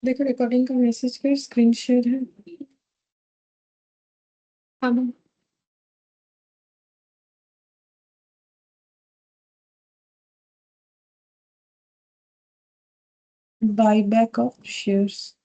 देखो रिकॉर्डिंग का मैसेज कर, स्क्रीन शेयर है। हाँ ma'am. Buy back of shares.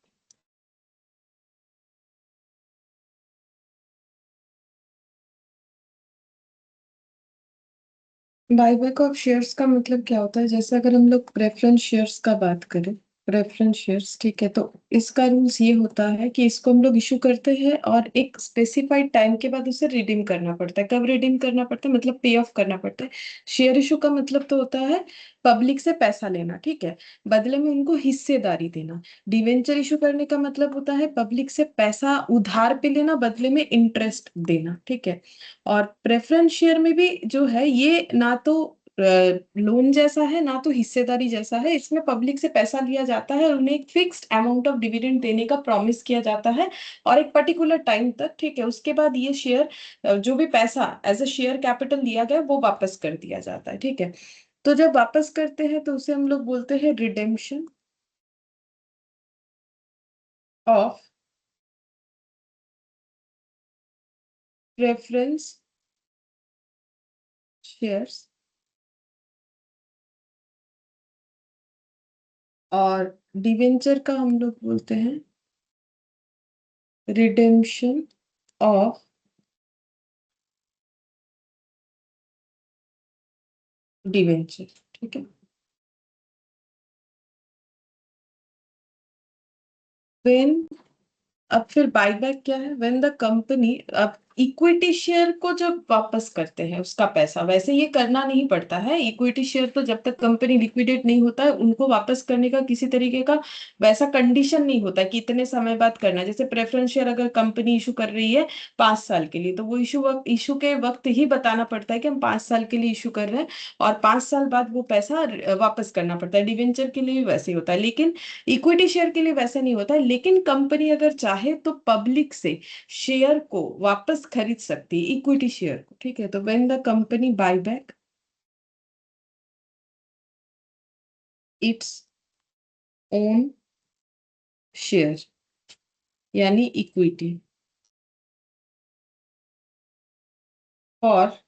Buyback of shares का मतलब क्या होता है? जैसे अगर हम लोग प्रेफरेंस शेयर्स का बात करें, प्रेफरेंस शेयर्स, ठीक है, तो इसका रूल्स ये होता है कि इसको हम लोग इशू करते हैं और एक स्पेसिफाइड टाइम के बाद उसे रिडीम करना पड़ता है। कब रिडीम करना पड़ता है? मतलब पे ऑफ करना पड़ता है। शेयर इशू का मतलब तो होता है पब्लिक से पैसा लेना, ठीक है, बदले में उनको हिस्सेदारी देना। डिवेंचर इशू करने का मतलब होता है पब्लिक से पैसा उधार पे लेना, बदले में इंटरेस्ट देना, ठीक है। और प्रेफरेंस शेयर में भी जो है ये ना तो लोन जैसा है ना तो हिस्सेदारी जैसा है। इसमें पब्लिक से पैसा लिया जाता है और उन्हें एक फिक्स्ड अमाउंट ऑफ डिविडेंड देने का प्रॉमिस किया जाता है और एक पर्टिकुलर टाइम तक, ठीक है। उसके बाद ये शेयर जो भी पैसा एज अ शेयर कैपिटल दिया गया वो वापस कर दिया जाता है, ठीक है। तो जब वापस करते हैं तो उसे हम लोग बोलते हैं रिडेम्पशन ऑफ प्रेफरेंस शेयर्स। और डिवेंचर का हम लोग बोलते हैं रिडेम्पशन ऑफ डिवेंचर, ठीक है। व्हेन, अब फिर बाईबैक क्या है? व्हेन द कंपनी, अब इक्विटी शेयर को जब वापस करते हैं उसका पैसा, वैसे ये करना नहीं पड़ता है। इक्विटी शेयर तो जब तक कंपनी लिक्विडेट नहीं होता है उनको वापस करने का किसी तरीके का वैसा कंडीशन नहीं होता है कि इतने समय बाद करना है। जैसे प्रेफरेंस शेयर अगर कंपनी इशू कर रही है 5 साल के लिए, तो वो इशू के वक्त ही बताना पड़ता है कि हम 5 साल के लिए इशू कर रहे हैं और 5 साल बाद वो पैसा वापस करना पड़ता है। डिवेंचर के लिए भी वैसे ही होता है, लेकिन इक्विटी शेयर के लिए वैसा नहीं होता है। लेकिन कंपनी अगर चाहे तो पब्लिक से शेयर को वापस खरीद सकती है, इक्विटी शेयर को, ठीक है। तो when the company buy back its own share यानी इक्विटी और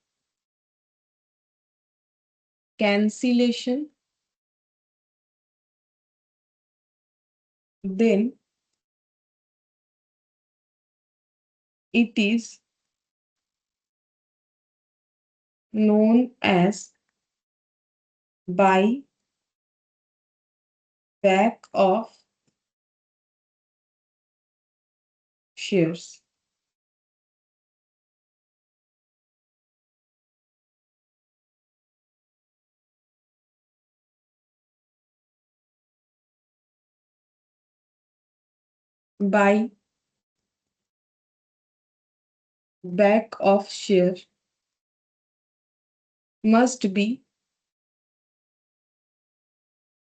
cancellation, then it is known as buy back of shares। buy back of share must be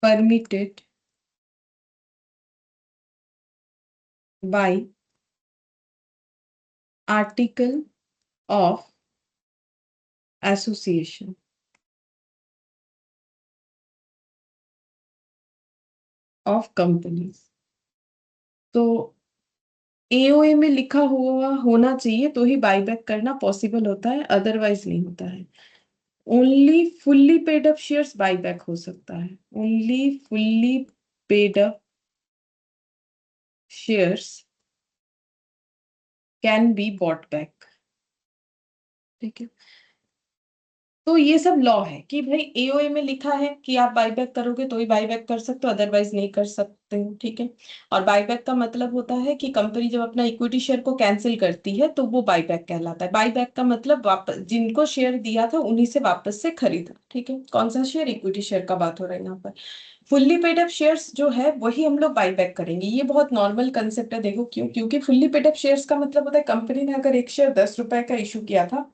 permitted by article of association of companies। तो AOA में लिखा हुआ होना चाहिए तो ही buyback करना पॉसिबल होता है, अदरवाइज नहीं होता है। Only fully paid up shares buyback हो सकता है। Only fully paid up shares can be bought back, ठीक है। तो ये सब लॉ है कि भाई एओए में लिखा है कि आप बायबैक करोगे तो ही बायबैक कर सकते हो, अदरवाइज नहीं कर सकते हो, ठीक है। और बायबैक का मतलब होता है कि कंपनी जब अपना इक्विटी शेयर को कैंसिल करती है तो वो बायबैक कहलाता है। बायबैक का मतलब वापस जिनको शेयर दिया था उन्हीं से वापस से खरीदा, ठीक है। कौन सा शेयर? इक्विटी शेयर का बात हो रहा है यहाँ पर। फुल्ली पेड अप शेयर्स जो है वही हम लोग बायबैक करेंगे। ये बहुत नॉर्मल कंसेप्ट है। देखो क्यों? क्योंकि फुल्ली पेड अप शेयर्स का मतलब होता है कंपनी ने अगर एक शेयर 10 रुपए का इशू किया था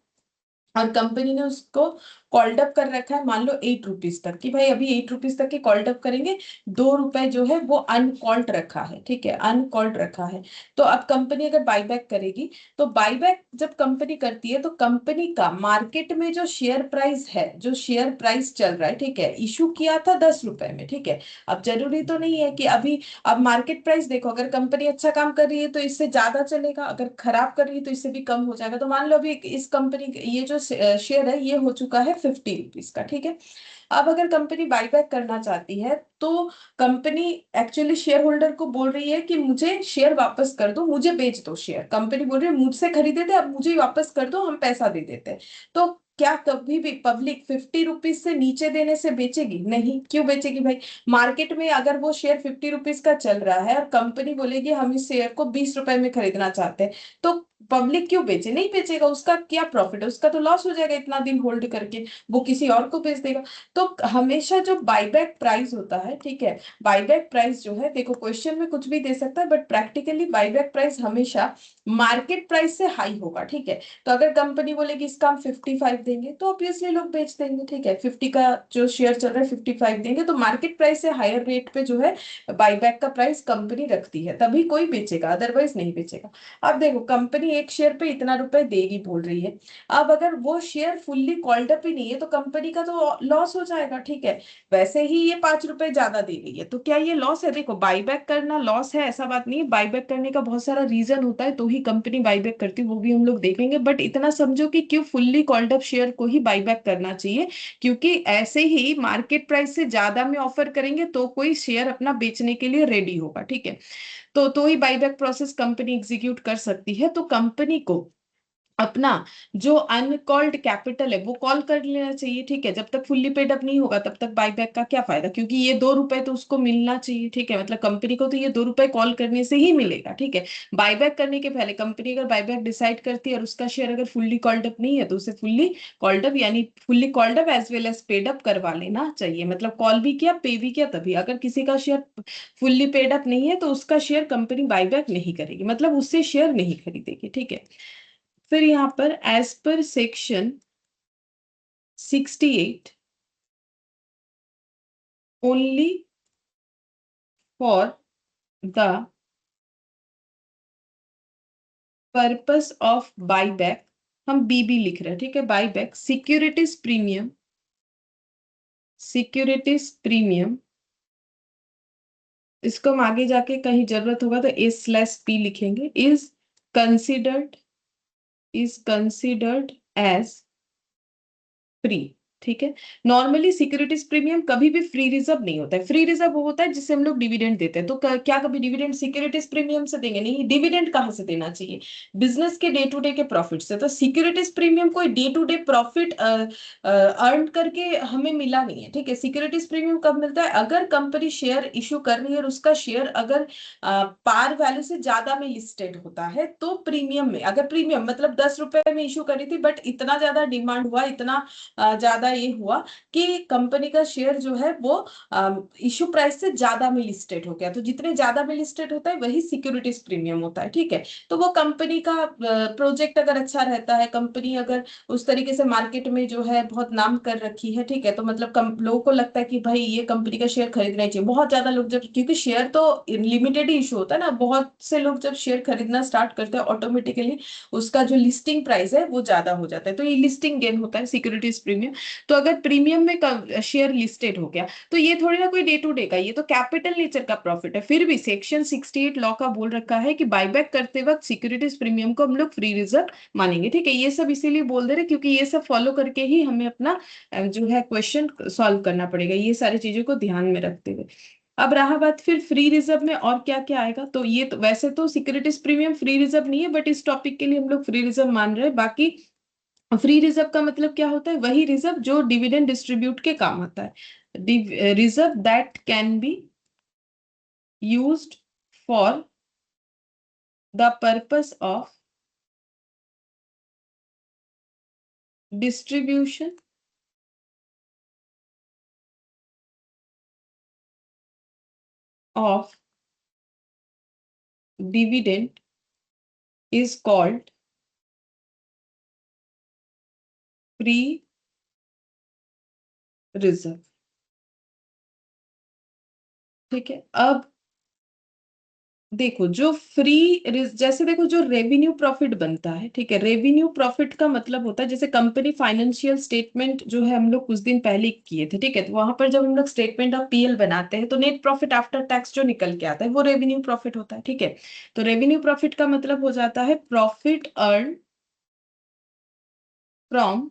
और कंपनी ने उसको कॉल्ड अप कर रखा है मान लो 8 रुपीज तक, कि भाई अभी 8 रुपीज तक के कॉल्ड अप करेंगे, 2 रुपए जो है वो अनकॉल्ड रखा है, ठीक है, अनकॉल्ड रखा है। तो अब कंपनी अगर बाईबैक करेगी, तो बाईबैक जब कंपनी करती है तो कंपनी का मार्केट में जो शेयर प्राइस है, जो शेयर प्राइस चल रहा है, ठीक है, इशू किया था 10 रुपए में, ठीक है। अब जरूरी तो नहीं है कि अभी, अब मार्केट प्राइस देखो, अगर कंपनी अच्छा काम कर रही है तो इससे ज्यादा चलेगा, अगर खराब कर रही है तो इससे भी कम हो जाएगा। तो मान लो अभी इस कंपनी, ये जो शेयर है ये हो चुका है 50 रुपीज का, ठीक है। अब अगर कंपनी बाईबैक करना चाहती है तो कंपनी एक्चुअली शेयर होल्डर को बोल रही है कि मुझे शेयर वापस कर दो, मुझे बेच दो शेयर। कंपनी बोल रही है मुझसे खरीदे थे, अब मुझे ही वापस कर दो, हम पैसा दे देते हैं। तो क्या कभी भी पब्लिक 50 रुपीज से नीचे देने से बेचेगी? नहीं। क्यों बेचेगी भाई? मार्केट में अगर वो शेयर 50 रुपीज का चल रहा है और कंपनी बोलेगी हम इस शेयर को 20 रुपए में खरीदना चाहते हैं, तो पब्लिक क्यों बेचे? नहीं बेचेगा। उसका क्या प्रॉफिट है? उसका तो लॉस हो जाएगा इतना दिन होल्ड करके, वो किसी और को बेच देगा। तो हमेशा जो बाईबैक प्राइस होता है, ठीक है, बाईबैक प्राइस जो है, देखो क्वेश्चन में कुछ भी दे सकता है बट प्रैक्टिकली बाईबैक प्राइस हमेशा मार्केट प्राइस से हाई होगा, ठीक है। तो अगर कंपनी बोलेगी इसका हम 55 देंगे तो ऑब्वियसली लोग बेच देंगे, ठीक है। 50 का जो शेयर चल रहा है 55 देंगे, तो मार्केट प्राइस से हायर रेट पे जो है बाईबैक का प्राइस कंपनी रखती है, तभी कोई बेचेगा, अदरवाइज नहीं बेचेगा। अब देखो कंपनी एक शेयर पे इतना रुपए देगी बोल रही है। अब अगर वो शेयर फुल्ली कॉल्ड अप ही नहीं है तो कंपनी का तो लॉस हो जाएगा, ठीक है। वैसे ही ये 5 रुपए ज्यादा दे रही है, तो क्या ये लॉस है? देखो बाईबैक करना लॉस है ऐसा बात नहीं है, बाईबैक करने का बहुत सारा रीजन होता है तो ही कंपनी बाईबैक करती है, वो भी हम लोग देखेंगे। बट इतना समझो कि क्यों फुल्ली कॉल्ड अप शेयर को ही बाईबैक करना चाहिए, क्योंकि ऐसे ही मार्केट प्राइस से ज्यादा में ऑफर करेंगे तो कोई शेयर अपना बेचने के लिए रेडी होगा, ठीक है। तो ही बाईबैक प्रोसेस कंपनी एग्जीक्यूट कर सकती है। तो कंपनी को अपना जो अनकॉल्ड कैपिटल है वो कॉल कर लेना चाहिए, ठीक है। जब तक फुल्ली पेड अप नहीं होगा तब तक बाईबैक का क्या फायदा, क्योंकि ये 2 रुपए तो उसको मिलना चाहिए, ठीक है। मतलब कंपनी को तो ये 2 रुपए कॉल करने से ही मिलेगा, ठीक है। बाईबैक करने के पहले कंपनी अगर बाईबैक डिसाइड करती है और उसका शेयर अगर फुल्ली कॉल्ड अप नहीं है तो उसे फुल्ली कॉल्ड अप, यानी fully called up as well as paid up करवा लेना चाहिए। मतलब कॉल भी किया, पे भी किया, तभी। अगर किसी का शेयर फुल्ली पेड अप नहीं है तो उसका शेयर कंपनी बाईबैक नहीं करेगी, मतलब उससे शेयर नहीं खरीदेगी, ठीक है। फिर यहाँ पर as per section 68 only for the purpose of buyback, हम बीबी लिख रहे हैं, ठीक है। Buyback securities premium, securities premium, इसको हम आगे जाके कहीं जरूरत होगा तो A/P लिखेंगे, considered is considered as free, ठीक है। नॉर्मली सिक्योरिटीज प्रीमियम कभी भी फ्री रिजर्व नहीं होता है। फ्री रिजर्व वो होता है जिससे हम लोग डिविडेंड देते हैं। तो क्या कभी डिविडेंड सिक्योरिटीज प्रीमियम से देंगे? नहीं। डिविडेंड कहाँ से देना चाहिए? बिजनेस के डे टू डे के प्रॉफिट से। तो सिक्योरिटीज प्रीमियम कोई day to day profit earn करके हमें मिला नहीं है, ठीक है। सिक्योरिटीज प्रीमियम कब मिलता है? अगर कंपनी शेयर इश्यू कर रही है और उसका शेयर अगर पार वैल्यू से ज्यादा में लिस्टेड होता है तो प्रीमियम में, अगर प्रीमियम मतलब 10 रुपए में इश्यू करी थी बट इतना ज्यादा डिमांड हुआ, इतना ज्यादा ये हुआ कि कंपनी का शेयर जो है वो इशू प्राइस से ज्यादा में लिस्टेड हो गया, तो जितने ज्यादा में लिस्टेड होता है वही सिक्योरिटीज प्रीमियम होता है, ठीक है। तो वो कंपनी का प्रोजेक्ट अगर अच्छा रहता है, कंपनी अगर उस तरीके से मार्केट में जो है बहुत नाम कर रखी है, ठीक है, तो मतलब लोगों को लगता है कि भाई ये कंपनी का शेयर खरीदना चाहिए। बहुत ज्यादा लोग जब, क्योंकि शेयर तो लिमिटेड ही इशू होता है ना, बहुत से लोग जब शेयर खरीदना स्टार्ट करते हैं ऑटोमेटिकली उसका जो लिस्टिंग प्राइस है वो ज्यादा हो जाता है, तो ये लिस्टिंग गेन होता है सिक्योरिटीज प्रीमियम। तो अगर प्रीमियम में शेयर लिस्टेड हो गया तो ये थोड़ी ना कोई डे टू डे का, ये तो कैपिटल नेचर का प्रॉफिट है। फिर भी सेक्शन 68 लॉ का बोल रखा है कि बायबैक करते वक्त सिक्योरिटीज प्रीमियम को हम लोग फ्री रिजर्व मानेंगे, ठीक है। ये सब इसीलिए बोल दे रहे क्योंकि ये सब फॉलो करके ही हमें अपना जो है क्वेश्चन सॉल्व करना पड़ेगा, ये सारी चीजों को ध्यान में रखते हुए। अब रहा बात फिर फ्री रिजर्व में और क्या क्या आएगा, तो ये तो वैसे तो सिक्योरिटीज प्रीमियम फ्री रिजर्व नहीं है बट इस टॉपिक के लिए हम लोग फ्री रिजर्व मान रहे हैं। बाकी फ्री रिजर्व का मतलब क्या होता है? वही रिजर्व जो डिविडेंड डिस्ट्रीब्यूट के काम आता है। Reserve that can be used for the purpose of distribution of dividend is called free reserve. ठीक है, अब देखो जो जैसे देखो जो रेवेन्यू प्रॉफिट बनता है, ठीक है, रेवेन्यू प्रॉफिट का मतलब होता है जैसे कंपनी फाइनेंशियल स्टेटमेंट जो है हम लोग कुछ दिन पहले किए थे, ठीक है, तो वहां पर जब हम लोग स्टेटमेंट ऑफ पीएल बनाते हैं तो नेट प्रॉफिट आफ्टर टैक्स जो निकल के आता है वो रेवेन्यू प्रॉफिट होता है, ठीक है। तो रेवेन्यू प्रॉफिट का मतलब हो जाता है profit earn from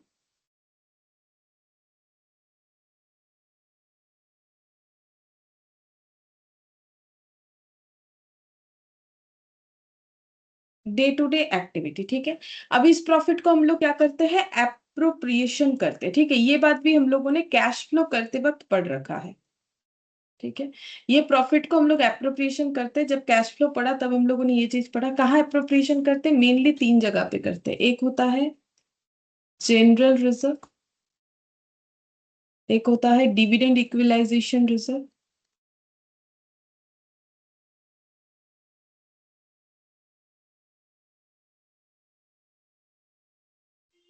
day to day activity, ठीक है। अब इस प्रॉफिट को हम लोग क्या करते हैं, एप्रोप्रिएशन करते हैं, ठीक है, ये बात भी हम लोगों ने कैश फ्लो करते वक्त पढ़ रखा है, ठीक है। ये प्रॉफिट को हम लोग एप्रोप्रिएशन करते हैं, जब कैश फ्लो पढ़ा तब हम लोगों ने ये चीज पढ़ा। कहाँ एप्रोप्रिएशन करते हैं, मेनली तीन जगह पे करते हैं। एक होता है जनरल रिजर्व, एक होता है डिविडेंड इक्विलाइजेशन रिजर्व,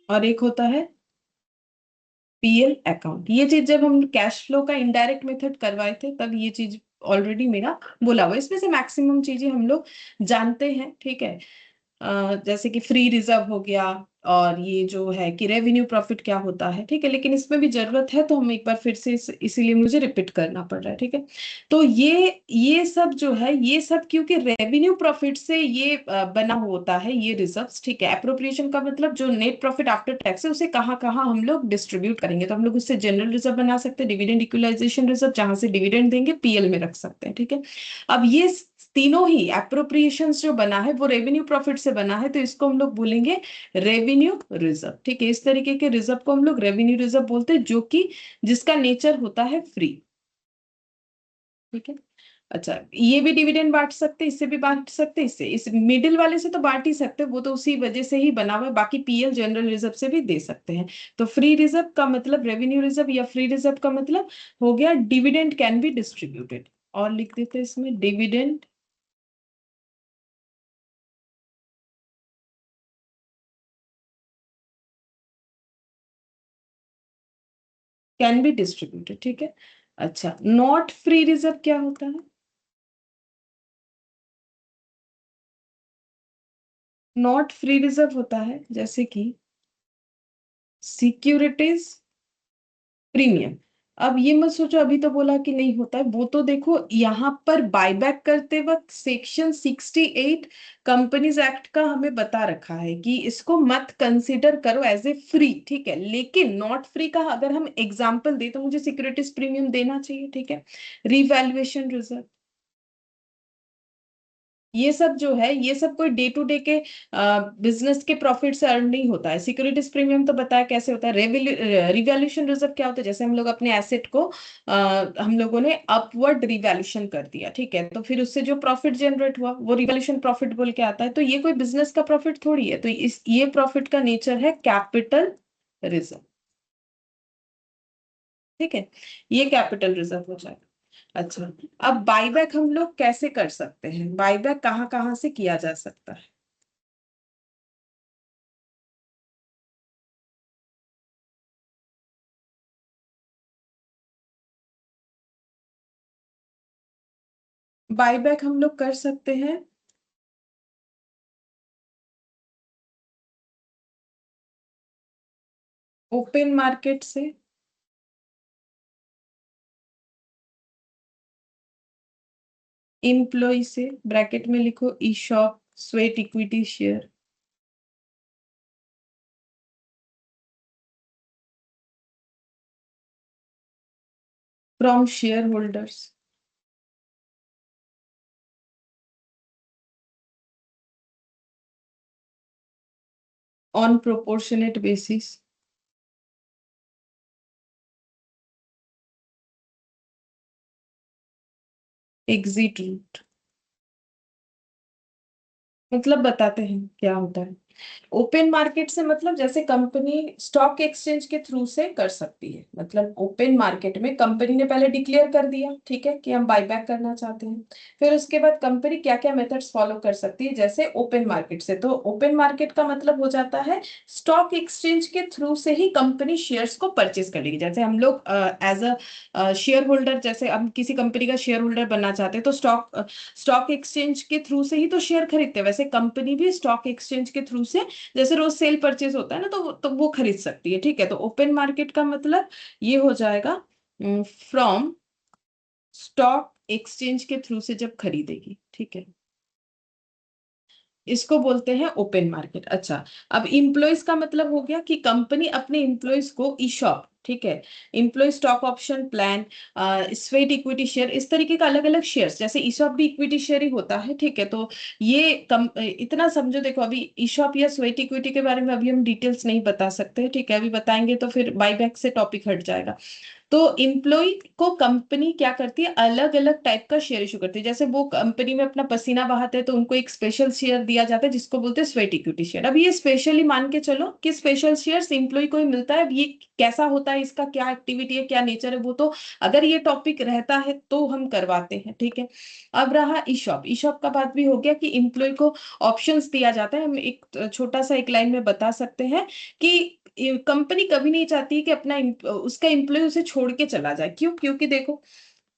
और एक होता है पीएल अकाउंट। ये चीज जब हम कैश फ्लो का इनडायरेक्ट मेथड करवाए थे तब ये चीज ऑलरेडी मेरा बोला हुआ है। इसमें से मैक्सिमम चीजें हम लोग जानते हैं, ठीक है। जैसे कि फ्री रिजर्व हो गया, और ये जो है कि रेवेन्यू प्रॉफिट क्या होता है, ठीक है, लेकिन इसमें भी जरूरत है तो हम एक बार फिर से इसीलिए मुझे रिपीट करना पड़ रहा है, ठीक है। तो ये सब जो है, ये सब क्योंकि रेवेन्यू प्रॉफिट से ये बना होता है ये रिजर्व्स, ठीक है। एप्रोप्रिएशन का मतलब जो नेट प्रॉफिट आफ्टर टैक्स है उसे कहाँ कहाँ हम लोग डिस्ट्रीब्यूट करेंगे, तो हम लोग उससे जनरल रिजर्व बना सकते हैं, डिविडेंड इक्वलाइजेशन रिजर्व जहां से डिविडेंड देंगे पीएल में रख सकते हैं, ठीक है। अब ये तीनों ही एप्रोप्रिएशन जो बना है वो रेवेन्यू प्रॉफिट से बना है, तो इसको हम लोग बोलेंगे रेवेन्यू रिजर्व, ठीक है। इस तरीके के रिजर्व को हम लोग रेवेन्यू रिजर्व बोलते हैं, जो कि जिसका नेचर होता है फ्री, ठीक है। अच्छा, ये भी डिविडेंड बांट सकते हैं, इससे भी बांट सकते हैं, इससे इस मिडिल वाले से तो बांट ही सकते हैं, वो तो उसी वजह से ही बना हुआ है। बाकी पीएल जनरल रिजर्व से भी दे सकते हैं। तो फ्री रिजर्व का मतलब रेवेन्यू रिजर्व, या फ्री रिजर्व का मतलब हो गया डिविडेंड कैन बी डिस्ट्रीब्यूटेड, और लिख देते हैं इसमें डिविडेंड कैन बी डिस्ट्रीब्यूटेड, ठीक है। अच्छा, नॉट फ्री रिजर्व क्या होता है, नॉट फ्री रिजर्व होता है जैसे कि सिक्योरिटीज प्रीमियम। अब ये मत सोचो अभी तो बोला कि नहीं होता है, वो तो देखो यहाँ पर बायबैक करते वक्त सेक्शन 68 कंपनीज एक्ट का हमें बता रखा है कि इसको मत कंसीडर करो एज ए फ्री, ठीक है। लेकिन नॉट फ्री का अगर हम एग्जांपल दे तो मुझे सिक्योरिटीज प्रीमियम देना चाहिए, ठीक है। रिवैल्यूएशन रिजर्व, ये सब जो है ये सब कोई डे टू डे के बिजनेस के प्रॉफिट से अर्न नहीं होता है। सिक्योरिटीज प्रीमियम तो बताया कैसे होता है। रिवैल्यूएशन रिजर्व क्या होता है, जैसे हम लोग अपने एसेट को हम लोगों ने अपवर्ड रिवैल्यूएशन कर दिया, ठीक है, तो फिर उससे जो प्रॉफिट जनरेट हुआ वो रिवैल्यूएशन प्रॉफिट बोल के आता है। तो ये कोई बिजनेस का प्रॉफिट थोड़ी है, तो इस ये प्रॉफिट का नेचर है कैपिटल रिजर्व, ठीक है। ये कैपिटल रिजर्व हो जाएगा। अच्छा, अब बाईबैक हम लोग कैसे कर सकते हैं, बाईबैक कहाँ कहाँ से किया जा सकता है। बाईबैक हम लोग कर सकते हैं ओपन मार्केट से, एम्प्लॉय से, ब्रैकेट में लिखो eShop sweat equity share, from share holders, on proportionate basis, exit root. मतलब बताते हैं क्या होता है। ओपन मार्केट से मतलब जैसे कंपनी स्टॉक एक्सचेंज के थ्रू से कर सकती है, मतलब ओपन मार्केट में कंपनी ने पहले डिक्लेयर कर दिया, ठीक है, कि हम बायबैक करना चाहते हैं। फिर उसके बाद कंपनी क्या क्या मेथड्स फॉलो कर सकती है जैसे ओपन मार्केट से, तो ओपन मार्केट का मतलब हो जाता है स्टॉक एक्सचेंज के थ्रू से ही कंपनी शेयर्स को परचेज करेगी। जैसे हम लोग एज अ शेयर होल्डर, जैसे हम किसी कंपनी का शेयर होल्डर बनना चाहते हैं तो स्टॉक एक्सचेंज के थ्रू से ही तो शेयर खरीदते हैं, वैसे कंपनी भी स्टॉक एक्सचेंज के थ्रू से जैसे रोज सेल परचेज होता है ना, तो वो खरीद सकती है, ठीक है। तो ओपन मार्केट का मतलब ये हो जाएगा फ्रॉम स्टॉक एक्सचेंज के थ्रू से जब खरीदेगी, ठीक है, इसको बोलते हैं ओपन मार्केट। अच्छा, अब इम्प्लॉयज का मतलब हो गया कि कंपनी अपने इम्प्लॉयज को ईशॉप, ठीक है, employee stock option plan, sweat equity share, इस तरीके का अलग अलग शेयर्स, जैसे ईशॉप भी इक्विटी शेयर ही होता है, ठीक है। तो ये इतना समझो, देखो अभी ईशॉप या स्वेट इक्विटी के बारे में अभी हम डिटेल्स नहीं बता सकते, ठीक है, अभी बताएंगे तो फिर बाईबैक से टॉपिक हट जाएगा। तो एम्प्लॉय को कंपनी क्या करती है, अलग अलग टाइप का शेयर इशू करती है। जैसे वो कंपनी में अपना पसीना बहाते हैं तो उनको एक स्पेशल शेयर दिया जाता है जिसको बोलते हैं स्वेट इक्विटी शेयर। अब ये स्पेशली मान के चलो कि स्पेशल शेयर एम्प्लॉय को ही मिलता है। अब ये कैसा होता है, इसका क्या एक्टिविटी है, क्या नेचर है, वो तो अगर ये टॉपिक रहता है तो हम करवाते हैं, ठीक है। अब रहा ईशॉप, ईशॉप का बात भी हो गया कि एम्प्लॉय को ऑप्शंस दिया जाता है। हम एक छोटा सा एक लाइन में बता सकते हैं कि कंपनी कभी नहीं चाहती कि अपना उसका एम्प्लॉय उसे छोड़ के चला जाए। क्यों? क्योंकि देखो,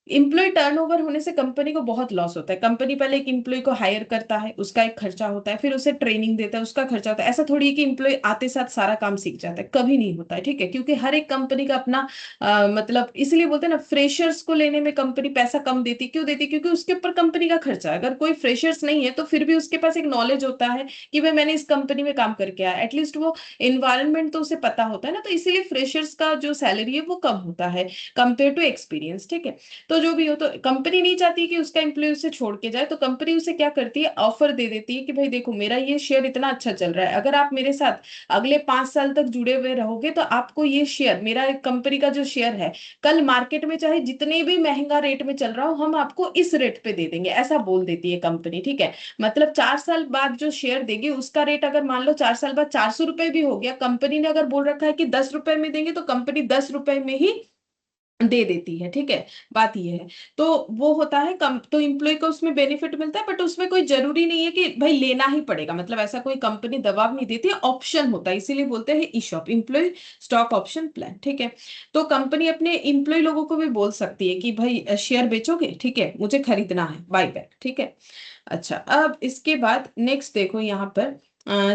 इम्प्लॉय टर्नओवर होने से कंपनी को बहुत लॉस होता है। कंपनी पहले एक इम्प्लॉय को हायर करता है, उसका एक खर्चा होता है, फिर उसे ट्रेनिंग देता है, उसका खर्चा होता है। ऐसा थोड़ी है कि इम्प्लॉय आते साथ सारा काम सीख जाता है, कभी नहीं होता है, ठीक है। क्योंकि हर एक कंपनी का अपना मतलब इसलिए बोलते हैं ना, फ्रेशर्स को लेने में कंपनी पैसा कम देती, क्यों देती, क्योंकि उसके ऊपर कंपनी का खर्चा है। अगर कोई फ्रेशर्स नहीं है तो फिर भी उसके पास एक नॉलेज होता है कि भाई मैंने इस कंपनी में काम करके आया, एटलीस्ट वो इन्वायरमेंट तो उसे पता होता है ना। तो इसीलिए फ्रेशर्स का जो सैलरी है वो कम होता है कंपेयर टू एक्सपीरियंस, ठीक है। तो जो भी हो, तो कंपनी नहीं चाहती कि उसका एम्प्लॉय उसे छोड़ के जाए, तो कंपनी उसे क्या करती है, ऑफर दे देती है कि भाई देखो मेरा ये शेयर इतना अच्छा चल रहा है, अगर आप मेरे साथ अगले 5 साल तक जुड़े हुए रहोगे तो आपको ये शेयर, मेरा कंपनी का जो शेयर है, कल मार्केट में चाहे जितने भी महंगा रेट में चल रहा हो, हम आपको इस रेट पे दे देंगे, ऐसा बोल देती है कंपनी, ठीक है। मतलब 4 साल बाद जो शेयर देगी उसका रेट अगर मान लो 4 साल बाद 400 रुपए भी हो गया, कंपनी ने अगर बोल रखा है कि 10 रुपए में देंगे, तो कंपनी 10 रुपए में ही दे देती है, ठीक है। बात ये है। तो वो होता है कम, तो इम्प्लॉय को उसमें बेनिफिट मिलता है, बट उसमें कोई जरूरी नहीं है कि भाई लेना ही पड़ेगा, मतलब ऐसा कोई कंपनी दबाव नहीं देती, ऑप्शन होता है, इसीलिए बोलते हैं ESOP, employee stock option plan, ठीक है। तो कंपनी अपने इम्प्लॉय लोगों को भी बोल सकती है कि भाई शेयर बेचोगे, ठीक है, मुझे खरीदना है, बाय बैक, ठीक है। अच्छा, अब इसके बाद नेक्स्ट देखो यहाँ पर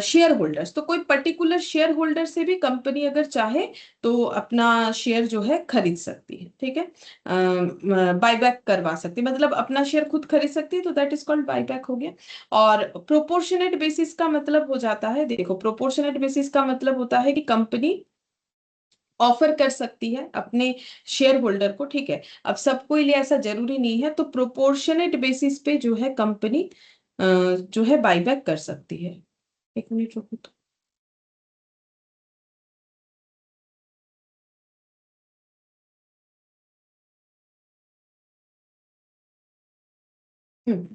शेयर होल्डर्स, तो कोई पर्टिकुलर शेयर होल्डर से भी कंपनी अगर चाहे तो अपना शेयर जो है खरीद सकती है, ठीक है, बायबैक करवा सकती है, मतलब अपना शेयर खुद खरीद सकती है, तो दैट इज कॉल्ड बायबैक हो गया। और प्रोपोर्शनेट बेसिस का मतलब हो जाता है, देखो प्रोपोर्शनेट बेसिस का मतलब होता है कि कंपनी ऑफर कर सकती है अपने शेयर होल्डर को, ठीक है। अब सबको लिए ऐसा जरूरी नहीं है, तो प्रोपोर्शनेट बेसिस पे जो है कंपनी जो है बायबैक कर सकती है। एक मिनट रुको तो। हम्म।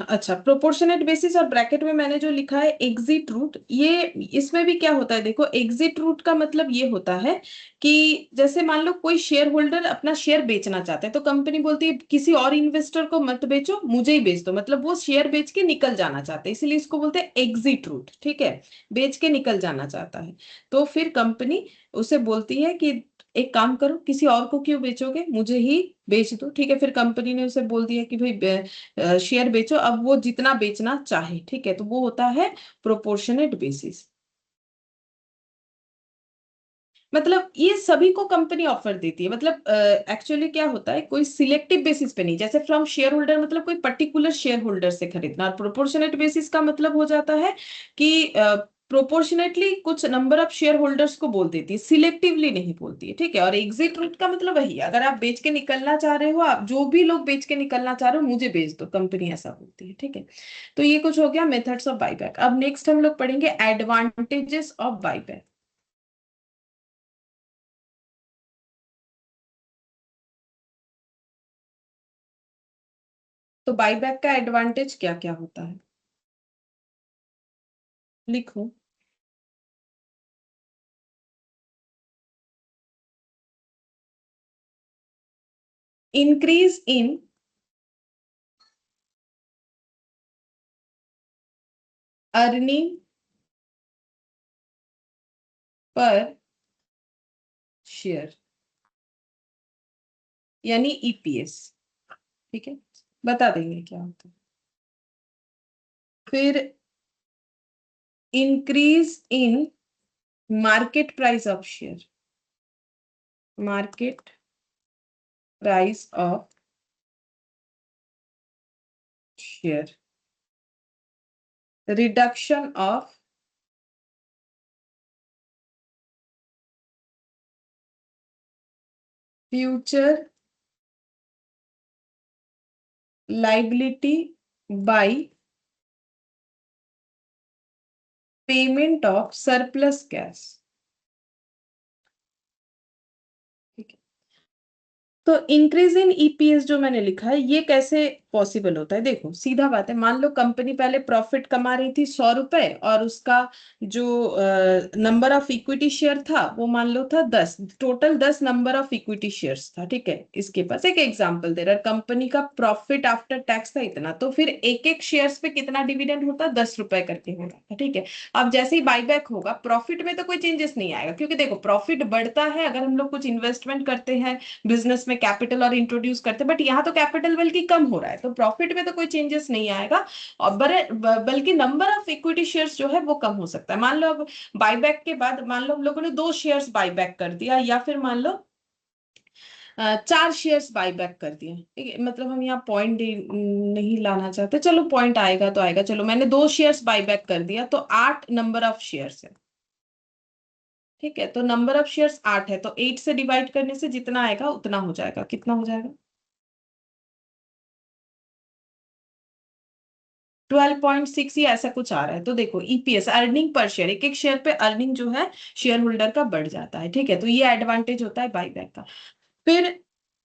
अच्छा, प्रोपोर्शनेट बेसिस और ब्रैकेट में मैंने जो लिखा है एग्जिट रूट, ये इसमें भी क्या होता है, देखो एग्जिट रूट का मतलब ये होता है कि जैसे मान लो कोई शेयर होल्डर अपना शेयर बेचना चाहते हैं, तो कंपनी बोलती है किसी और इन्वेस्टर को मत बेचो, मुझे ही बेच दो, मतलब वो शेयर बेच के निकल जाना चाहते हैं, इसीलिए इसको बोलते हैं एग्जिट रूट, ठीक है, बेच के निकल जाना चाहता है। तो फिर कंपनी उसे बोलती है कि एक काम करो, किसी और को क्यों बेचोगे, मुझे ही बेच दो, ठीक है। फिर कंपनी ने उसे बोल दिया कि भाई शेयर बेचो, अब वो जितना बेचना चाहे, ठीक है, तो वो होता है प्रोपोर्शनेट बेसिस। मतलब ये सभी को कंपनी ऑफर देती है, मतलब एक्चुअली क्या होता है, कोई सिलेक्टिव बेसिस पे नहीं, जैसे फ्रॉम शेयर होल्डर मतलब कोई पर्टिकुलर शेयर होल्डर से खरीदना, और प्रोपोर्शनेट बेसिस का मतलब हो जाता है कि प्रोपोर्शनेटली कुछ नंबर ऑफ शेयर होल्डर्स को बोल देती है, सिलेक्टिवली नहीं बोलती है, ठीक है। और एग्जिट रूट का मतलब वही है, अगर आप बेच के निकलना चाह रहे हो, आप जो भी लोग बेच के निकलना चाह रहे हो, मुझे बेच दो, कंपनी ऐसा बोलती है, ठीक है। तो ये कुछ हो गया मेथड्स ऑफ बाईबैक। अब नेक्स्ट हम लोग पढ़ेंगे एडवांटेजेस ऑफ बाईबैक। तो बाईबैक का एडवांटेज क्या क्या होता है। लिखो। Increase in earning per share, यानी ईपीएस। ठीक है, बता देंगे क्या होता है। फिर increase in market price of share, market price of share, reduction of future liability by payment of surplus cash. ठीक है, तो इंक्रीज इन ईपीएस जो मैंने लिखा है ये कैसे पॉसिबल होता है? देखो सीधा बात है, मान लो कंपनी पहले प्रॉफिट कमा रही थी 100 रुपए और उसका जो नंबर ऑफ इक्विटी शेयर था वो मान लो था 10, total 10 number of equity shares था। ठीक है, इसके पास एक एग्जांपल दे रहा है, कंपनी का प्रॉफिट आफ्टर टैक्स था इतना, तो फिर एक एक शेयर्स पे कितना डिविडेंड होता? 10 रुपए करके हो रहा था। ठीक है, अब जैसे ही बाईबैक होगा प्रॉफिट में तो कोई चेंजेस नहीं आएगा, क्योंकि देखो प्रॉफिट बढ़ता है अगर हम लोग कुछ इन्वेस्टमेंट करते हैं बिजनेस में, कैपिटल और इंट्रोड्यूस करते हैं, बट यहाँ तो कैपिटल बल्कि कम हो रहा है, तो प्रॉफिट में तो कोई चेंजेस नहीं आएगा। और बल्कि नंबर ऑफ इक्विटी शेयर्स जो है वो कम हो सकता है। मान लो अब बाईबैक के बाद मान लो हम लोगों ने 2 शेयर्स बाईबैक कर दिया, या फिर मान लो 4 शेयर्स बाईबैक कर दिए। ठीक है, मतलब हम यहाँ पॉइंट नहीं लाना चाहते, चलो पॉइंट आएगा तो आएगा। चलो मैंने 2 शेयर्स बाईबैक कर दिया तो 8 नंबर ऑफ शेयर्स है। ठीक है, तो नंबर ऑफ शेयर्स 8 है, तो 8 से डिवाइड करने से जितना आएगा उतना हो जाएगा। कितना हो जाएगा? 12.6 या ऐसा कुछ आ रहा है। तो देखो ईपीएस, अर्निंग पर शेयर, एक एक शेयर पे अर्निंग जो है शेयर होल्डर का बढ़ जाता है। ठीक है, तो ये एडवांटेज होता है बाईबैक का। फिर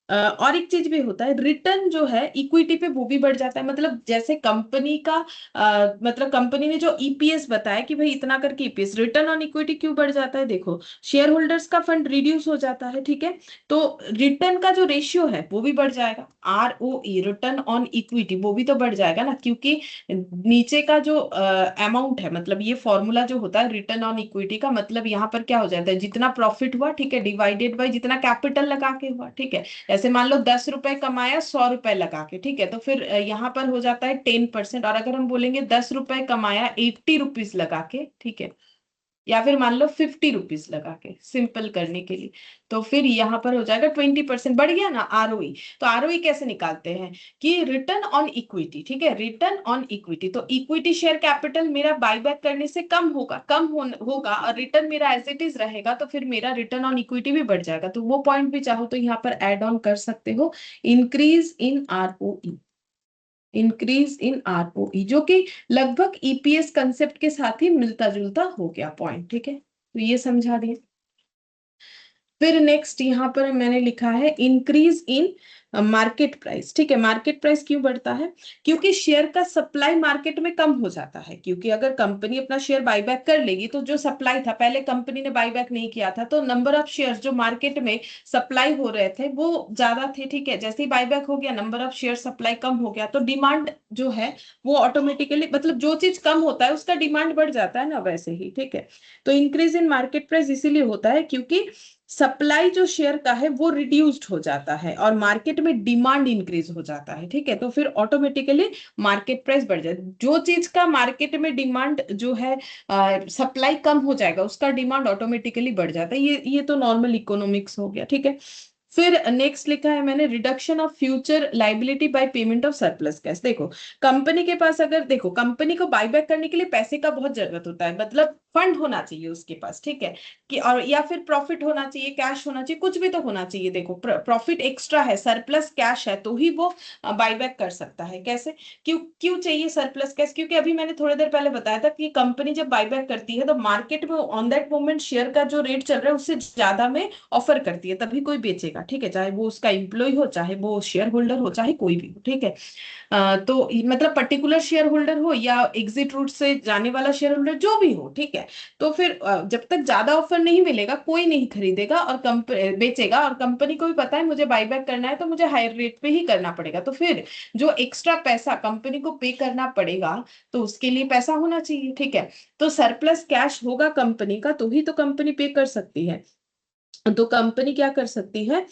और एक चीज भी होता है, रिटर्न जो है इक्विटी पे वो भी बढ़ जाता है। मतलब जैसे कंपनी का मतलब कंपनी ने जो ईपीएस बताया कि भाई इतना करके ईपीएस, रिटर्न ऑन इक्विटी क्यों बढ़ जाता है? देखो शेयर होल्डर्स का फंड रिड्यूस हो जाता है। ठीक है, तो रिटर्न का जो रेशियो है वो भी बढ़ जाएगा, आरओई, रिटर्न ऑन इक्विटी, वो भी तो बढ़ जाएगा ना, क्योंकि नीचे का जो अमाउंट है, मतलब ये फॉर्मूला जो होता है रिटर्न ऑन इक्विटी का, मतलब यहाँ पर क्या हो जाता है, जितना प्रॉफिट हुआ, ठीक है, डिवाइडेड बाय जितना कैपिटल लगा के हुआ। ठीक है, ऐसे मान लो 10 रुपए कमाया 100 रुपए लगा के, ठीक है, तो फिर यहाँ पर हो जाता है 10%। और अगर हम बोलेंगे 10 रुपए कमाया 80 रुपीज लगा के, ठीक है, या फिर मान लो 50 रुपीज लगा के, सिंपल करने के लिए, तो फिर यहाँ पर हो जाएगा 20%। बढ़ गया ना आरओई। तो आरओई कैसे निकालते हैं कि रिटर्न ऑन इक्विटी। ठीक है, रिटर्न ऑन इक्विटी, तो इक्विटी शेयर कैपिटल मेरा बाईबैक करने से कम होगा, होगा, और रिटर्न मेरा एज इट इज रहेगा, तो फिर मेरा रिटर्न ऑन इक्विटी भी बढ़ जाएगा। तो वो पॉइंट भी चाहो तो यहाँ पर एड ऑन कर सकते हो, increase in ROE, increase in ROE, जो कि लगभग ईपीएस कंसेप्ट के साथ ही मिलता जुलता हो गया पॉइंट। ठीक है, तो ये समझा दिया। फिर नेक्स्ट यहाँ पर मैंने लिखा है इंक्रीज इन मार्केट प्राइस। ठीक है, मार्केट प्राइस क्यों बढ़ता है? क्योंकि शेयर का सप्लाई मार्केट में कम हो जाता है, क्योंकि अगर कंपनी अपना शेयर बाईबैक कर लेगी तो जो सप्लाई था, पहले कंपनी ने बाईबैक नहीं किया था, तो नंबर ऑफ शेयर्स जो मार्केट में सप्लाई हो रहे थे वो ज्यादा थे। ठीक है, जैसे ही बाईबैक हो गया नंबर ऑफ शेयर सप्लाई कम हो गया, तो डिमांड जो है वो ऑटोमेटिकली, मतलब जो चीज कम होता है उसका डिमांड बढ़ जाता है ना, वैसे ही। ठीक है, तो इंक्रीज इन मार्केट प्राइस इसीलिए होता है क्योंकि सप्लाई जो शेयर का है वो रिड्यूस्ड हो जाता है और मार्केट में डिमांड इंक्रीज हो जाता है। ठीक है, तो फिर ऑटोमेटिकली मार्केट प्राइस बढ़ जाए। जो चीज का मार्केट में डिमांड जो है सप्लाई कम हो जाएगा उसका डिमांड ऑटोमेटिकली बढ़ जाता है। ये तो नॉर्मल इकोनॉमिक्स हो गया। ठीक है, फिर नेक्स्ट लिखा है मैंने reduction of future liability by payment of surplus cash. देखो कंपनी के पास, अगर देखो कंपनी को बाईबैक करने के लिए पैसे का बहुत जरूरत होता है, मतलब फंड होना चाहिए उसके पास, ठीक है, कि और या फिर प्रॉफिट होना चाहिए, कैश होना चाहिए, कुछ भी तो होना चाहिए। देखो प्रॉफिट एक्स्ट्रा है, सरप्लस कैश है, तो ही वो बायबैक कर सकता है। कैसे, क्यों क्यों चाहिए सरप्लस कैश? क्योंकि अभी मैंने थोड़ी देर पहले बताया था कि कंपनी जब बायबैक करती है तो मार्केट में ऑन दैट मोमेंट शेयर का जो रेट चल रहा है उससे ज्यादा में ऑफर करती है, तभी कोई बेचेगा, ठीक है, चाहे वो उसका एम्प्लॉय हो, चाहे वो शेयर होल्डर हो, चाहे कोई भी हो, ठीक है। तो मतलब पर्टिकुलर शेयर होल्डर हो या एग्जिट रूट से जाने वाला शेयर होल्डर, जो भी हो, ठीक है। तो फिर जब तक ज्यादा ऑफर नहीं मिलेगा कोई नहीं खरीदेगा और बेचेगा, और कंपनी को भी पता है मुझे बाईबैक करना है तो मुझे हायर रेट पे ही करना पड़ेगा, तो फिर जो एक्स्ट्रा पैसा कंपनी को पे करना पड़ेगा तो उसके लिए पैसा होना चाहिए, ठीक है। तो सरप्लस कैश होगा कंपनी का तो ही तो कंपनी पे कर सकती है। तो कंपनी क्या कर सकती है,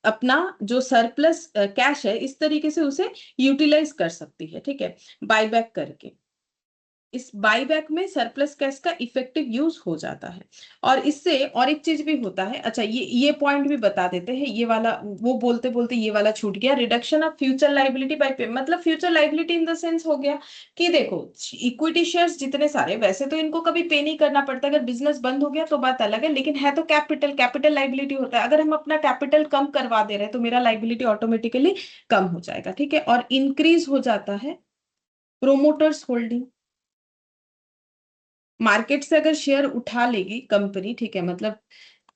अपना जो सरप्लस कैश है इस तरीके से उसे यूटिलाइज कर सकती है, ठीक है, बायबैक करके। इस बाईबैक में सरप्लस कैश का इफेक्टिव यूज हो जाता है। और इससे और एक चीज भी होता है, अच्छा ये पॉइंट भी बता देते हैं, ये वाला वो बोलते बोलते ये वाला छूट गया, reduction of future liability by pay, मतलब future liability in the sense हो गया कि देखो इक्विटी शेयर्स जितने सारे, वैसे तो इनको कभी पे नहीं करना पड़ता, अगर बिजनेस बंद हो गया तो बात अलग है, लेकिन है तो कैपिटल, कैपिटल लाइबिलिटी होता है, अगर हम अपना कैपिटल कम करवा दे रहे हैं तो मेरा लाइबिलिटी ऑटोमेटिकली कम हो जाएगा, ठीक है। और इंक्रीज हो जाता है प्रोमोटर्स होल्डिंग, मार्केट से अगर शेयर उठा लेगी कंपनी, ठीक है, मतलब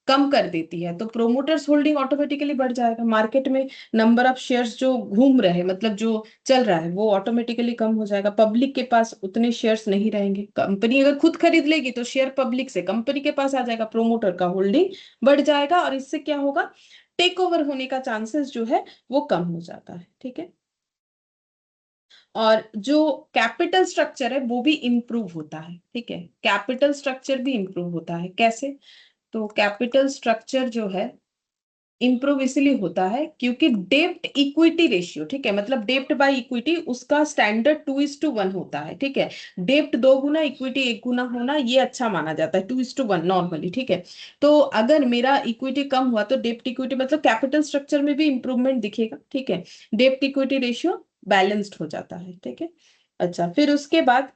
कम कर देती है, तो प्रोमोटर्स होल्डिंग ऑटोमेटिकली बढ़ जाएगा, मार्केट में नंबर ऑफ शेयर्स जो घूम रहे, मतलब जो चल रहा है वो ऑटोमेटिकली कम हो जाएगा, पब्लिक के पास उतने शेयर्स नहीं रहेंगे, कंपनी अगर खुद खरीद लेगी तो शेयर पब्लिक से कंपनी के पास आ जाएगा, प्रोमोटर का होल्डिंग बढ़ जाएगा, और इससे क्या होगा, टेक ओवर होने का चांसेस जो है वो कम हो जाता है, ठीक है। और जो कैपिटल स्ट्रक्चर है वो भी इंप्रूव होता है, ठीक है, कैपिटल स्ट्रक्चर भी इंप्रूव होता है। कैसे, तो कैपिटल स्ट्रक्चर जो है इंप्रूव इसलिए होता है क्योंकि डेब्ट इक्विटी रेशियो, ठीक है, मतलब डेब्ट बाय इक्विटी उसका स्टैंडर्ड 2:1 होता है, ठीक है। डेब्ट 2 गुना, इक्विटी 1 गुना होना ये अच्छा माना जाता है, 2:1 नॉर्मली, ठीक है। तो अगर मेरा इक्विटी कम हुआ तो डेब्ट इक्विटी मतलब कैपिटल स्ट्रक्चर में भी इंप्रूवमेंट दिखेगा, ठीक है, डेब्ट इक्विटी रेशियो बैलेंस्ड हो जाता है, ठीक है। अच्छा, फिर उसके बाद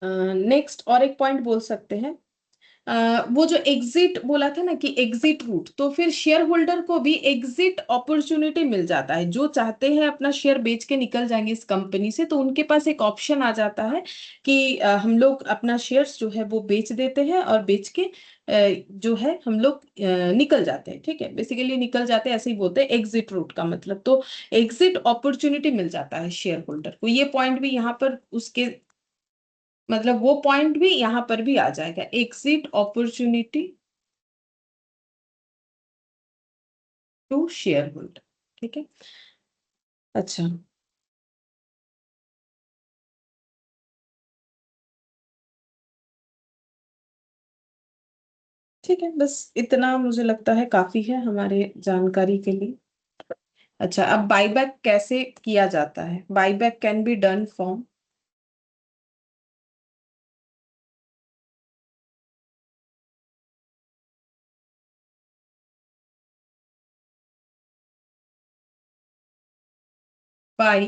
नेक्स्ट और एक पॉइंट बोल सकते हैं, वो जो एग्जिट बोला था ना कि एग्जिट रूट, तो फिर शेयर होल्डर को भी एग्जिट अपॉर्चुनिटी मिल जाता है, जो चाहते हैं अपना शेयर बेच के निकल जाएंगे इस कंपनी से, तो उनके पास एक ऑप्शन आ जाता है कि हम लोग अपना शेयर्स जो है वो बेच देते हैं और बेच के जो है हम लोग निकल जाते हैं, ठीक है, बेसिकली निकल जाते हैं, ऐसे ही बोलते हैं एग्जिट रूट का मतलब, तो एग्जिट अपॉर्चुनिटी मिल जाता है शेयर होल्डर को, ये पॉइंट भी यहाँ पर उसके मतलब वो पॉइंट भी यहां पर भी आ जाएगा, exit opportunity to share holder, ठीक है। अच्छा, ठीक है, बस इतना मुझे लगता है काफी है हमारे जानकारी के लिए। अच्छा, अब बाईबैक कैसे किया जाता है, buyback can be done from by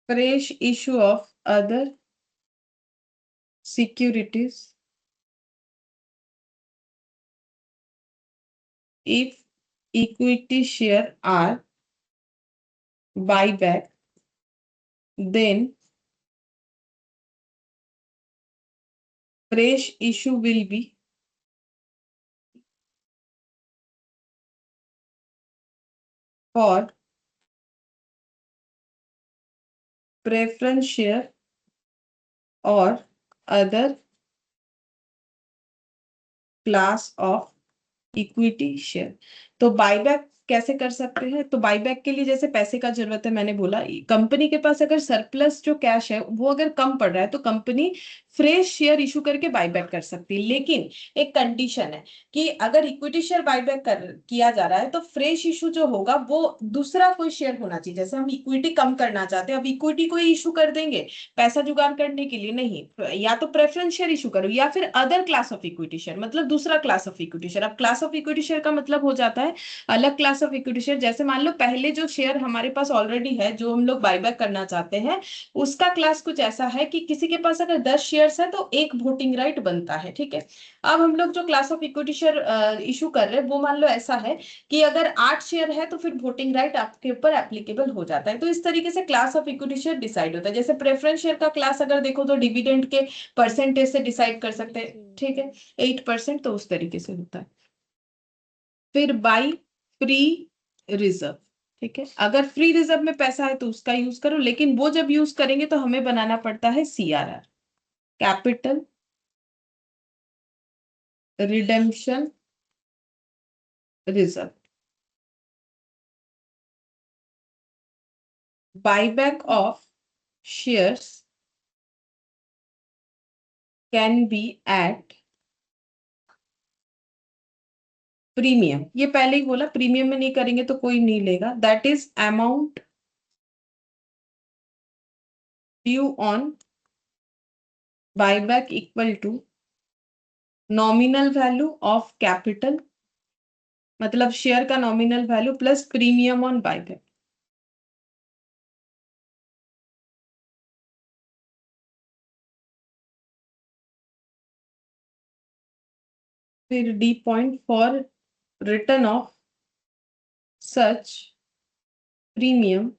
fresh issue of other securities if equity share are buyback, then fresh issue will be for preference share or other class of equity share. तो buyback कैसे कर सकते हैं, तो buyback के लिए जैसे पैसे का जरूरत है, मैंने बोला कंपनी के पास अगर सरप्लस जो कैश है वो अगर कम पड़ रहा है तो कंपनी फ्रेश शेयर इशू करके बायबैक कर सकती है, लेकिन एक कंडीशन है कि अगर इक्विटी शेयर बायबैक कर किया जा रहा है तो फ्रेश इशू जो होगा वो दूसरा कोई शेयर होना चाहिए, जैसे हम इक्विटी कम करना चाहते हैं, अब इक्विटी को इशू कर देंगे पैसा जुगाड़ करने के लिए, नहीं, या तो प्रेफरेंस शेयर इशू करो या फिर other class of equity share, मतलब दूसरा क्लास ऑफ इक्विटी शेयर। अब क्लास ऑफ इक्विटी शेयर का मतलब हो जाता है अलग class class of equity share, जैसे मान लो पहले जो शेयर हमारे पास ऑलरेडी है जो हम लोग बायबैक करना चाहते हैं, उसका क्लास कुछ ऐसा है कि किसी के पास अगर 10 शेयर्स है तो एक वोटिंग राइट बनता है, ठीक है। अब हम लोग जो class of equity share issue कर रहे हैं वो मान लो ऐसा है कि अगर 8 शेयर है तो फिर वोटिंग राइट आपके ऊपर एप्लीकेबल हो जाता है। तो इस तरीके से class of equity share decide होता है। जैसे प्रेफरेंस शेयर का क्लास अगर देखो तो डिविडेंड के परसेंटेज से डिसाइड कर सकते हैं, ठीक है, 8%, तो उस तरीके से होता है। फिर बाई फ्री रिजर्व, ठीक है, अगर फ्री रिजर्व में पैसा है तो उसका यूज करो, लेकिन वो जब यूज करेंगे तो हमें बनाना पड़ता है CRR, capital redemption reserve. Buyback of shares can be at premium, ये पहले ही बोला प्रीमियम में नहीं करेंगे तो कोई नहीं लेगा, that is amount due on buyback equal to nominal value of capital, मतलब शेयर का nominal value plus premium on buyback. फिर D point for return of such premium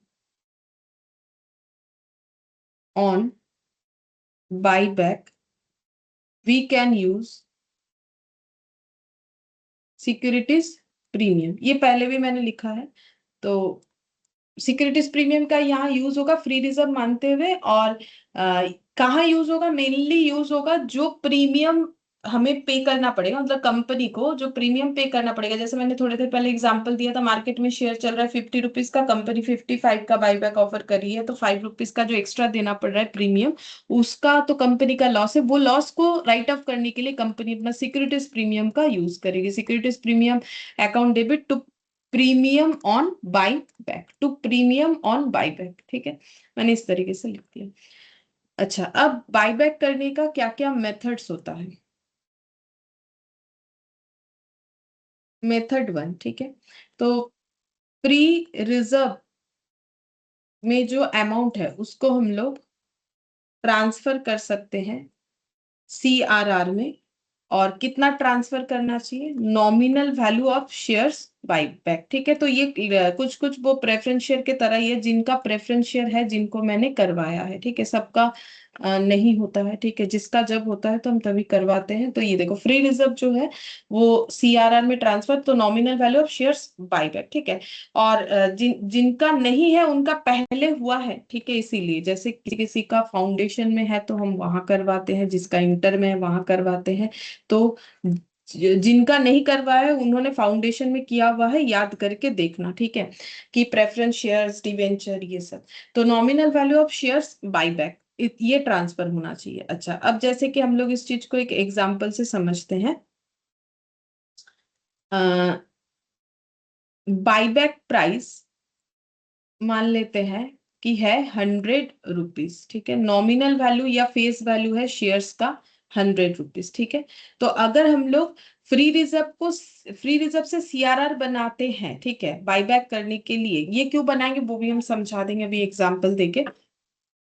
on buyback we can use securities premium, ये पहले भी मैंने लिखा है। तो सिक्योरिटीज प्रीमियम का यहाँ यूज होगा फ्री रिजर्व मानते हुए, और कहाँ यूज होगा, मेनली यूज होगा जो प्रीमियम हमें पे करना पड़ेगा, मतलब कंपनी को जो प्रीमियम पे करना पड़ेगा। जैसे मैंने थोड़े देर पहले एग्जांपल दिया था, मार्केट में शेयर चल रहा है 50 रुपीज का, कंपनी 55 का बाईबैक ऑफर कर रही है, तो 5 रुपीज का जो एक्स्ट्रा देना पड़ रहा है प्रीमियम, उसका तो कंपनी का लॉस है, वो लॉस को राइट ऑफ करने के लिए कंपनी अपना सिक्योरिटीज प्रीमियम का यूज करेगी। Securities premium account debit to premium on buy back, to premium on buy back, ठीक है, मैंने इस तरीके से लिख दिया। अच्छा, अब बाई बैक करने का क्या क्या मेथड्स होता है। मेथड 1, ठीक है, तो फ्री रिजर्व में जो अमाउंट है उसको हम लोग ट्रांसफर कर सकते हैं CRR में, और कितना ट्रांसफर करना चाहिए, nominal value of shares by back, ठीक है। तो ये कुछ कुछ वो प्रेफरेंस शेयर के तरह ही है, जिनका प्रेफरेंस शेयर है जिनको मैंने करवाया है, ठीक है, सबका नहीं होता है, ठीक है, जिसका जब होता है तो हम तभी करवाते हैं। तो ये देखो फ्री रिजर्व जो है वो CRR में ट्रांसफर, तो nominal value of shares by back, ठीक है। और जिनका नहीं है उनका पहले हुआ है, ठीक है, इसीलिए जैसे किसी किसी का फाउंडेशन में है तो हम वहां करवाते हैं, जिसका इंटर में है वहां करवाते हैं। तो जिनका नहीं करवाया है उन्होंने फाउंडेशन में किया हुआ है, याद करके देखना, ठीक है, कि प्रेफरेंस शेयर्स डिवेंचर ये सब। तो nominal value of shares buyback ये ट्रांसफर होना चाहिए। अच्छा, अब जैसे कि हम लोग इस चीज को एक एग्जांपल से समझते हैं। बाईबैक प्राइस मान लेते हैं कि है 100 रुपीज, ठीक है, नॉमिनल वैल्यू या फेस वैल्यू है शेयर्स का 100 रुपीज, ठीक है। तो अगर हम लोग फ्री रिजर्व से CRR बनाते हैं, ठीक है, बाईबैक करने के लिए, ये क्यों बनाएंगे वो भी हम समझा देंगे अभी एग्जांपल देके।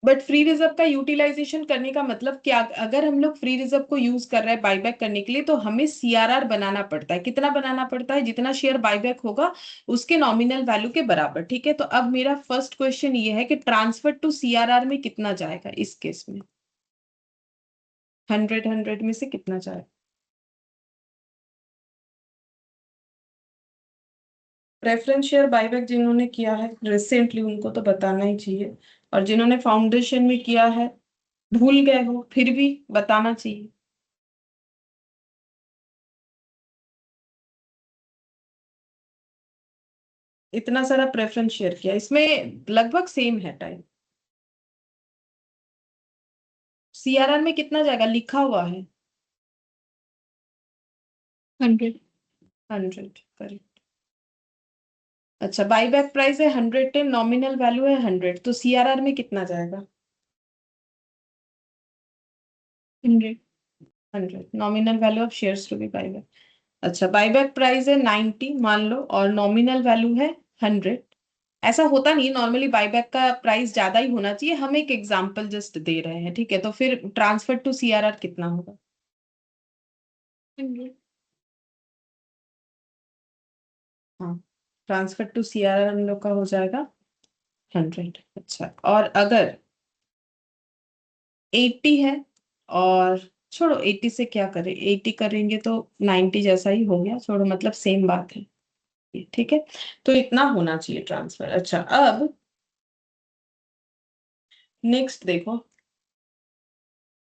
बट फ्री रिजर्व का यूटिलाइजेशन करने का मतलब क्या, अगर हम लोग फ्री रिजर्व को यूज कर रहे हैं बाईबैक करने के लिए तो हमें CRR बनाना पड़ता है। कितना बनाना पड़ता है, जितना शेयर बाईबैक होगा उसके नॉमिनल वैल्यू के बराबर, ठीक है। तो अब मेरा फर्स्ट क्वेश्चन ये है कि ट्रांसफर टू CRR में कितना जाएगा इस केस में, 100 में से कितना जाएगा। प्रेफरेंस शेयर बाईबैक जिन्होंने किया है रिसेंटली उनको तो बताना ही चाहिए, और जिन्होंने फाउंडेशन में किया है भूल गए हो फिर भी बताना चाहिए। इतना सारा प्रेफरेंस शेयर किया, इसमें लगभग सेम है टाइम। CRR में कितना जाएगा लिखा हुआ है, 100। 100, करेक्ट। अच्छा, बाईबैक प्राइस है 110, नॉमिनल वैल्यू है 100, तो CRR में कितना जाएगा, 100। 100, nominal value of shares to be buyback. अच्छा, बायबैक प्राइस है 90 मान लो, और नॉमिनल वैल्यू है 100। ऐसा होता नहीं, नॉर्मली बायबैक का प्राइस ज्यादा ही होना चाहिए, हम एक एग्जांपल जस्ट दे रहे हैं, ठीक है। तो फिर ट्रांसफर टू सीआरआर कितना होगा? 100। हाँ, ट्रांसफर टू सीआरआर हम लोग का हो जाएगा 100। अच्छा, और अगर 80 है, और छोड़ो 80 से क्या करें, 80 करेंगे तो 90 जैसा ही हो गया, छोड़ो, मतलब सेम बात है, ठीक है। तो इतना होना चाहिए ट्रांसफर। अच्छा, अब नेक्स्ट देखो,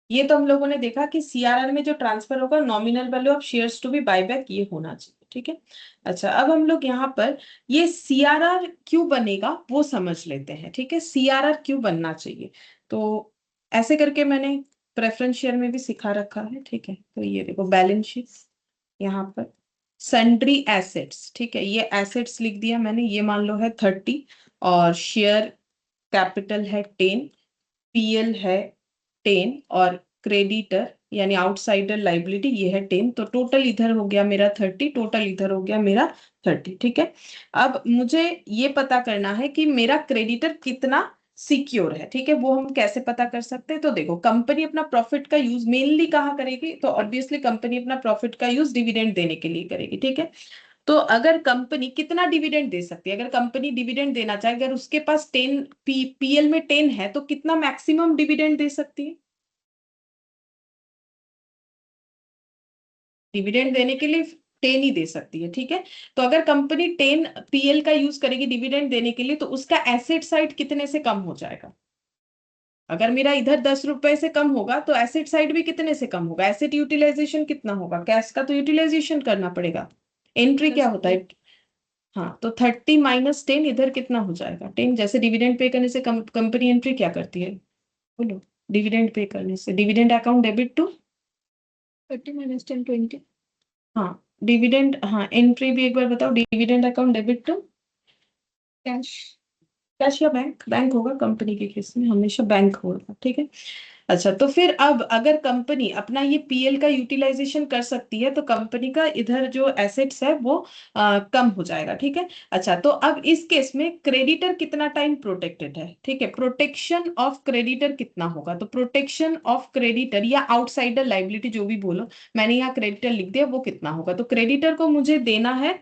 ये तो हम लोगों ने देखा कि सीआरआर में जो ट्रांसफर होगा, nominal value of shares to be buyback, ये होना चाहिए, ठीक है। अच्छा, अब हम लोग यहाँ पर ये सीआरआर क्यों बनेगा वो समझ लेते हैं, ठीक है। सीआरआर क्यों बनना चाहिए, तो ऐसे करके मैंने प्रेफरेंस शेयर में भी सिखा रखा है, ठीक है। तो ये देखो बैलेंस शीट, यहाँ पर सन्ड्री एसेट्स, ठीक है, ये एसेट्स लिख दिया मैंने, ये मान लो है 30, और शेयर कैपिटल है 10, पीएल है 10, और क्रेडिटर यानी आउटसाइडर लाइबिलिटी ये है 10। तो टोटल इधर हो गया मेरा 30, टोटल इधर हो गया मेरा 30, ठीक है। अब मुझे ये पता करना है कि मेरा क्रेडिटर कितना सिक्योर है, ठीक है। वो हम कैसे पता कर सकते हैं, तो देखो, कंपनी अपना प्रॉफिट का यूज मेनली कहाँ करेगी, तो ऑब्वियसली कंपनी अपना प्रॉफिट का यूज डिविडेंड देने के लिए करेगी, ठीक है। तो अगर कंपनी कितना डिविडेंड दे सकती है, अगर कंपनी डिविडेंड देना चाहे, अगर उसके पास 10 पीएल में 10 है, तो कितना मैक्सिमम डिविडेंड दे सकती है? डिविडेंड देने के लिए 10 ही दे सकती है, ठीक है। तो अगर कंपनी 10 पीएल का यूज करेगी डिविडेंड देने के लिए, तो उसका एसेट साइड कितने से कम हो जाएगा? अगर मेरा इधर 10 रुपए से कम होगा, तो एसेट साइड भी कितने से कम होगा? एसेट यूटिलाइजेशन कितना होगा? कैश का तो यूटिलाइजेशन करना पड़ेगा। एंट्री क्या होता है? हाँ, तो 30 - 10 इधर कितना हो जाएगा? 10। जैसे डिविडेंड पे करने से कंपनी एंट्री क्या करती है, बोलो? डिविडेंड पे करने से डिविडेंड अकाउंट डेबिट टू 30 - 10 20। हाँ, डिविडेंड, हाँ, एंट्री भी एक बार बताओ, dividend account debit to cash. Cash या बैंक? बैंक होगा कंपनी के केस में, हमेशा बैंक होगा, ठीक है। अच्छा, तो फिर अब अगर कंपनी अपना ये पीएल का यूटिलाइजेशन कर सकती है, तो कंपनी का इधर जो एसेट्स है वो कम हो जाएगा, ठीक है। अच्छा, तो अब इस केस में क्रेडिटर कितना टाइम प्रोटेक्टेड है, ठीक है। प्रोटेक्शन ऑफ क्रेडिटर कितना होगा, तो प्रोटेक्शन ऑफ क्रेडिटर या आउटसाइडर लाइबिलिटी जो भी बोलो, मैंने यहाँ क्रेडिटर लिख दिया, वो कितना होगा? तो क्रेडिटर को मुझे देना है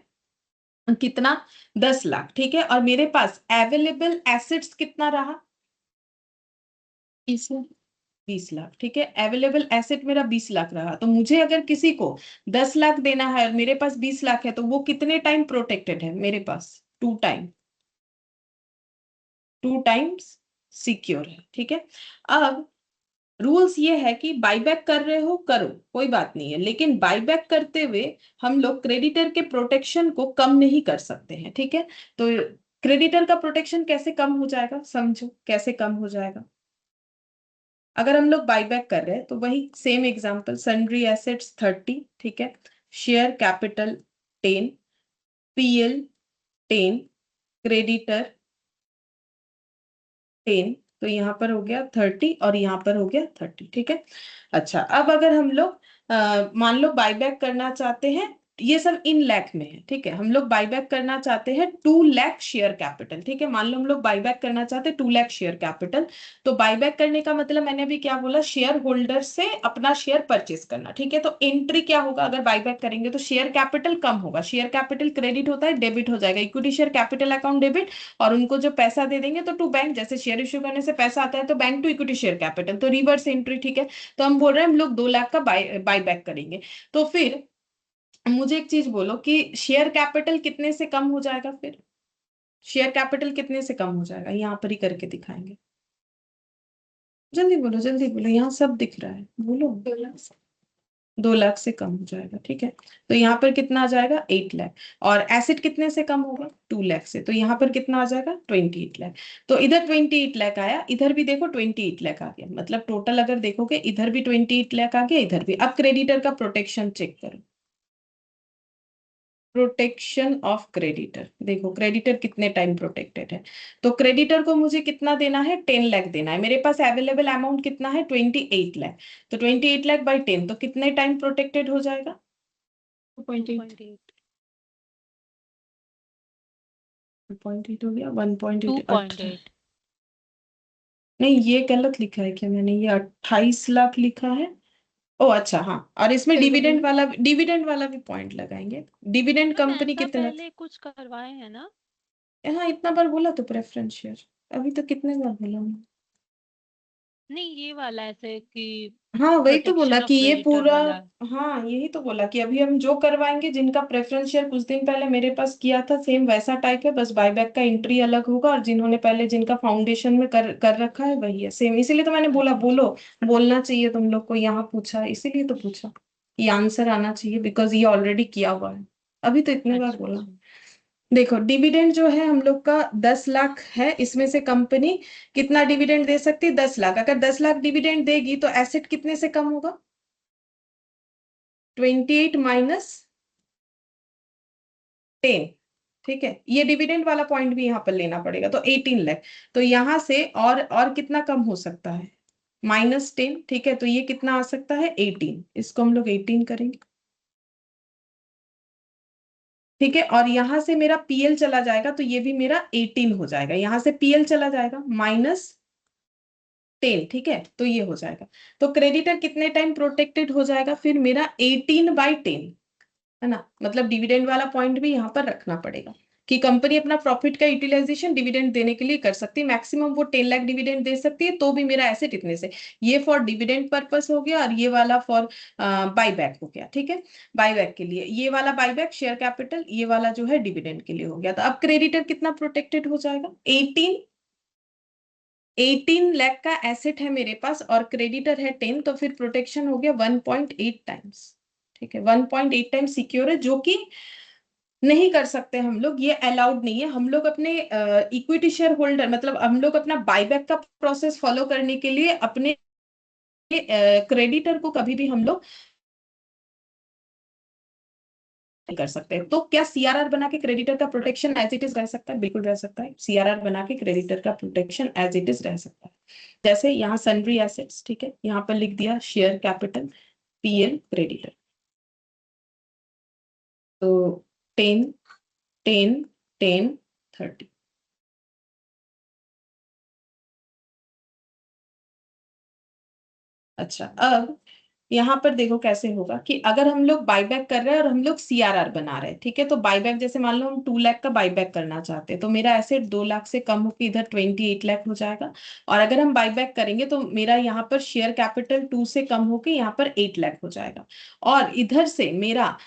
कितना? 10 लाख, ठीक है। और मेरे पास अवेलेबल एसेट्स कितना रहा? 20 लाख। 20 लाख, ठीक है। अवेलेबल एसेट मेरा 20 लाख रहा, तो मुझे अगर किसी को 10 लाख देना है और मेरे पास 20 लाख है, तो वो कितने टाइम प्रोटेक्टेड है मेरे पास? 2 टाइम, 2 टाइम्स सिक्योर है, ठीक है। अब रूल्स ये है कि बाईबैक कर रहे हो करो, कोई बात नहीं है, लेकिन बाईबैक करते हुए हम लोग क्रेडिटर के प्रोटेक्शन को कम नहीं कर सकते हैं, ठीक है। तो क्रेडिटर का प्रोटेक्शन कैसे कम हो जाएगा, समझो कैसे कम हो जाएगा। अगर हम लोग बाईबैक कर रहे हैं, तो वही सेम एग्जांपल, सन्ड्री एसेट्स 30, ठीक है, शेयर कैपिटल 10, पीएल 10, क्रेडिटर 10, तो यहाँ पर हो गया 30 और यहाँ पर हो गया 30, ठीक है। अच्छा, अब अगर हम लोग मान लो बाईबैक करना चाहते हैं, ये सब इन लैख में है, ठीक है। हम लोग बाईबैक करना चाहते हैं 2 लाख शेयर कैपिटल, ठीक है। मान लो हम लोग बाईबैक करना चाहते हैं 2 लाख शेयर कैपिटल। तो बाईबैक करने का मतलब मैंने अभी क्या बोला, शेयर होल्डर से अपना शेयर परचेस करना, ठीक है। तो एंट्री क्या होगा अगर बाईबैक करेंगे, तो शेयर कैपिटल कम होगा, शेयर कैपिटल क्रेडिट होता है, डेबिट हो जाएगा, equity share capital account debit. और उनको जो पैसा दे देंगे तो टू बैंक, जैसे शेयर इश्यू करने से पैसा आता है, तो bank to equity share capital, तो रिवर्स एंट्री, ठीक है। तो हम बोल रहे हैं हम लोग 2 लाख का बाय बैक करेंगे। तो फिर मुझे एक चीज बोलो कि शेयर कैपिटल कितने से कम हो जाएगा फिर? शेयर कैपिटल कितने से कम हो जाएगा, यहाँ पर ही करके दिखाएंगे। जल्दी बोलो, जल्दी बोलो, यहाँ सब दिख रहा है, बोलो। 2 लाख से। 2 लाख से कम हो जाएगा, ठीक है। तो यहाँ पर कितना आ जाएगा? 8 लाख। और एसिड कितने से कम होगा? 2 लाख से, तो यहाँ पर कितना आ जाएगा? 28 लाख। तो इधर 28 लाख आया, इधर भी देखो 28 लाख आ गया, मतलब टोटल अगर देखोगे इधर भी 28 लाख आ गया, इधर भी। अब क्रेडिटर का प्रोटेक्शन चेक करो, प्रोटेक्शन ऑफ क्रेडिटर, देखो क्रेडिटर कितने टाइम प्रोटेक्टेड है। तो क्रेडिटर को मुझे कितना देना है? 10 लाख देना है, मेरे पास अवेलेबल अमाउंट कितना है? 28 लाख। तो 28 लाख बाई 10, तो कितने टाइम प्रोटेक्टेड हो जाएगा? 2.8 2.8 हो गया 1.8 2.8 नहीं ये गलत लिखा है क्या मैंने, ये 28 लाख लिखा है। ओ अच्छा हाँ, और इसमें डिविडेंड वाला भी पॉइंट लगाएंगे। डिविडेंड मैम कंपनी ऐसा कितना, पहले कुछ करवाए हैं ना? हाँ इतना बार बोला तो प्रेफरेंस शेयर, अभी तो कितने बार बोला मैंने? नहीं, ये वाला ऐसे कि हाँ वही तो बोला प्रोटेक्शन ऑफ कि ये क्रेडिटर पूरा, वाला। हाँ यही तो बोला कि अभी हम जो करवाएंगे, जिनका प्रेफरेंस शेयर कुछ दिन पहले मेरे पास किया था सेम वैसा टाइप है, बस बायबैक का एंट्री अलग होगा, और जिन्होंने पहले जिनका फाउंडेशन में कर कर रखा है वही है सेम, इसीलिए तो मैंने बोला अच्छा अच्छा बोलो, बोलना चाहिए तुम लोग को, यहाँ पूछा इसीलिए तो पूछा, ये आंसर आना चाहिए बिकॉज ये ऑलरेडी किया हुआ है, अभी तो इतने बार अच्छा बोला। अच्छा। देखो डिविडेंड जो है हम लोग का 10 लाख है, इसमें से कंपनी कितना डिविडेंड दे सकती है, 10 लाख, अगर 10 लाख डिविडेंड देगी तो एसेट कितने से कम होगा, 28 माइनस 10, ठीक है, ये डिविडेंड वाला पॉइंट भी यहाँ पर लेना पड़ेगा, तो 18 लाख, तो यहाँ से और कितना कम हो सकता है, -10, ठीक है, तो ये कितना आ सकता है 18, इसको हम लोग 18 करेंगे, ठीक है, और यहां से मेरा पीएल चला जाएगा तो ये भी मेरा 18 हो जाएगा, यहां से पीएल चला जाएगा -10, ठीक है, तो ये हो जाएगा, तो क्रेडिटर कितने टाइम प्रोटेक्टेड हो जाएगा फिर मेरा 18/10, है ना, मतलब डिविडेंड वाला पॉइंट भी यहाँ पर रखना पड़ेगा कि कंपनी अपना प्रॉफिट का यूटिलाइजेशन डिविडेंड देने के लिए कर सकती है, मैक्सिमम वो 10 लाख डिविडेंड दे सकती है, तो भी मेरा एसेट इतने से, ये फॉर डिविडेंड पर्पस हो गया, और ये वाला फॉर बाईबैक हो गया, ठीक है, बाईबैक के लिए ये वाला बाईबैक शेयर कैपिटल, ये वाला जो है डिविडेंड के लिए हो गया, तो अब क्रेडिटर कितना प्रोटेक्टेड हो जाएगा, 18 लाख का एसेट है मेरे पास और क्रेडिटर है 10, तो फिर प्रोटेक्शन हो गया 1.8 टाइम्स, ठीक है, 1.8 टाइम्स सिक्योर है, जो कि नहीं कर सकते हम लोग, ये अलाउड नहीं है, हम लोग अपने इक्विटी शेयर होल्डर, मतलब हम लोग अपना बायबैक का प्रोसेस फॉलो करने के लिए अपने क्रेडिटर को कभी भी हम लोग नहीं कर सकते, तो क्या सीआरआर बना के क्रेडिटर का प्रोटेक्शन एज इट इज रह सकता है, बिल्कुल रह सकता है, सीआरआर बना के क्रेडिटर का प्रोटेक्शन एज इट इज रह सकता है, जैसे यहाँ सन्ड्री एसेट्स, ठीक है, यहाँ पर लिख दिया शेयर कैपिटल पीएल क्रेडिटर, तो 10 10 10 30, अच्छा अब यहाँ पर देखो कैसे होगा कि अगर हम लोग बाईबैक कर रहे हैं और हम लोग सीआरआर बना रहे हैं, ठीक है, तो बाईबैक जैसे मान लो हम 2 लाख का बाईबैक करना चाहते हैं, तो मेरा एसेट 2 लाख से कम होकर इधर 28 लाख हो जाएगा, और अगर हम बाईबैक करेंगे तो मेरा यहाँ पर शेयर कैपिटल 2 से कम होकर यहाँ पर 8 लाख हो जाएगा, और इधर से मेरा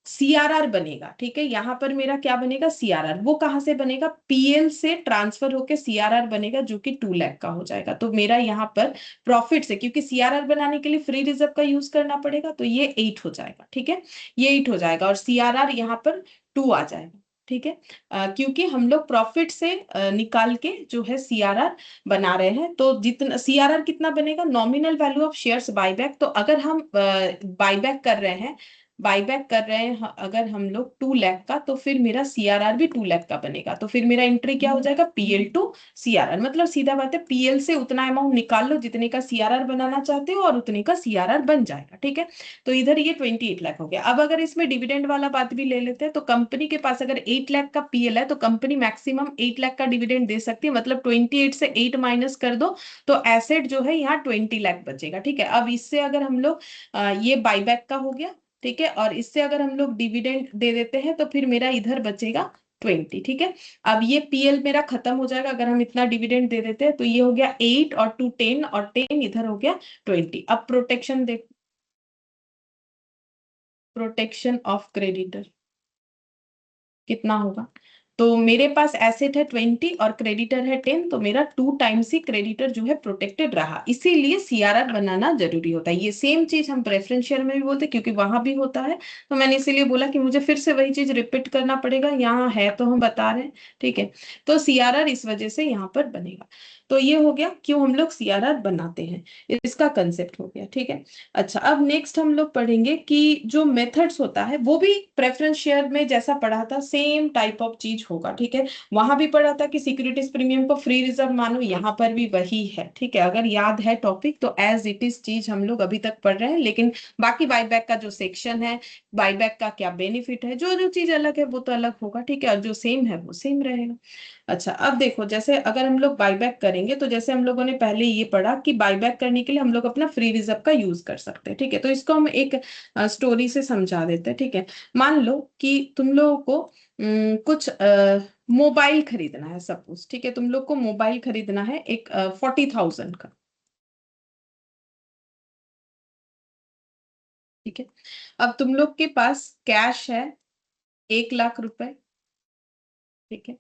सीआरआर बनेगा, ठीक है, यहाँ पर मेरा क्या बनेगा सीआरआर, वो कहाँ से बनेगा, पीएल से ट्रांसफर होके सीआरआर बनेगा जो कि 2 लाख का हो जाएगा, तो मेरा यहाँ पर प्रॉफिट से, क्योंकि सीआरआर बनाने के लिए फ्री रिजर्व का यूज करना पड़ेगा, तो ये 8 हो जाएगा, ठीक है, ये 8 हो जाएगा, और सीआरआर यहाँ पर 2 आ जाएगा, ठीक है, क्योंकि हम लोग प्रॉफिट से निकाल के जो है सीआरआर बना रहे हैं, तो जितना सीआरआर कितना बनेगा, nominal value of shares buyback, तो अगर हम बायबैक कर रहे हैं, बाईबैक कर रहे हैं अगर हम लोग 2 लाख का, तो फिर मेरा सीआरआर भी 2 लाख का बनेगा, तो फिर मेरा एंट्री क्या हो जाएगा, पीएल टू सीआरआर, मतलब सीधा बात है पीएल से उतना अमाउंट निकाल लो जितने का सीआरआर बनाना चाहते हो और उतने का सीआरआर बन जाएगा, ठीक है, तो इधर ये 28 लाख हो गया, अब अगर इसमें डिविडेंड वाला बात भी ले लेते हैं, तो कंपनी के पास अगर 8 लाख का पीएल है तो कंपनी मैक्सिमम 8 लाख का डिविडेंड दे सकती है, मतलब 28 से 8 माइनस कर दो तो एसेट जो है यहाँ 20 लाख बचेगा, ठीक है, अब इससे अगर हम लोग ये बाईबैक का हो गया, ठीक है, और इससे अगर हम लोग डिविडेंड दे देते हैं तो फिर मेरा इधर बचेगा 20, ठीक है, अब ये पीएल मेरा खत्म हो जाएगा अगर हम इतना डिविडेंड दे देते हैं, तो ये हो गया 8 और 2 10 और 10 इधर हो गया 20, अब प्रोटेक्शन देख, प्रोटेक्शन ऑफ क्रेडिटर कितना होगा, तो मेरे पास एसेट है 20 और क्रेडिटर है 10, तो मेरा 2 टाइम्स ही क्रेडिटर जो है प्रोटेक्टेड रहा, इसीलिए सीआरआर बनाना जरूरी होता है, ये सेम चीज हम प्रेफरेंस शेयर में भी बोलते हैं क्योंकि वहां भी होता है, तो मैंने इसीलिए बोला कि मुझे फिर से वही चीज रिपीट करना पड़ेगा, यहाँ है तो हम बता रहे हैं, ठीक है, तो सीआरआर इस वजह से यहाँ पर बनेगा, तो ये हो गया क्यों हम लोग सीआरआर बनाते हैं, इसका कंसेप्ट हो गया। ठीक है। अच्छा, अब नेक्स्ट हम लोग पढ़ेंगे कि जो मेथड्स होता है वो भी प्रेफरेंस शेयर में जैसा पढ़ा था सेम टाइप ऑफ चीज होगा। ठीक है। वहां भी पढ़ा था कि सिक्योरिटीज प्रीमियम को फ्री रिजर्व मानो, यहाँ पर भी वही है। ठीक है। अगर याद है टॉपिक तो एज इट इज चीज हम लोग अभी तक पढ़ रहे हैं, लेकिन बाकी बाईबैक का जो सेक्शन है, बाईबैक का क्या बेनिफिट है, जो जो चीज अलग है वो तो अलग होगा। ठीक है। और जो सेम है वो सेम रहेगा। अच्छा, अब देखो जैसे अगर हम लोग बाईबैक करेंगे तो जैसे हम लोगों ने पहले ये पढ़ा कि बाईबैक करने के लिए हम लोग अपना फ्री रिजर्व का यूज कर सकते हैं। ठीक है। तो इसको हम एक स्टोरी से समझा देते हैं। ठीक है। मान लो कि तुम लोगों को कुछ मोबाइल खरीदना है सपोज। ठीक है। तुम लोग को मोबाइल खरीदना है एक 40,000 का। ठीक है। अब तुम लोग के पास कैश है 1 लाख रुपए। ठीक है।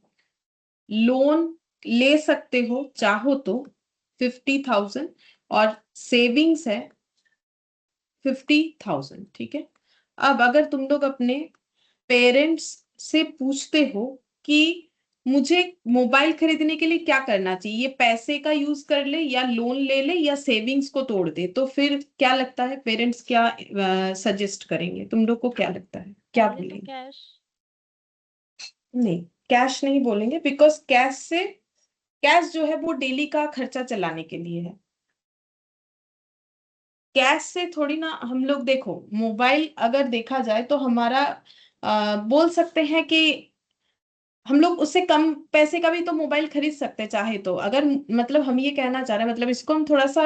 लोन ले सकते हो चाहो तो 50,000, और सेविंग्स है 50,000। ठीक है। अब अगर तुम लोग अपने पेरेंट्स से पूछते हो कि मुझे मोबाइल खरीदने के लिए क्या करना चाहिए, ये पैसे का यूज कर ले या लोन ले ले या सेविंग्स को तोड़ दे, तो फिर क्या लगता है पेरेंट्स क्या सजेस्ट करेंगे? तुम लोग को क्या लगता है, क्या पहले तो बोलेंगे? कैश। नहीं, कैश नहीं बोलेंगे, बिकॉज कैश जो है वो डेली का खर्चा चलाने के लिए है। कैश से थोड़ी ना हम लोग, देखो मोबाइल अगर देखा जाए तो हमारा बोल सकते हैं कि हम लोग उससे कम पैसे का भी तो मोबाइल खरीद सकते हैं चाहे तो। अगर मतलब हम ये कहना चाह रहे हैं, मतलब इसको हम थोड़ा सा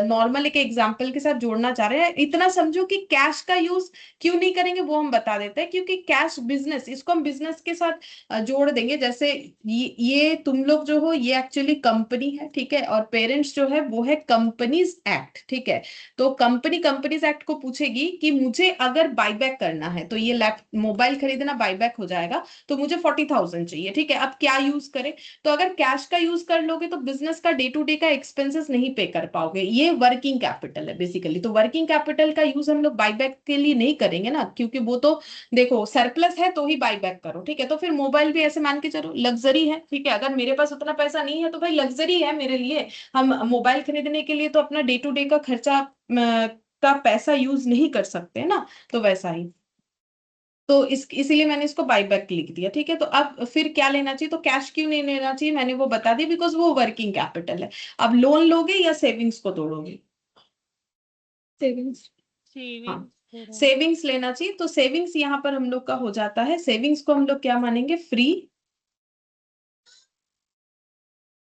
नॉर्मल एक एग्जांपल के साथ जोड़ना चाह रहे हैं। इतना समझो कि कैश का यूज क्यों नहीं करेंगे वो हम बता देते हैं, क्योंकि कैश बिजनेस, इसको हम बिजनेस के साथ जोड़ देंगे। जैसे ये तुम लोग जो हो ये एक्चुअली कंपनी है। ठीक है। और पेरेंट्स जो है वो है कंपनीज एक्ट। ठीक है। तो कंपनीज एक्ट को पूछेगी कि मुझे अगर बाईबैक करना है तो ये लैप मोबाइल खरीदना बाईबैक हो जाएगा, तो मुझे 40,000 चाहिए। ठीक है। अब क्या यूज करें? तो अगर कैश का यूज कर लोगे तो बिजनेस का डे टू डे का एक्सपेंसेस नहीं पे कर पाओगे। ये वर्किंग कैपिटल है बेसिकली। तो वर्किंग कैपिटल का यूज हम लोग बाईबैक के लिए नहीं करेंगे ना, क्योंकि वो तो देखो सरप्लस है तो ही बाईबैक करो। ठीक है। तो फिर मोबाइल भी ऐसे मान के चलो लग्जरी है। ठीक है। अगर मेरे पास उतना पैसा नहीं है तो भाई लग्जरी है मेरे लिए। हम मोबाइल खरीदने के लिए तो अपना डे टू डे का खर्चा का पैसा यूज नहीं कर सकते ना। तो वैसा ही, तो इसीलिए मैंने इसको बाईबैक लिख दिया। ठीक है। तो अब फिर क्या लेना चाहिए? तो कैश क्यों नहीं लेना चाहिए मैंने वो बता दिया, बिकॉज वो वर्किंग कैपिटल है। अब लोन लोगे या सेविंग्स को तोड़ोगे? सेविंग्स। हाँ, सेविंग्स थोड़ा। सेविंग्स लेना चाहिए। तो सेविंग्स यहाँ पर हम लोग का हो जाता है, सेविंग्स को हम लोग क्या मानेंगे? Free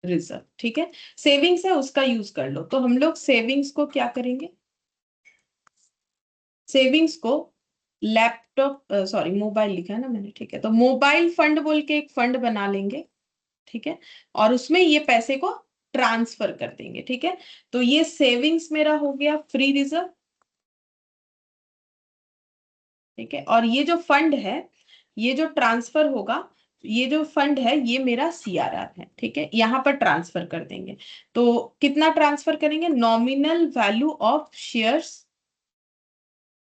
reserve. ठीक है। सेविंग्स है उसका यूज कर लो। तो हम लोग सेविंग्स को क्या करेंगे? सेविंग्स को लैपटॉप, सॉरी मोबाइल लिखा है ना मैंने। ठीक है। तो मोबाइल फंड बोल के एक फंड बना लेंगे। ठीक है। और उसमें ये पैसे को ट्रांसफर कर देंगे। ठीक है। तो ये सेविंग्स मेरा हो गया फ्री रिजर्व। ठीक है। और ये जो फंड है, ये जो ट्रांसफर होगा, ये जो फंड है ये मेरा सीआरआर है। ठीक है। यहां पर ट्रांसफर कर देंगे। तो कितना ट्रांसफर करेंगे? Nominal value of shares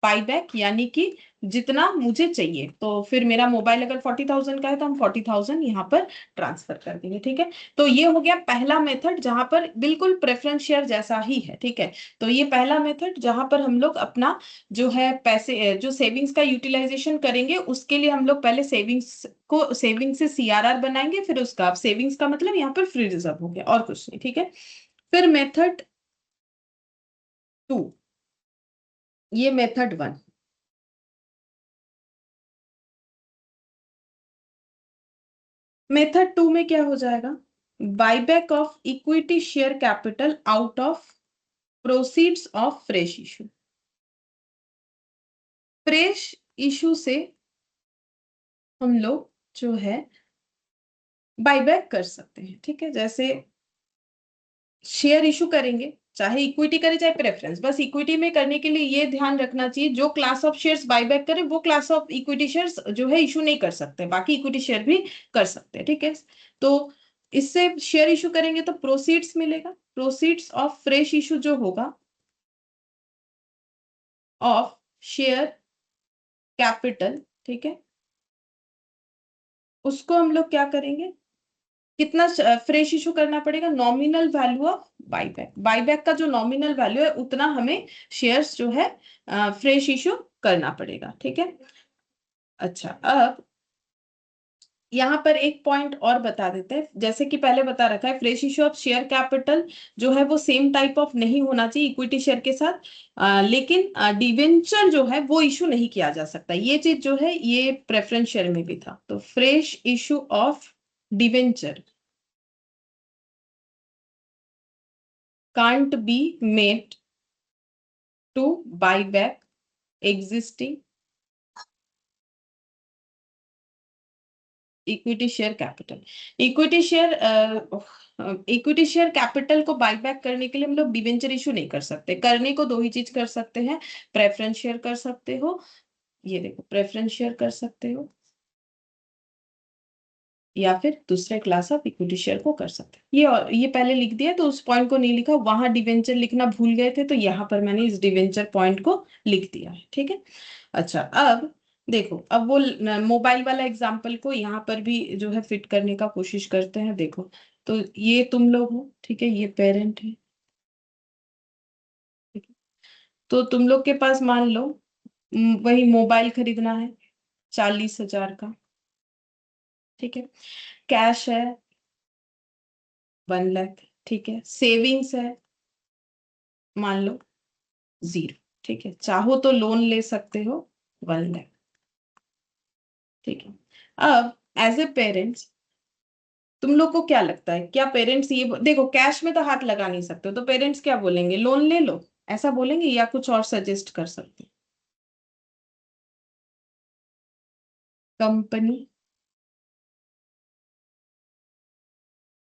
buyback, यानी कि जितना मुझे चाहिए। तो फिर मेरा मोबाइल अगर 40,000 का है तो हम 40,000 यहाँ पर ट्रांसफर कर देंगे। ठीक है। तो ये हो गया पहला मेथड जहां पर बिल्कुल प्रेफरेंस शेयर जैसा ही है। ठीक है। तो ये पहला मेथड जहां पर हम लोग अपना जो है पैसे, जो सेविंग्स का यूटिलाइजेशन करेंगे उसके लिए हम लोग पहले सेविंग से सीआरआर बनाएंगे, फिर उसका सेविंग्स का मतलब यहाँ पर फ्री रिजर्व हो गया और कुछ नहीं। ठीक है। फिर मेथड 2, ये मेथड 1। मेथड 2 में क्या हो जाएगा? Buyback of equity share capital out of proceeds of fresh issue. Fresh issue से हम लोग जो है बायबैक कर सकते हैं। ठीक है। जैसे शेयर इशू करेंगे, चाहे इक्विटी करे चाहे प्रेफरेंस, बस इक्विटी में करने के लिए ये ध्यान रखना चाहिए जो क्लास ऑफ शेयर्स बायबैक करे वो क्लास ऑफ इक्विटी शेयर्स जो है इशू नहीं कर सकते, बाकी इक्विटी शेयर भी कर सकते हैं। ठीक है। तो इससे शेयर इशू करेंगे तो प्रोसीड्स मिलेगा, प्रोसीड्स ऑफ फ्रेश इशू जो होगा ऑफ शेयर कैपिटल। ठीक है। उसको हम लोग क्या करेंगे? कितना फ्रेश इशू करना पड़ेगा, nominal value of buyback, buyback का जो नॉमिनल वैल्यू है उतना हमें शेयर्स जो है फ्रेश इशू करना पड़ेगा, ठीक है। अच्छा, अब यहाँ पर एक पॉइंट और बता देते हैं, जैसे कि पहले बता रखा है fresh issue of share capital जो है वो सेम टाइप ऑफ नहीं होना चाहिए इक्विटी शेयर के साथ, लेकिन डिवेंचर जो है वो इशू नहीं किया जा सकता, ये चीज जो है ये प्रेफरेंस शेयर में भी था। तो fresh issue of debenture can't be made to buy back existing equity share capital. Equity share equity share capital को बाय बैक करने के लिए हम लोग डिवेंचर इशू नहीं कर सकते, करने को दो ही चीज कर सकते हैं, प्रेफरेंस शेयर कर सकते हो, ये देखो प्रेफरेंस शेयर कर सकते हो, या फिर दूसरे क्लास ऑफ इक्विटी शेयर को कर सकते हैं। ये पहले लिख दिया तो उस पॉइंट को नहीं लिखा, वहां डिवेंचर लिखना भूल गए थे तो यहाँ पर मैंने इस डिवेंचर पॉइंट को लिख दिया है, ठीक है। अच्छा, अब देखो, अब वो मोबाइल वाला एग्जांपल को यहाँ पर भी जो है फिट करने का कोशिश करते हैं। देखो, तो ये तुम लोग हो, ठीक है, ये पेरेंट है, ठीक है। तो तुम लोग के पास मान लो वही मोबाइल खरीदना है 40,000 का, ठीक है, कैश है 1 लाख, ठीक है, सेविंग्स है मान लो 0, ठीक है, चाहो तो लोन ले सकते हो 1 लाख, ठीक है। अब एज ए पेरेंट्स तुम लोग को क्या लगता है, क्या पेरेंट्स ये देखो कैश में तो हाथ लगा नहीं सकते हो, तो पेरेंट्स क्या बोलेंगे, लोन ले लो, ऐसा बोलेंगे या कुछ और सजेस्ट कर सकते हैं? कंपनी,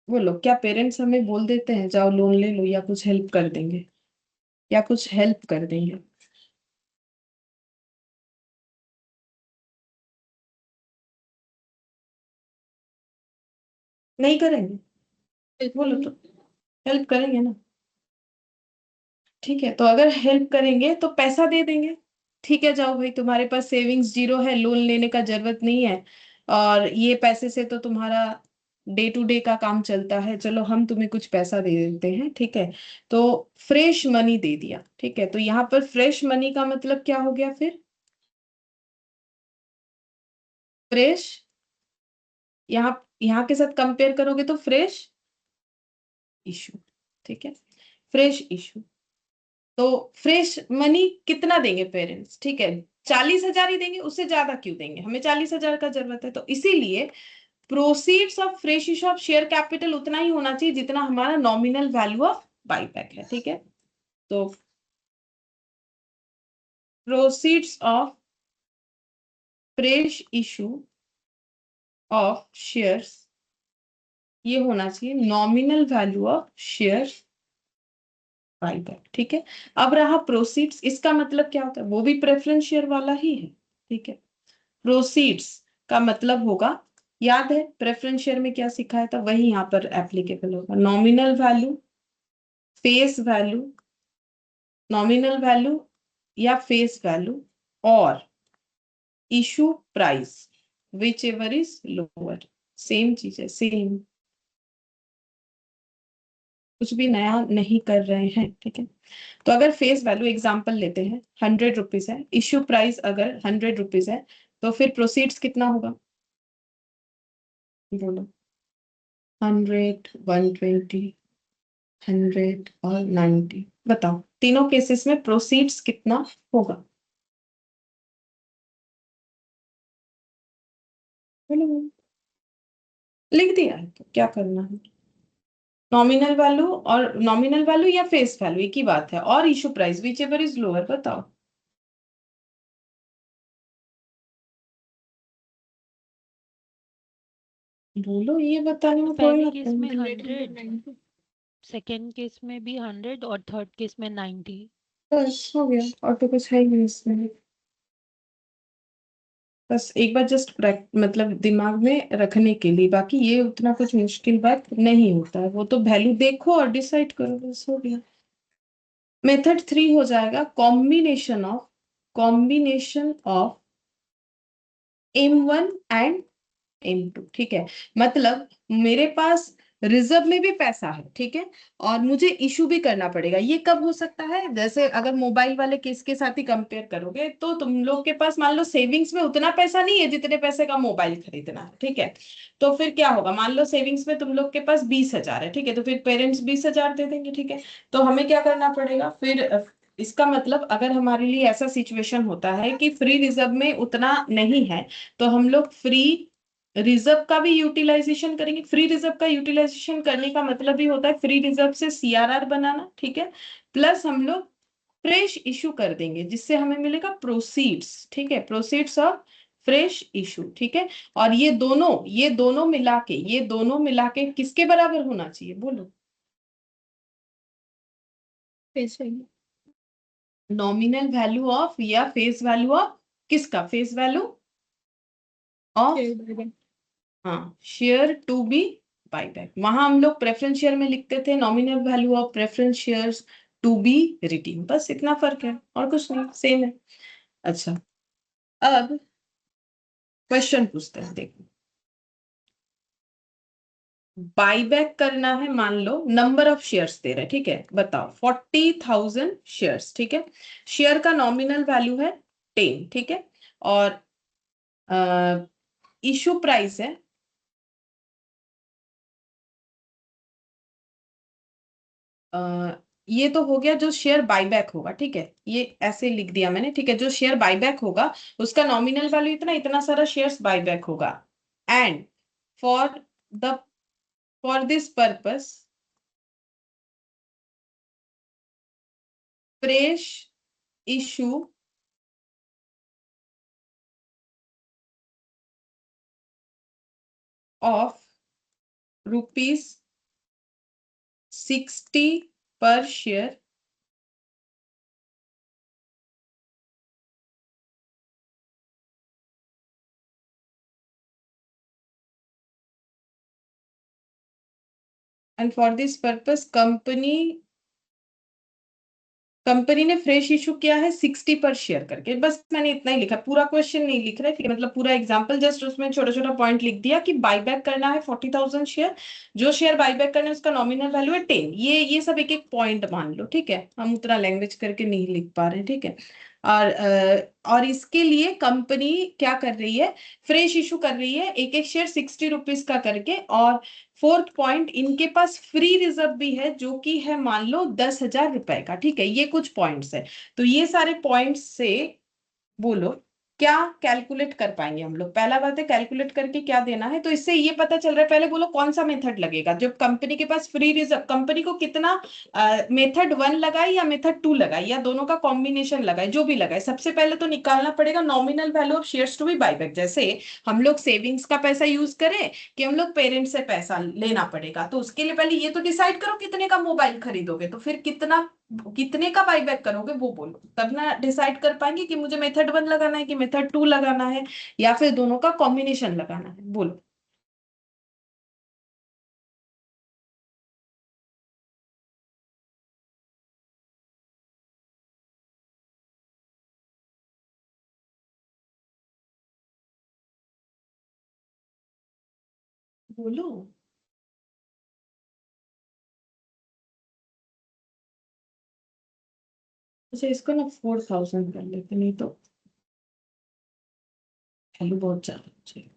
बोलो, क्या पेरेंट्स हमें बोल देते हैं जाओ लोन ले लो, या कुछ हेल्प कर देंगे, या कुछ हेल्प कर देंगे? नहीं करेंगे, बोलो तो, हेल्प करेंगे ना, ठीक है। तो अगर हेल्प करेंगे तो पैसा दे देंगे, ठीक है, जाओ भाई तुम्हारे पास सेविंग्स 0 है, लोन लेने का जरूरत नहीं है, और ये पैसे से तो तुम्हारा डे टू डे का काम चलता है, चलो हम तुम्हें कुछ पैसा दे देते हैं, ठीक है। तो फ्रेश मनी दे दिया, ठीक है। तो यहाँ पर फ्रेश मनी का मतलब क्या हो गया फिर, फ्रेश, यहाँ यहाँ के साथ कंपेयर करोगे तो फ्रेश इशू, ठीक है, फ्रेश इशू। तो फ्रेश मनी कितना देंगे पेरेंट्स, ठीक है, 40,000 ही देंगे, उससे ज्यादा क्यों देंगे, हमें 40,000 का जरूरत है, तो इसीलिए proceeds of fresh issue of share capital उतना ही होना चाहिए जितना हमारा नॉमिनल वैल्यू ऑफ बाईबैक है, ठीक है। तो proceeds of fresh issue of shares ये होना चाहिए nominal value of share buyback, ठीक है। अब रहा प्रोसीड्स, इसका मतलब क्या होता है, वो भी प्रेफरेंस शेयर वाला ही है, ठीक है। प्रोसीड्स का मतलब होगा, याद है प्रेफरेंस शेयर में क्या सिखाया था, वही यहाँ पर एप्लीकेबल होगा, nominal value, face value, nominal value या फेस वैल्यू, और issue price which ever is lower, same चीज है, सेम, कुछ भी नया नहीं कर रहे हैं, ठीक है। तो अगर फेस वैल्यू एग्जांपल लेते हैं 100 रुपीज है, इश्यू प्राइस अगर 100 रुपीज है, तो फिर प्रोसीड्स कितना होगा, बोलो, 100, 120, 100 और 90, बताओ तीनों केसेस में प्रोसीड्स कितना होगा, बोलो बोलो। लिख दिया है तो क्या करना है, नॉमिनल वैल्यू, और नॉमिनल वैल्यू या फेस वैल्यू एक ही बात है, और issue price which ever is lower, बताओ। बोलो, ये बताने में कोई पहले केस मतलब में नहीं। 100, सेकेंड केस में भी 100 और थर्ड केस में 90। बस हो गया, और तो कुछ है ही नहीं इसमें, बस एक बार जस्ट मतलब दिमाग में रखने के लिए, बाकी ये उतना कुछ मुश्किल बात नहीं होता है, वो तो वैल्यू देखो और डिसाइड करो, बस हो गया। मेथड 3 हो जाएगा combination of M1 and into, ठीक है, मतलब मेरे पास रिजर्व में भी पैसा है, ठीक है, और मुझे इशू भी करना पड़ेगा। ये कब हो सकता है, जैसे अगर मोबाइल वाले केस के साथ ही कंपेयर करोगे, तो तुम लोग के पास मान लो सेविंग्स में उतना पैसा नहीं है जितने पैसे का मोबाइल खरीदना है, ठीक है। तो फिर क्या होगा, मान लो सेविंग्स में तुम लोग के पास 20,000 है, ठीक है, तो फिर पेरेंट्स 20,000 दे देंगे, ठीक है। तो हमें क्या करना पड़ेगा फिर, इसका मतलब अगर हमारे लिए ऐसा सिचुएशन होता है कि फ्री रिजर्व में उतना नहीं है, तो हम लोग फ्री रिजर्व का भी यूटिलाइजेशन करेंगे। फ्री रिजर्व का यूटिलाइजेशन करने का मतलब भी होता है फ्री रिजर्व से सीआरआर बनाना, ठीक है, प्लस हम लोग फ्रेश इशू कर देंगे जिससे हमें मिलेगा प्रोसीड्स, ठीक है, प्रोसीड्स ऑफ फ्रेश इशू, ठीक है। और ये दोनों मिला के किसके बराबर होना चाहिए, बोलो। नॉमिनल वैल्यू ऑफ या फेस वैल्यू ऑफ, किसका फेस वैल्यू ऑफ, हाँ, शेयर टू बी बायबैक। वहां हम लोग प्रेफरेंस शेयर में लिखते थे nominal value of preference shares to be redeem, बस इतना फर्क है और कुछ नहीं, सेम है। अच्छा, अब क्वेश्चन पूछते हैं, देखो, बायबैक करना है, मान लो नंबर ऑफ शेयर्स दे रहे, ठीक है, बताओ 40,000 शेयर्स, ठीक है, शेयर का नॉमिनल वैल्यू है 10, ठीक है, और इशू प्राइस है ये तो हो गया जो शेयर बायबैक होगा, ठीक है, ये ऐसे लिख दिया मैंने, ठीक है, जो शेयर बायबैक होगा उसका नॉमिनल वैल्यू इतना, इतना सारा शेयर्स बायबैक होगा। And for the for this purpose fresh issue of ₹60 पर share and for this purpose company ने फ्रेश इशू किया है 60 पर शेयर करके। बस मैंने इतना ही लिखा, पूरा क्वेश्चन नहीं लिख रहा है, ठीक है, मतलब पूरा एग्जांपल जस्ट उसमें छोटा छोटा पॉइंट लिख दिया कि बायबैक करना है 40,000 शेयर, जो शेयर बायबैक करना है उसका नॉमिनल वैल्यू है 10। ये सब एक एक पॉइंट मान लो, ठीक है, हम उतना लैंग्वेज करके नहीं लिख पा रहे हैं, ठीक है। और इसके लिए कंपनी क्या कर रही है, फ्रेश इशू कर रही है, एक एक शेयर 60 रुपीज का करके। और फोर्थ पॉइंट, इनके पास फ्री रिजर्व भी है जो कि है मान लो 10,000 रुपए का, ठीक है, ये कुछ पॉइंट्स है। तो ये सारे पॉइंट्स से बोलो क्या कैलकुलेट कर पाएंगे हम लोग। पहला बात है कैलकुलेट करके क्या देना है, तो इससे ये पता चल रहा है, पहले बोलो कौन सा मेथड लगेगा जब कंपनी के पास फ्री रिजर्व, कंपनी को कितना मेथड 1 लगाए या मेथड 2 लगाए या दोनों का कॉम्बिनेशन लगाए, जो भी लगाए, सबसे पहले तो निकालना पड़ेगा nominal value of shares to be buyback. जैसे हम लोग सेविंग्स का पैसा यूज करें कि हम लोग पेरेंट से पैसा लेना पड़ेगा, तो उसके लिए पहले ये तो डिसाइड करो कितने का मोबाइल खरीदोगे, तो फिर कितने का बाईबैक करोगे वो बोलो, तब ना डिसाइड कर पाएंगे कि मुझे मेथड 1 लगाना है कि मेथड 2 लगाना है या फिर दोनों का कॉम्बिनेशन लगाना है, बोलो। बोलो। अच्छा, इसको ना 4,000 कर लेते, नहीं तो वैल्यू बहुत ज्यादा हो जाएगी।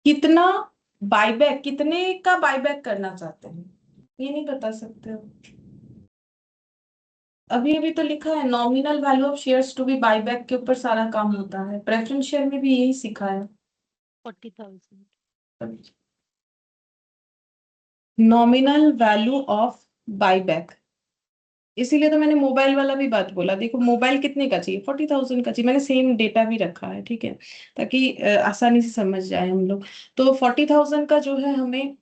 कितना बायबैक, कितने का बायबैक करना चाहते हैं, ये नहीं बता सकते हो। अभी अभी तो लिखा है nominal value of shares to be buyback के ऊपर सारा काम होता है, प्रेफरेंस शेयर में भी यही सिखाया 40,000। है। नॉमिनल वैल्यू ऑफ बायबैक, इसीलिए तो मैंने मोबाइल वाला भी बात बोला, देखो मोबाइल कितने का चाहिए, 40,000 का चाहिए, मैंने सेम डेटा भी रखा है, ठीक है, ताकि आसानी से समझ जाए हम लोग। तो 40,000 का जो है हमें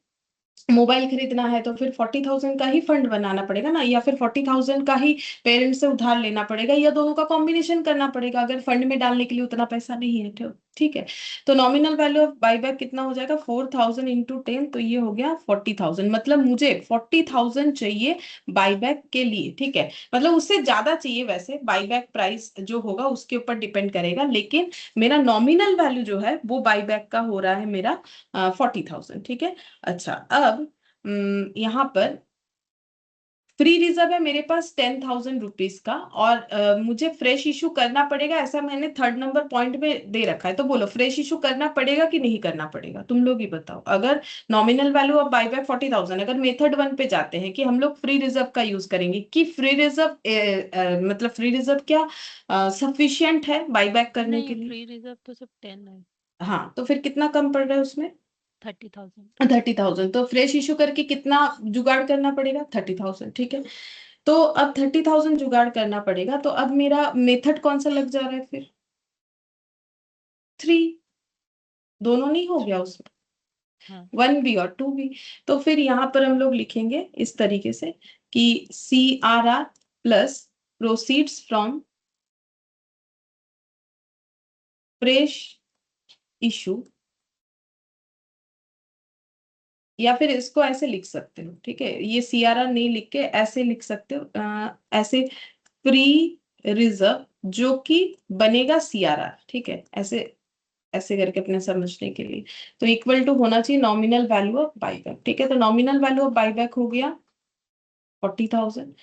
मोबाइल खरीदना है, तो फिर 40,000 का ही फंड बनाना पड़ेगा ना, या फिर 40,000 का ही पेरेंट्स से उधार लेना पड़ेगा, या दोनों का कॉम्बिनेशन करना पड़ेगा अगर फंड में डालने के लिए उतना पैसा नहीं है, तो ठीक है। तो नॉमिनल वैल्यू ऑफ बाईबैक कितना हो जाएगा, 4000 इंटू 10, तो ये हो गया 40,000। मतलब मुझे 40,000 चाहिए बाईबैक के लिए, ठीक है। मतलब उससे ज्यादा चाहिए, वैसे बाईबैक प्राइस जो होगा उसके ऊपर डिपेंड करेगा, लेकिन मेरा नॉमिनल वैल्यू जो है वो बाईबैक का हो रहा है मेरा 40,000, ठीक है। अच्छा, अब यहाँ पर फ्री रिजर्व है मेरे पास 10,000 रुपीज का, और मुझे फ्रेश इशू करना पड़ेगा, ऐसा मैंने थर्ड नंबर पॉइंट में दे रखा है। तो बोलो, फ्रेश इशू करना पड़ेगा कि नहीं करना पड़ेगा, तुम लोग ही बताओ। अगर नॉमिनल वैल्यू ऑफ बाईबैक 40,000, अगर मेथड 1 पे जाते हैं कि हम लोग फ्री रिजर्व का यूज करेंगे, कि फ्री रिजर्व मतलब फ्री रिजर्व क्या सफिशियंट है बाईबैक करने नहीं, के लिए? फ्री रिजर्व तो सिर्फ 10 है। हाँ, तो फिर कितना कम पड़ रहा है उसमें? 30,000। 30,000। तो फ्रेश इशू करके कितना जुगाड़ करना पड़ेगा? 30,000, ठीक है। तो अब 30,000 जुगाड़ करना पड़ेगा, तो अब मेरा मेथड कौन सा लग जा रहा है फिर? 3। दोनों नहीं हो गया उसमें? हाँ। 1 भी और 2 भी। तो फिर यहाँ पर हम लोग लिखेंगे इस तरीके से कि CRR plus proceeds from fresh issue, या फिर इसको ऐसे लिख सकते हो, ठीक है। ये CRR नहीं लिख के ऐसे लिख सकते हो, ऐसे फ्री रिजर्व जो कि बनेगा CRR, ठीक है। ऐसे ऐसे करके अपने समझने के लिए, तो इक्वल टू होना चाहिए नॉमिनल वैल्यू ऑफ बाईबैक, ठीक है। तो नॉमिनल वैल्यू ऑफ बाईबैक हो गया 40,000।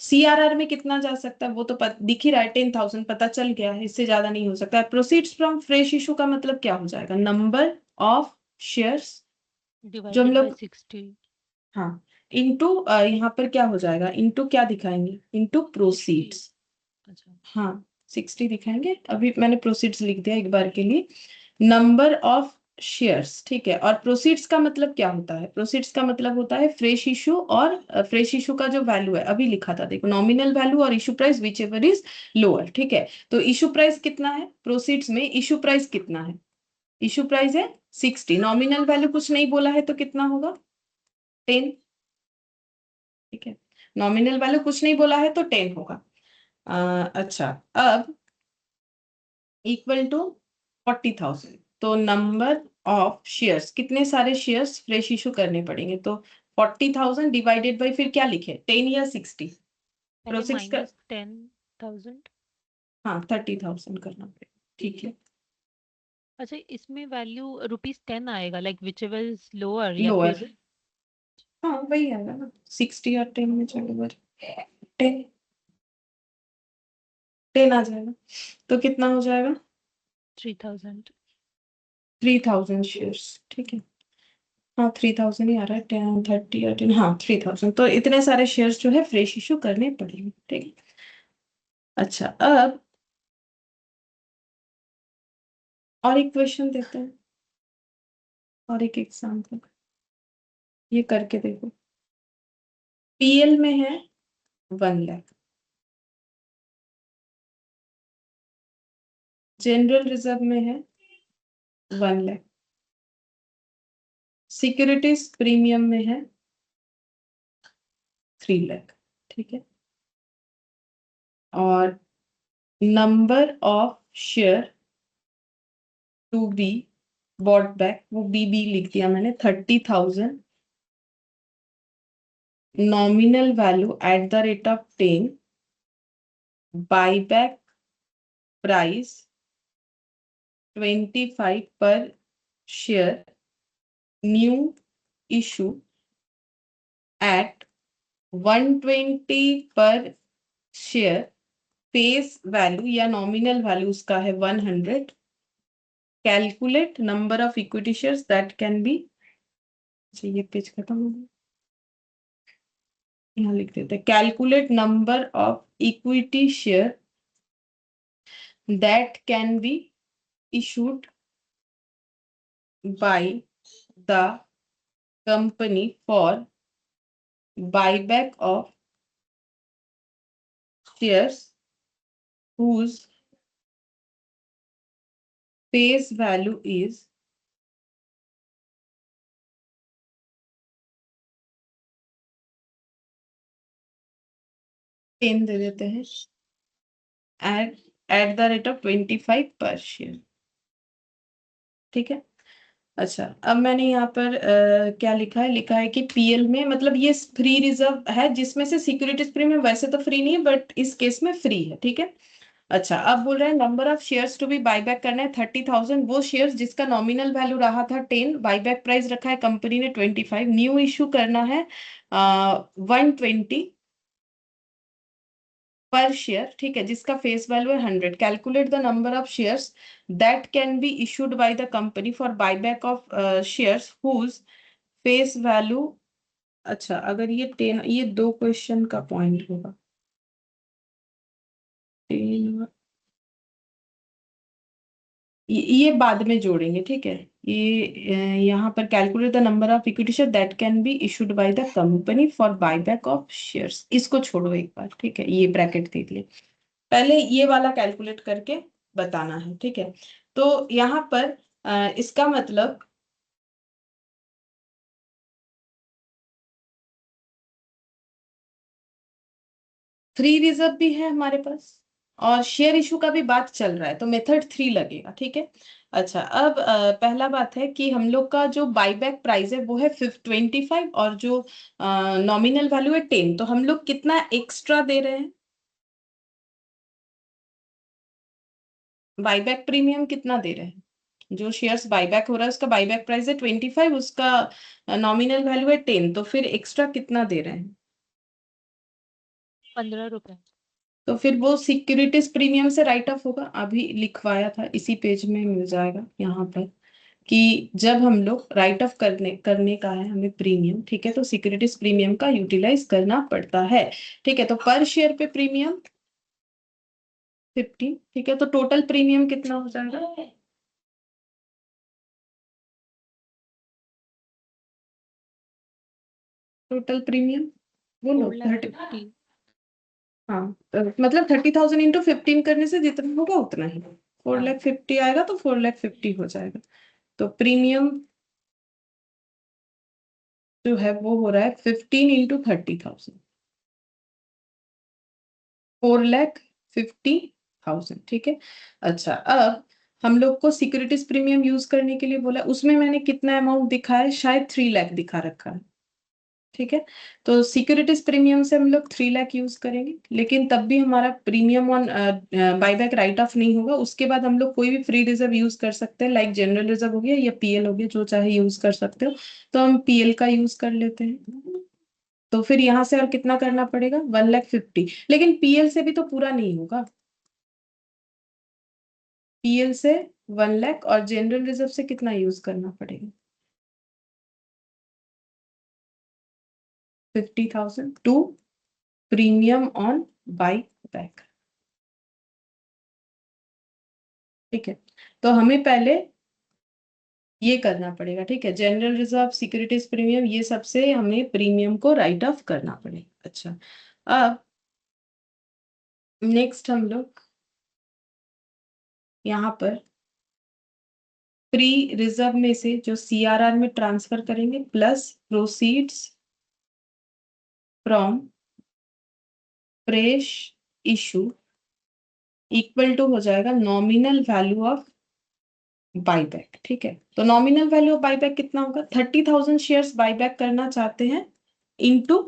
CRR में कितना जा सकता है वो तो दिख ही रहा है, 10,000 पता चल गया है, इससे ज्यादा नहीं हो सकता है। प्रोसीड्स फ्रॉम फ्रेश इशू का मतलब क्या हो जाएगा, नंबर ऑफ शेयर्स जो हम डिवाइडेड बाय लोग, 60। हाँ, इनटू यहाँ पर क्या हो जाएगा, इनटू क्या दिखाएंगे, इनटू 60। प्रोसीड्स। अच्छा। हाँ, 60 दिखाएंगे, अभी मैंने प्रोसीड्स लिख दिया एक बार के लिए। नंबर ऑफ शेयर्स, ठीक है। और प्रोसीड्स का मतलब क्या होता है, प्रोसीड्स का मतलब होता है फ्रेश इशू, और फ्रेश इशू का जो वैल्यू है अभी लिखा था, देखो, नॉमिनल वैल्यू और issue price which ever is lower, ठीक है। तो इशू प्राइस कितना है प्रोसीड्स में, इशू प्राइस कितना है, इशू प्राइस है 60, नॉमिनल वैल्यू कुछ नहीं बोला है तो कितना होगा, 10, ठीक है। नॉमिनल वैल्यू कुछ नहीं बोला है तो 10 होगा। अच्छा, अब इक्वल टू 40,000, तो नंबर ऑफ शेयर्स, कितने सारे शेयर्स फ्रेश इशू करने पड़ेंगे, तो 40,000 डिवाइडेड बाई, फिर क्या लिखे, 10 या 60? पहले प्रोसीड्स का, -10,000। हाँ, 30,000 करना पड़ेगा, ठीक है। अच्छा, इसमें वैल्यू ₹10 आएगा, like which ever is lower, या लोअर, फिर? हाँ वही आएगा ना, 60 और 10 में चलो, 10, 10 आ जाएगा, तो कितना हो जाएगा, 3,000। 3,000 शेयर्स, ठीक है। हाँ, 3,000 ही आ रहा है, 10, 30 और 10, हाँ 3,000, तो इतने सारे शेयर्स जो है फ्रेश इशू करने पड़ेंगे, ठीक है। अच्छा, अब और एक क्वेश्चन देते हैं, और एक एग्जाम्पल, ये करके देखो। PL में है 1 लाख, जनरल रिजर्व में है 1 लाख, सिक्योरिटीज प्रीमियम में है 3 लाख, ठीक है। और number of share to be bought back, वो बी लिख दिया मैंने, 30,000, nominal value at the rate of 10, buy back price 25 per share, new issue at 120 per share, face value या नॉमिनल वैल्यू उसका है 100, calculate number of equity shares that can be, ये page खत्म हो गया, यहाँ लिख देते हैं, calculate number of equity share that can be issued by the company for buyback of shares whose face value is 10 दे देते हैं, at the rate of 25 per share, ठीक है। अच्छा, अब मैंने यहाँ पर क्या लिखा है कि पीएल में मतलब ये फ्री रिजर्व है जिसमें से सिक्योरिटीज प्रीमियम वैसे तो फ्री नहीं है बट इस केस में फ्री है, ठीक है। अच्छा, अब बोल रहे हैं number of shares to be buyback करना है 30,000, वो शेयर्स जिसका नॉमिनल वैल्यू रहा था 10, बायबैक प्राइस रखा है कंपनी ने 25, न्यू इश्यू करना है 120 पर शेयर, ठीक है, जिसका फेस वैल्यू है 100। Calculate the number of shares that can be issued by the company for buyback of shares whose face value. अच्छा, अगर ये 10, ये दो क्वेश्चन का पॉइंट होगा। 10, ये बाद में जोड़ेंगे, ठीक है। यहाँ पर calculate the number of equity share that can be issued by the company for buyback of shares, इसको छोड़ो एक बार, ठीक है, ये ब्रैकेट देख ले। पहले ये वाला कैलकुलेट करके बताना है, ठीक है। तो यहाँ पर इसका मतलब फ्री रिजर्व भी है हमारे पास और शेयर इशू का भी बात चल रहा है, तो मेथड 3 लगेगा, ठीक है। अच्छा, अब पहला बात है कि हम लोग का जो बाईबैक प्राइस है वो है 25 और जो नॉमिनल वैल्यू है 10, तो हम लोग कितना एक्स्ट्रा दे रहे हैं? बाईबैक प्रीमियम कितना दे रहे हैं? जो शेयर्स बाईबैक हो रहा है उसका बाईबैक प्राइस है 25, उसका नॉमिनल वैल्यू है 10, तो फिर एक्स्ट्रा कितना दे रहे हैं? 15 रुपए। तो फिर वो सिक्योरिटीज प्रीमियम से राइट ऑफ होगा, अभी लिखवाया था इसी पेज में मिल जाएगा यहाँ पर, कि जब हम लोग राइट ऑफ करने करने का है हमें प्रीमियम, ठीक है, तो सिक्योरिटीज प्रीमियम का यूटिलाइज करना पड़ता है, ठीक है। तो पर शेयर पे प्रीमियम 15, ठीक है, तो टोटल प्रीमियम कितना हो जाएगा? टोटल प्रीमियम बोलो, 30। 4,50,000। हाँ, तो मतलब 30,000 इंटू 15 करने से जितना होगा उतना ही, 4,50,000 आएगा तो 4,50,000 हो जाएगा। तो प्रीमियम जो है वो हो रहा है 15 इंटू 30,000, 4,50,000, ठीक है। अच्छा, अब हम लोग को सिक्योरिटीज प्रीमियम यूज करने के लिए बोला, उसमें मैंने कितना अमाउंट दिखा है, शायद 3 लाख दिखा रखा है, ठीक है। तो सिक्योरिटीज प्रीमियम से हम लोग 3 लाख यूज करेंगे, लेकिन तब भी हमारा premium on buyback right of नहीं होगा। उसके बाद हम लोग कोई भी फ्री रिजर्व यूज कर सकते हैं, लाइक जनरल रिजर्व हो गया या पीएल हो गया, जो चाहे यूज कर सकते हो। तो हम पीएल का यूज कर लेते हैं। तो फिर यहाँ से और कितना करना पड़ेगा? 1,50,000, लेकिन पीएल से भी तो पूरा नहीं होगा। पीएल से 1 लाख और जनरल रिजर्व से कितना यूज करना पड़ेगा? 50,000 to premium on buy back, ठीक है। तो हमें पहले ये करना पड़ेगा, ठीक है, जनरल रिजर्व, सिक्योरिटीज प्रीमियम, ये सबसे हमें प्रीमियम को राइट ऑफ करना पड़ेगा। अच्छा, अब नेक्स्ट हम लोग यहाँ पर फ्री रिजर्व में से जो सीआरआर में ट्रांसफर करेंगे plus proceeds from fresh issue equal to हो जाएगा नॉमिनल वैल्यू ऑफ बाईबैक, ठीक है। तो नॉमिनल वैल्यू ऑफ बाईबैक कितना होगा? 30,000 शेयर्स बाईबैक करना चाहते हैं, इनटू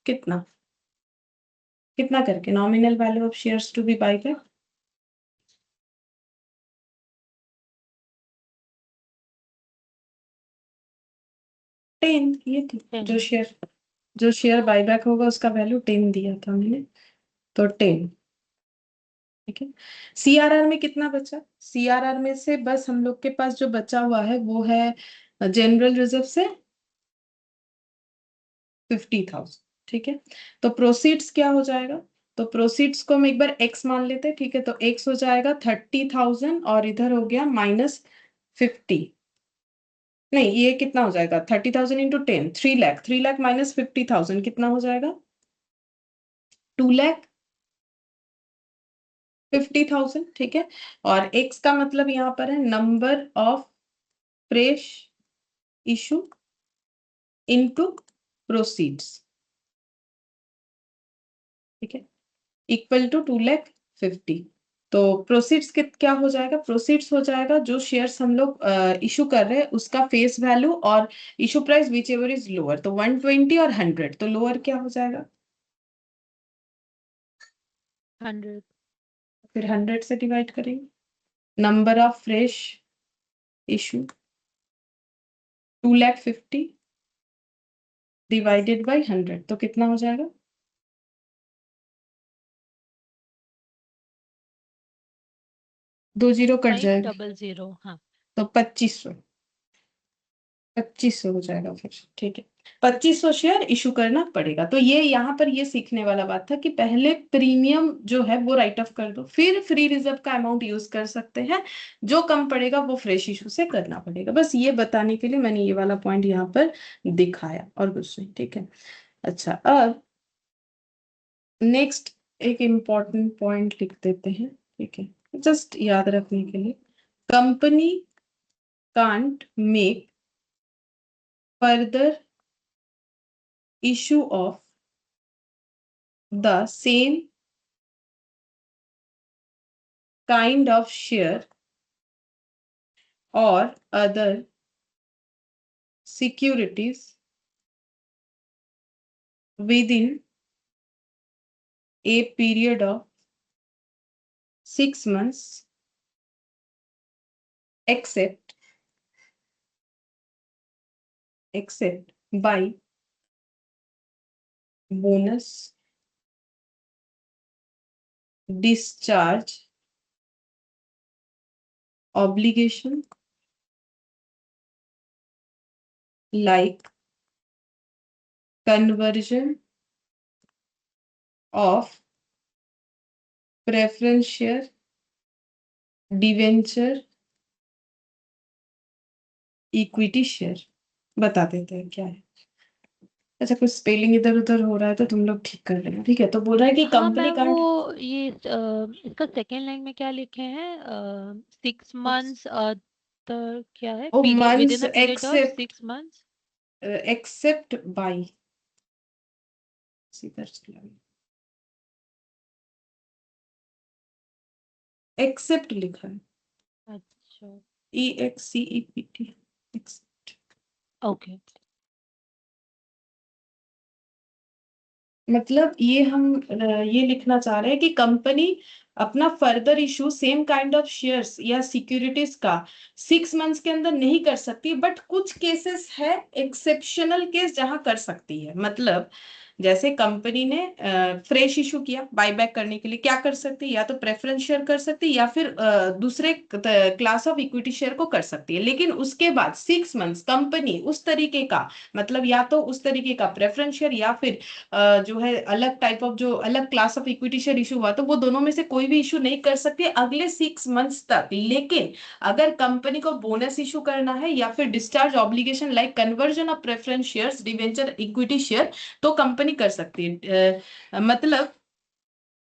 कितना कितना करके nominal value of shares to be buyback, 10, ये थी 10। जो शेयर बाईबैक होगा उसका वैल्यू 10 दिया था मैंने, तो 10, ठीक है। सीआरआर में कितना बचा? सीआरआर में से बस हम लोग के पास जो बचा हुआ है वो है जनरल रिजर्व से 50,000, ठीक है। तो प्रोसीड्स क्या हो जाएगा? तो प्रोसीड्स को हम एक बार एक्स मान लेते हैं, ठीक है, तो एक्स हो जाएगा 30,000 और इधर हो गया -50, नहीं, ये कितना हो जाएगा? 30,000 इंटू 10, 3 लाख, 3 लाख माइनस 50,000 कितना हो जाएगा? 2,50,000, ठीक है। और एक्स का मतलब यहाँ पर है number of fresh issue into proceeds, ठीक है, इक्वल टू 2,50,000, तो प्रोसीड्स क्या हो जाएगा, प्रोसीड्स हो जाएगा जो शेयर्स हम लोग इशू कर रहे हैं उसका फेस वैल्यू और issue price which ever is lower, तो 120 और 100, तो लोअर क्या हो जाएगा, 100। फिर 100 से डिवाइड करेंगे। Number of fresh issue 250,000 divided by 100, तो कितना हो जाएगा, 2 जीरो कट जाएगा, 500, हाँ। तो 2500, 2500 हो जाएगा फिर, ठीक है। 2500 शेयर इशू करना पड़ेगा। तो ये यहाँ पर ये सीखने वाला बात था कि पहले प्रीमियम जो है वो राइट ऑफ कर दो, फिर फ्री रिजर्व का अमाउंट यूज कर सकते हैं, जो कम पड़ेगा वो फ्रेश इशू से करना पड़ेगा। बस ये बताने के लिए मैंने ये वाला पॉइंट यहाँ पर दिखाया, और कुछ नहीं, ठीक है। अच्छा, अब नेक्स्ट एक इम्पॉर्टेंट पॉइंट लिख देते हैं, ठीक है, जस्ट याद रखने के लिए। Company can't make further issue of the same kind of share or other securities within a period of 6 months except by bonus, discharge obligation like conversion of preference share, debenture, equity share. बता देते हैं क्या है। अच्छा, कुछ spelling इधर उधर हो रहा है तो तुम लोग ठीक कर लेना, ठीक है। तो बोल रहा है कि हाँ कंपनी मैम, का वो ये इसका सेकेंड लाइन में क्या लिखे हैं, 6 months, तो क्या है, ओ period within months a period of except 6 months। Except by, सीधा चला गया, एक्सेप्ट लिखा है, अच्छा। EXCEPT, okay. मतलब ये हम ये लिखना चाह रहे हैं कि कंपनी अपना further issue same kind of shares या सिक्योरिटीज का 6 मंथ्स के अंदर नहीं कर सकती, बट कुछ केसेस है, एक्सेप्शनल केस, जहां कर सकती है। मतलब जैसे कंपनी ने फ्रेश इशू किया बायबैक करने के लिए, क्या कर सकती है, या तो प्रेफरेंस शेयर कर सकती है या फिर दूसरे क्लास ऑफ इक्विटी शेयर को कर सकती है। लेकिन उसके बाद 6 मंथ्स कंपनी उस तरीके का, मतलब या तो उस तरीके का प्रेफरेंस शेयर या फिर जो है अलग टाइप ऑफ, जो अलग class of equity share issue हुआ, तो वो दोनों में से कोई भी इशू नहीं कर सकती अगले 6 मंथ्स तक। लेकिन अगर कंपनी को बोनस इशू करना है या फिर discharge obligation like conversion of preference shares, debenture, equity share, तो कंपनी कर सकती है। मतलब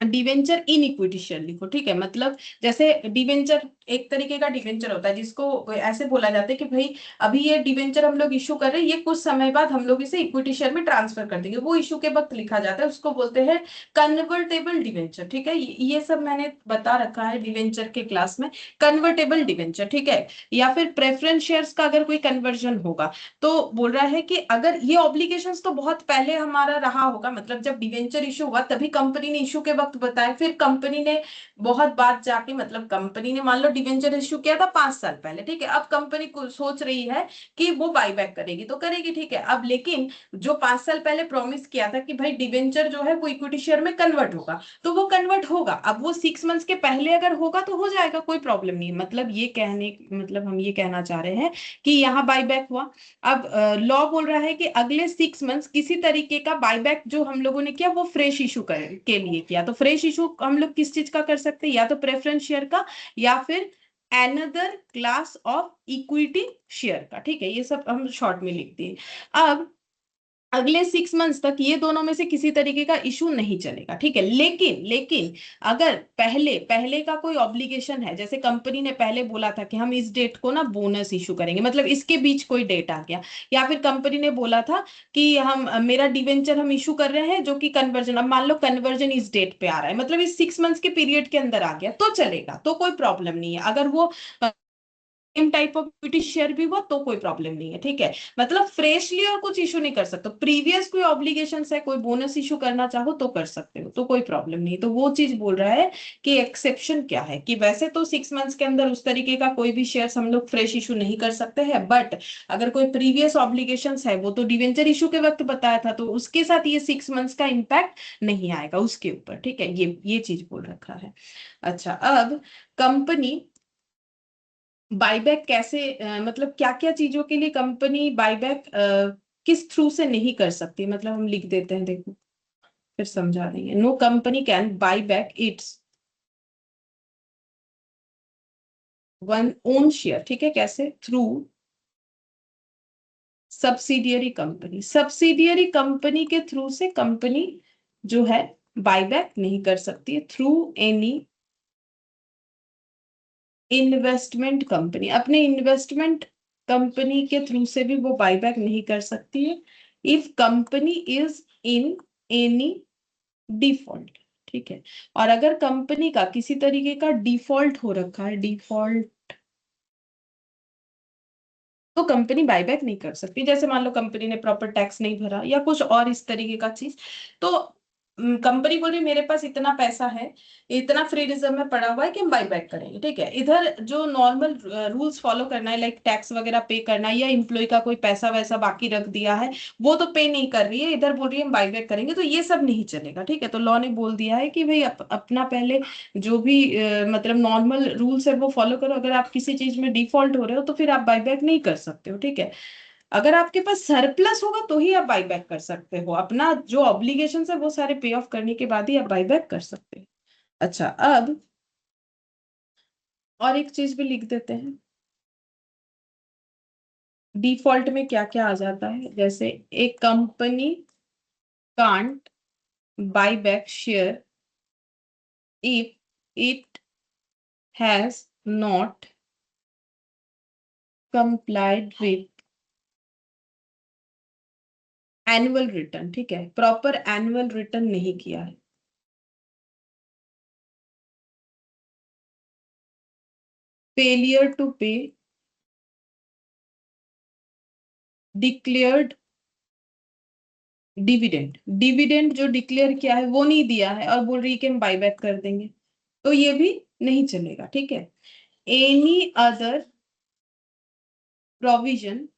डिवेंचर इन इक्विटी शेयर लिखो, ठीक है। मतलब जैसे डिवेंचर एक तरीके का डिवेंचर होता है जिसको ऐसे बोला जाता है कि भाई अभी ये डिवेंचर हम लोग इशू कर रहे हैं, ये कुछ समय बाद हम लोग इसे इक्विटी शेयर में ट्रांसफर कर देंगे, वो इशू के वक्त लिखा जाता है, उसको बोलते हैं कन्वर्टेबल डिवेंचर, ठीक है। ये सब मैंने बता रखा है डिवेंचर के क्लास में, कन्वर्टेबल डिवेंचर, ठीक है। या फिर प्रेफरेंस शेयर्स का अगर कोई कन्वर्जन होगा, तो बोल रहा है कि अगर ये ऑब्लिगेशंस तो बहुत पहले हमारा रहा होगा, मतलब जब डिवेंचर इशू हुआ तभी कंपनी ने इशू के वक्त बताया, फिर कंपनी ने बहुत बात जाके, मतलब कंपनी ने मान लो डिवेंचर इशू किया था 5 साल पहले, ठीक है। अब कंपनी को सोच रही है कि वो बाईबैक करेगी, तो करेगी, ठीक है। अब लेकिन जो 5 साल पहले प्रॉमिस किया था कि भाई डिवेंचर जो है वो इक्विटी शेयर में कन्वर्ट होगा, तो वो कन्वर्ट होगा। अब वो 6 मंथ्स के पहले अगर होगा तो हो जाएगा, कोई प्रॉब्लम नहीं। मतलब ये कहने, मतलब हम ये कहना चाह रहे हैं कि यहाँ बाईबैक हुआ। अब लॉ बोल रहा है कि अगले 6 मंथ्स किसी तरीके का बायबैक जो हम लोगों ने किया वो फ्रेश इशू के लिए किया, तो फ्रेश इशू हम लोग किस चीज का कर सकते हैं, या तो प्रेफरेंस शेयर का या फिर another class of equity share का, ठीक है। ये सब हम शॉर्ट में लिखते हैं। अब अगले 6 मंथ्स तक ये दोनों में से किसी तरीके का इशू नहीं चलेगा, ठीक है। लेकिन लेकिन अगर पहले पहले का कोई ऑब्लिगेशन है, जैसे कंपनी ने पहले बोला था कि हम इस डेट को ना बोनस इशू करेंगे, मतलब इसके बीच कोई डेट आ गया, या फिर कंपनी ने बोला था कि हम मेरा डिवेंचर हम इशू कर रहे हैं जो कि कन्वर्जन, अब मान लो कन्वर्जन इस डेट पे आ रहा है, मतलब इस 6 मंथ्स के पीरियड के अंदर आ गया तो चलेगा, तो कोई प्रॉब्लम नहीं है। अगर वो same type of equity share भी हुआ तो कोई प्रॉब्लम नहीं है, ठीक है। मतलब फ्रेशली और कुछ इशू नहीं कर सकते, प्रीवियस कोई ऑब्लिगेशन है, कोई बोनस इशू करना चाहो तो कर सकते हो, तो कोई प्रॉब्लम नहीं। तो वो चीज बोल रहा है कि एक्सेप्शन क्या है, कि वैसे तो 6 मंथ्स के अंदर उस तरीके का कोई भी शेयर हम लोग फ्रेश इशू नहीं कर सकते हैं, बट अगर कोई प्रीवियस ऑब्लिगेशन है, वो तो डिवेंचर इशू के वक्त बताया था, तो उसके साथ ये 6 मंथ्स का इम्पैक्ट नहीं आएगा उसके ऊपर, ठीक है। ये चीज बोल रखा है। अच्छा, अब कंपनी बायबैक कैसे, मतलब क्या क्या चीजों के लिए कंपनी बायबैक किस थ्रू से नहीं कर सकती, मतलब हम लिख देते हैं, देखो फिर समझा देंगे। No company can buy back its one own share, ठीक है। कैसे? Through subsidiary company, subsidiary company के थ्रू से कंपनी जो है बायबैक नहीं कर सकती है, थ्रू एनी इन्वेस्टमेंट कंपनी, अपने इन्वेस्टमेंट कंपनी के थ्रू से भी वो बायबैक नहीं कर सकती है, if company is in any default, ठीक है। और अगर कंपनी का किसी तरीके का डिफॉल्ट हो रखा है, डिफॉल्ट, तो कंपनी बायबैक नहीं कर सकती। जैसे मान लो कंपनी ने प्रॉपर टैक्स नहीं भरा या कुछ और इस तरीके का चीज, तो कंपनी बोल रही मेरे पास इतना पैसा है, इतना फ्री रिजर्व में पड़ा हुआ है कि हम बायबैक करेंगे, ठीक है। इधर जो नॉर्मल रूल्स फॉलो करना है, लाइक टैक्स वगैरह पे करना है, या इम्प्लॉय का कोई पैसा वैसा बाकी रख दिया है वो तो पे नहीं कर रही है, इधर बोल रही है हम बायबैक करेंगे, तो ये सब नहीं चलेगा, ठीक है। तो लॉ ने बोल दिया है कि भाई अपना पहले जो भी मतलब नॉर्मल रूल्स है वो फॉलो करो, अगर आप किसी चीज में डिफॉल्ट हो रहे हो तो फिर आप बायबैक नहीं कर सकते हो, ठीक है। अगर आपके पास सरप्लस होगा तो ही आप बायबैक कर सकते हो, अपना जो ऑब्लिगेशन है वो सारे पे ऑफ करने के बाद ही आप बायबैक कर सकते हो। अच्छा, अब और एक चीज भी लिख देते हैं, डिफॉल्ट में क्या क्या आ जाता है, जैसे एक company can't buy back share if it has not complied with annual return, ठीक है, प्रॉपर एनुअल रिटर्न नहीं किया है, फेलियर टू पे डिक्लेयर्ड डिविडेंड, डिविडेंड जो डिक्लेयर किया है वो नहीं दिया है और बोल रही है कि हम बायबैक कर देंगे, तो ये भी नहीं चलेगा, ठीक है। Any other provision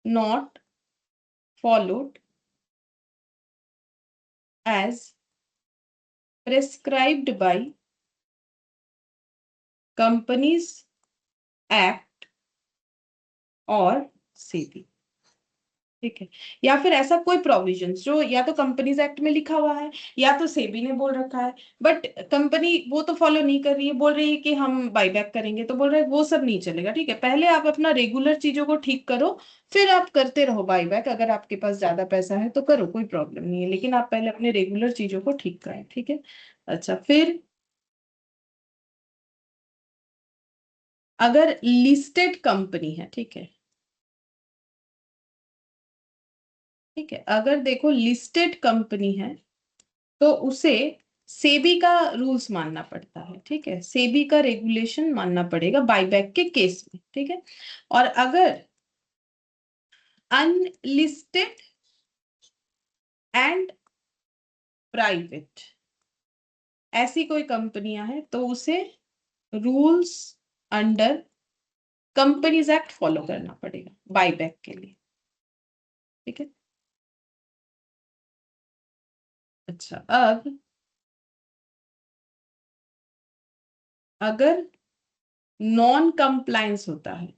not followed as prescribed by companies act और सेबी, ठीक है। या फिर ऐसा कोई प्रोविजन जो या तो कंपनीज एक्ट में लिखा हुआ है या तो सेबी ने बोल रखा है, बट कंपनी वो तो फॉलो नहीं कर रही है, बोल रही है कि हम बायबैक करेंगे, तो बोल रहे हैं वो सब नहीं चलेगा, ठीक है। पहले आप अपना रेगुलर चीजों को ठीक करो, फिर आप करते रहो बायबैक, अगर आपके पास ज्यादा पैसा है तो करो, कोई प्रॉब्लम नहीं है, लेकिन आप पहले अपने रेगुलर चीजों को ठीक करें, ठीक है। अच्छा, फिर अगर लिस्टेड कंपनी है, ठीक है, ठीक है, अगर देखो लिस्टेड कंपनी है तो उसे सेबी का रूल्स मानना पड़ता है, ठीक है, सेबी का रेगुलेशन मानना पड़ेगा बायबैक के केस में, ठीक है। और अगर अनलिस्टेड एंड प्राइवेट ऐसी कोई कंपनियां हैं तो उसे rules under companies act follow करना पड़ेगा बायबैक के लिए, ठीक है। अच्छा, अब अगर नॉन कंप्लायंस होता है,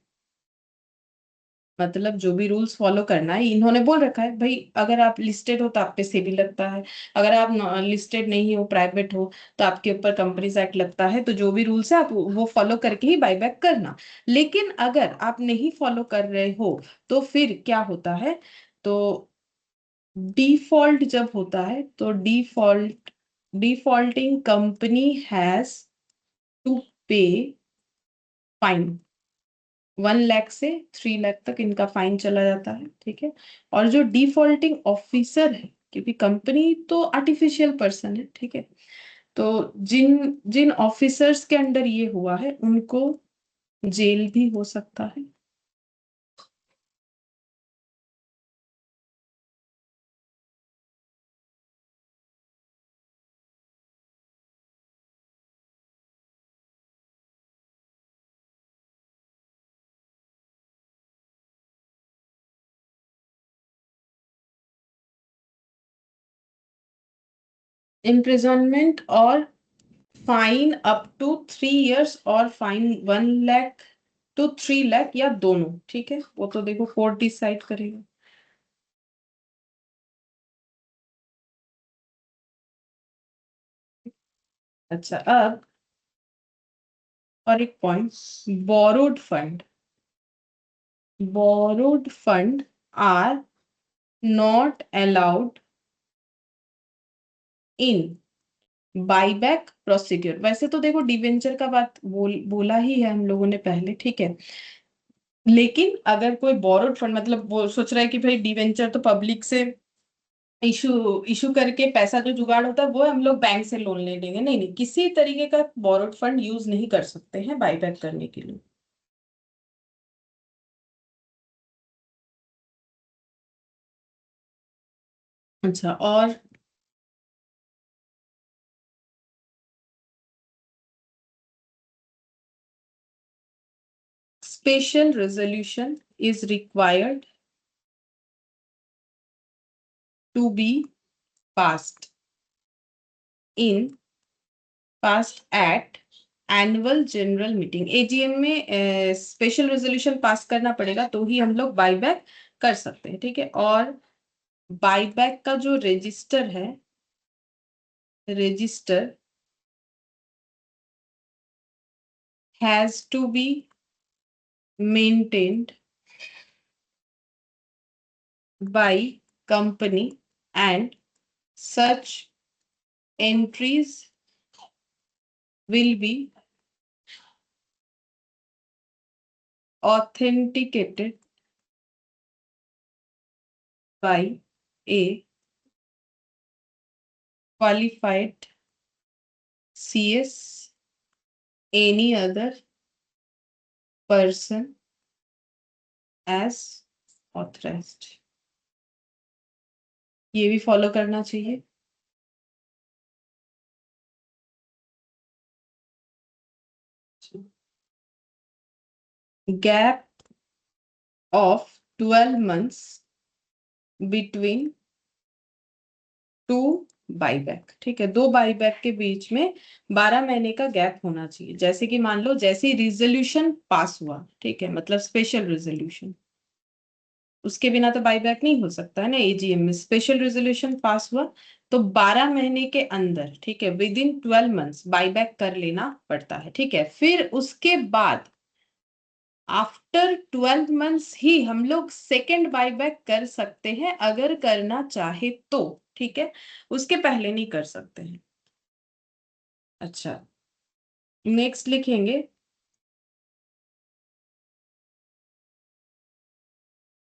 मतलब जो भी रूल्स फॉलो करना है इन्होंने बोल रखा है भाई, अगर आप लिस्टेड हो तो आप पे सेबी लगता है, अगर आप लिस्टेड नहीं हो, प्राइवेट हो, तो आपके ऊपर कंपनीज एक्ट लगता है। तो जो भी रूल्स है आप वो फॉलो करके ही बायबैक करना। लेकिन अगर आप नहीं फॉलो कर रहे हो तो फिर क्या होता है, तो डिफॉल्ट जब होता है तो डिफॉल्टिंग कंपनी हैज टू पे फाइन। 1 लाख से 3 लाख तक इनका फाइन चला जाता है, ठीक है। और जो डिफॉल्टिंग ऑफिसर है, क्योंकि कंपनी तो आर्टिफिशियल पर्सन है, ठीक है, तो जिन जिन ऑफिसर्स के अंडर ये हुआ है उनको जेल भी हो सकता है। इम्प्रिजनमेंट और फाइन अप टू 3 इयर्स, और फाइन 1 लाख to 3 लाख या दोनों, ठीक है, वो तो देखो कोर्ट डिसाइड करेगा। अच्छा, अब और एक point, borrowed fund. Borrowed fund are not allowed in buyback procedure. वैसे तो देखो डिवेंचर का बात बोला ही है हम लोगों ने पहले, ठीक है। लेकिन अगर कोई बोरोड फंड, मतलब वो सोच रहा है कि भाई डिवेंचर तो पब्लिक से इशू इशू करके पैसा जो जुगाड़ होता है वो हम लोग बैंक से लोन ले लेंगे, नहीं नहीं, किसी तरीके का बोरोड फंड यूज नहीं कर सकते हैं बाईबैक करने के लिए। अच्छा, और special resolution is required to be passed in passed at annual general meeting, AGM में स्पेशल रेजोल्यूशन पास करना पड़ेगा तो ही हम लोग बाईबैक कर सकते हैं, ठीक है। और बाईबैक का जो रजिस्टर है, register has to be maintained by company and such entries will be authenticated by a qualified CS, any other person as authorized। ये भी फॉलो करना चाहिए। Gap of 12 months between two buyback, ठीक है, दो बाईबैक के बीच में 12 महीने का गैप होना चाहिए। जैसे कि मान लो जैसे ही रिजोल्यूशन पास हुआ, ठीक है, मतलब स्पेशल रेजोल्यूशन, उसके बिना तो बाईबैक नहीं हो सकता है ना, एजीएम में स्पेशल रेजोल्यूशन पास हुआ तो 12 महीने के अंदर, ठीक है, विद इन 12 months बाईबैक कर लेना पड़ता है, ठीक है। फिर उसके बाद आफ्टर 12 months ही हम लोग सेकेंड बाईबैक कर सकते हैं अगर करना चाहे तो, ठीक है, उसके पहले नहीं कर सकते हैं। अच्छा, नेक्स्ट लिखेंगे,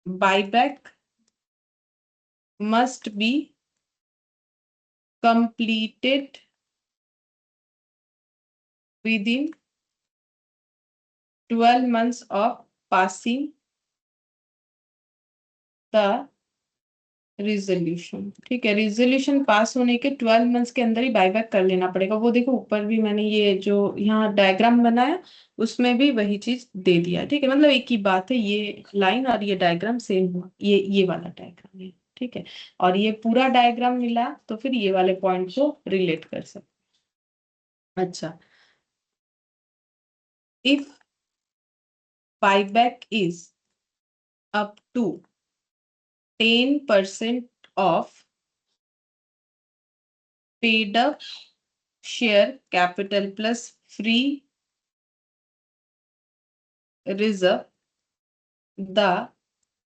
buyback must be completed within 12 months of passing the resolution, ठीक है, रिजोल्यूशन पास होने के 12 months के अंदर ही बाईबैक कर लेना पड़ेगा। वो देखो ऊपर भी मैंने ये जो यहाँ डायग्राम बनाया उसमें भी वही चीज दे दिया, ठीक है, मतलब एक ही बात है, ये लाइन और ये डायग्राम सेम हुआ, ये वाला डायग्राम है, ठीक है। और ये पूरा डायग्राम मिला तो फिर ये वाले पॉइंट को रिलेट कर सकते। अच्छा, if buyback is up to 10% of paid up share capital plus free reserve, the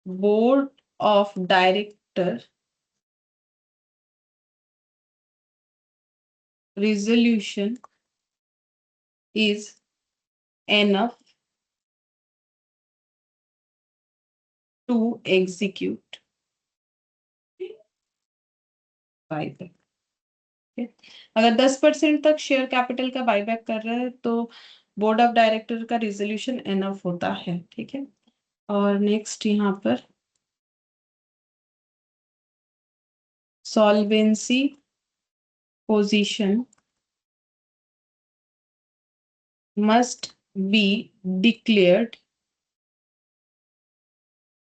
board of director resolution is enough to execute buyback. अगर 10% तक शेयर कैपिटल का बायबैक कर रहे हैं तो बोर्ड ऑफ डायरेक्टर का रिजोल्यूशन एनफ होता है, ठीक है। और नेक्स्ट यहाँ पर solvency position must be declared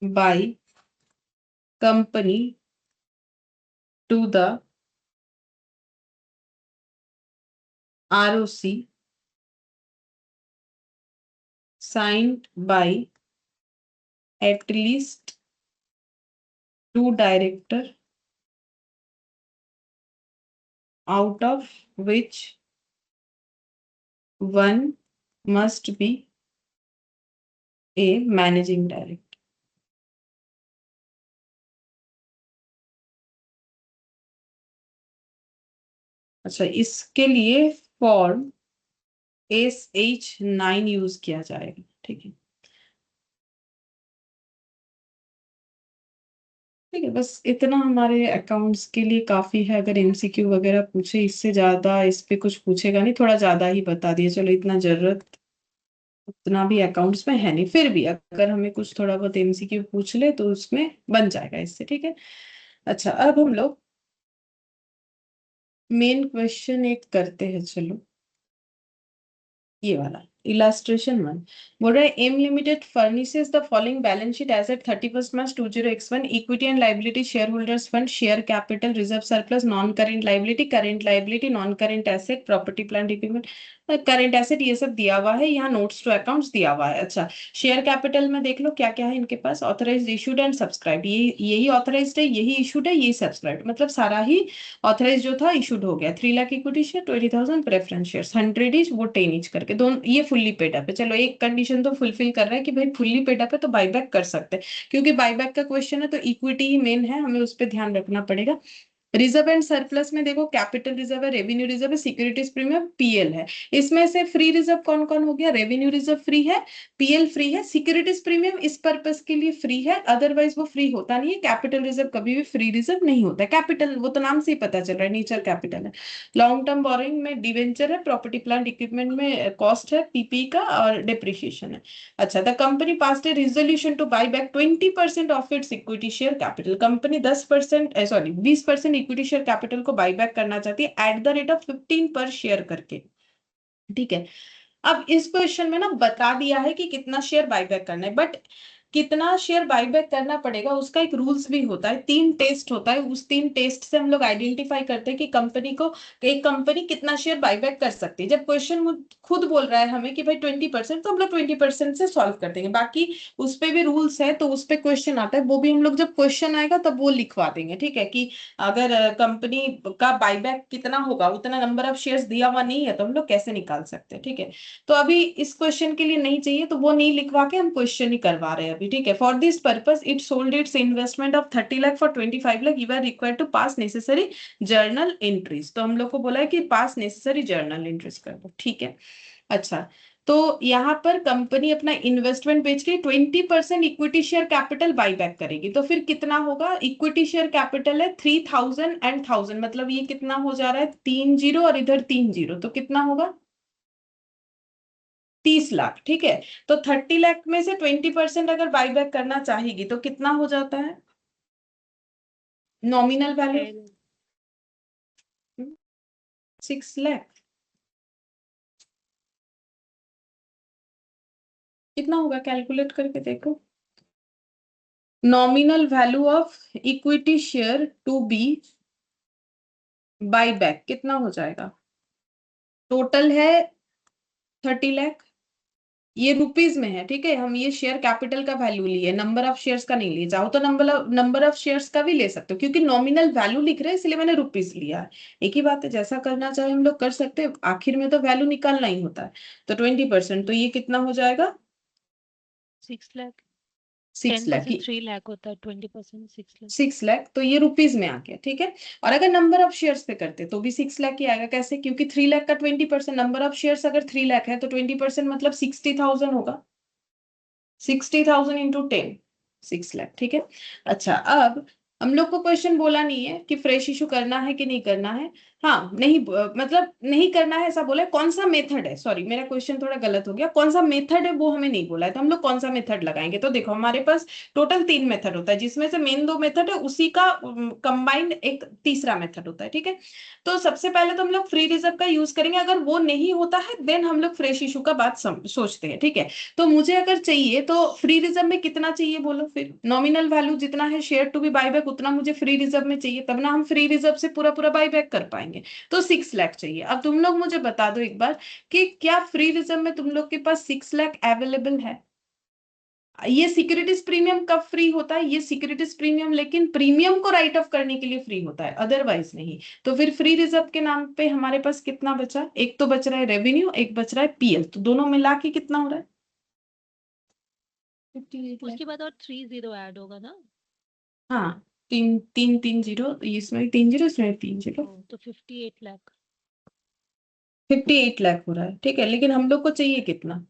by company to the ROC signed by at least 2 directors, out of which one must be a managing director. अच्छा, इसके लिए फॉर्म SH9 यूज किया जाएगा, ठीक है। ठीक है, बस इतना हमारे अकाउंट्स के लिए काफी है। अगर MCQ वगैरह पूछे, इससे ज्यादा इस पे कुछ पूछेगा नहीं, थोड़ा ज्यादा ही बता दिया, चलो इतना जरूरत उतना भी अकाउंट्स में है नहीं। फिर भी अगर हमें कुछ थोड़ा बहुत MCQ पूछ ले तो उसमें बन जाएगा इससे, ठीक है। अच्छा, अब हम लोग मेन क्वेश्चन एक करते हैं, चलो ये वाला इलास्ट्रेशन 1 बोल रहा है M limited furnishes the following balance sheet as at 31 March 20x1 equity and liability share holders fund share capital reserve surplus non current liability non current asset property plant equipment current asset, ये सब दिया हुआ है। यहाँ notes to accounts दिया हुआ है। अच्छा, शेयर कैपिटल में देख लो क्या क्या है इनके पास। ऑथराइज्ड, इशूड एंड सब्सक्राइब्ड, यही ऑथराइज्ड है, यही इशूड है, यही सब्सक्राइब्ड, मतलब सारा ही ऑथराइज जो था इशूड हो गया। 3 lakh equity share, 20,000 preference share, 100 etch वो 10 इच करके दोनों ये फुल्ली पेड अप है। चलो एक कंडीशन तो फुलफिल कर रहा है कि भाई फुल्ली पेड अप है तो बायबैक कर सकते हैं, क्योंकि बायबैक का क्वेश्चन है तो इक्विटी ही मेन है, हमें उस पर ध्यान रखना पड़ेगा। रिजर्व एंड सरप्लस में देखो कैपिटल रिजर्व है, रेवेन्यू रिजर्व है, सिक्योरिटीज प्रीमियम PL है। इसमें से फ्री रिजर्व कौन कौन हो गया? रेवेन्यू रिजर्व फ्री है, PL फ्री है, सिक्योरिटीज प्रीमियम इस पर्पस के लिए फ्री है, अदरवाइज वो फ्री होता नहीं है। कैपिटल रिजर्व कभी भी फ्री रिजर्व नहीं होता है। कैपिटल वो तो नाम से ही पता चल रहा है, नेचर कैपिटल है। लॉन्ग टर्म बोरिंग में डिवेंचर है, प्रॉपर्टी प्लांट इक्विपमेंट में कॉस्ट है PPE का और डिप्रिशिएशन है। अच्छा, the company passed a resolution to buy back 20% of its equity share capital. Company 20% equity share capital को बायबैक करना चाहती है एट द रेट ऑफ 15 पर शेयर करके, ठीक है। अब इस क्वेश्चन में ना बता दिया है कि कितना शेयर बायबैक करना है, बट कितना शेयर बायबैक करना पड़ेगा उसका एक रूल्स भी होता है। 3 टेस्ट होता है, उस 3 टेस्ट से हम लोग आइडेंटिफाई करते हैं कि एक कंपनी कितना शेयर बायबैक कर सकती है। जब क्वेश्चन खुद बोल रहा है हमें कि भाई 20%, तो हम लोग 20% से सॉल्व कर देंगे। बाकी उस पे भी रूल्स है, तो उस पे क्वेश्चन आता है, वो भी हम लोग जब क्वेश्चन आएगा तब वो लिखवा देंगे, ठीक है। कि अगर कंपनी का बायबैक कितना होगा, उतना नंबर ऑफ शेयर्स दिया हुआ नहीं है तो हम लोग कैसे निकाल सकते हैं, ठीक है। तो अभी इस क्वेश्चन के लिए नहीं चाहिए तो वो नहीं लिखवा के हम क्वेश्चन ही करवा रहे हैं अभी, ठीक है। For this purpose it sold its investment of 30 lakh for 25 lakh, you are required to pass necessary journal entries. तो हम लोग को बोला है कि पास नेसेसरी जर्नल एंट्रीज कर दो, ठीक है। अच्छा, तो यहाँ पर कंपनी अपना इन्वेस्टमेंट बेच के 20% इक्विटी शेयर कैपिटल बाईबैक करेगी। तो फिर कितना होगा? इक्विटी शेयर कैपिटल है 3000 एंड 1000, मतलब ये कितना हो जा रहा है? 3 जीरो और इधर 3 जीरो, तो कितना होगा? 30 लाख, ठीक है। तो 30 लाख में से 20% अगर बाईबैक करना चाहेगी तो कितना हो जाता है नॉमिनल वैल्यू? 6 लाख। कितना होगा कैलकुलेट करके देखो। Nominal value of equity share to be buyback कितना हो जाएगा? टोटल है 30 लाख, ये रुपीज में है, ठीक है। हम ये शेयर कैपिटल का वैल्यू लिए, नंबर ऑफ शेयर्स का नहीं लिए। चाहो तो नंबर ऑफ शेयर्स का भी ले सकते हो, क्योंकि नॉमिनल वैल्यू लिख रहे हैं इसलिए मैंने रुपीज लिया है। एक ही बात है, जैसा करना चाहे हम लोग कर सकते हैं, आखिर में तो वैल्यू निकालना ही होता है। तो 20%, तो ये कितना हो जाएगा? 6 लाख। 6 10% लाख। 3 लाख होता है, 20% 6 लाख। 6 लाख, तो ये रुपीज में आ गया, ठीक है। और अगर नंबर ऑफ शेयर्स पे करते तो भी 6 लाख ही आएगा। कैसे? क्योंकि 3 लाख का 20%, नंबर ऑफ शेयर्स अगर 3 लाख है तो 20% मतलब 60,000 होगा। 60,000 इंटू 10, 6 लाख, ठीक है। अच्छा, अब हम लोग को क्वेश्चन बोला नहीं है कि फ्रेश इशू करना है कि नहीं करना है। हाँ, नहीं मतलब नहीं करना है ऐसा बोला है। कौन सा मेथड है, सॉरी मेरा क्वेश्चन थोड़ा गलत हो गया, कौन सा मेथड है वो हमें नहीं बोला है। तो हम लोग कौन सा मेथड लगाएंगे? तो देखो, हमारे पास टोटल 3 मेथड होता है, जिसमें से मेन 2 मेथड है, उसी का कंबाइंड एक तीसरा मेथड होता है, ठीक है। तो सबसे पहले तो हम लोग फ्री रिजर्व का यूज करेंगे। अगर वो नहीं होता है देन हम लोग फ्रेश इशू का बात सोचते हैं, ठीक है। तो मुझे अगर चाहिए तो फ्री रिजर्व में कितना चाहिए बोलो फिर? नॉमिनल वैल्यू जितना है शेयर टू बी बायबैक उतना मुझे फ्री रिजर्व में चाहिए, तब ना हम फ्री रिजर्व से पूरा पूरा बायबैक कर पाएंगे। तो 6 लाख चाहिए। अब तुम लोग मुझे बता दो एक बार कि क्या फ्री रिजर्व में तुम लोग के पास 6 लाख अवेलेबल है? ये सिक्योरिटीज प्रीमियम कब फ्री होता है? ये सिक्योरिटीज प्रीमियम लेकिन प्रीमियम को राइट ऑफ करने के लिए फ्री होता है, अदरवाइज नहीं। तो फिर फ्री रिजर्व के नाम पे हमारे पास कितना बचा? एक तो बच रहा है रेवेन्यू, एक बच रहा है पीएल, तो दोनों मिला के कितना हो रहा है? 58 लाख। उसके बाद और 3 0 ऐड होगा ना? हाँ, तीन तीन तीन जीरो, इसमें 3 जीरो, इसमें 3 जीरो। तो 58 लाख। 58 लाख हो रहा है, ठीक है। लेकिन हम लोग को चाहिए कितना?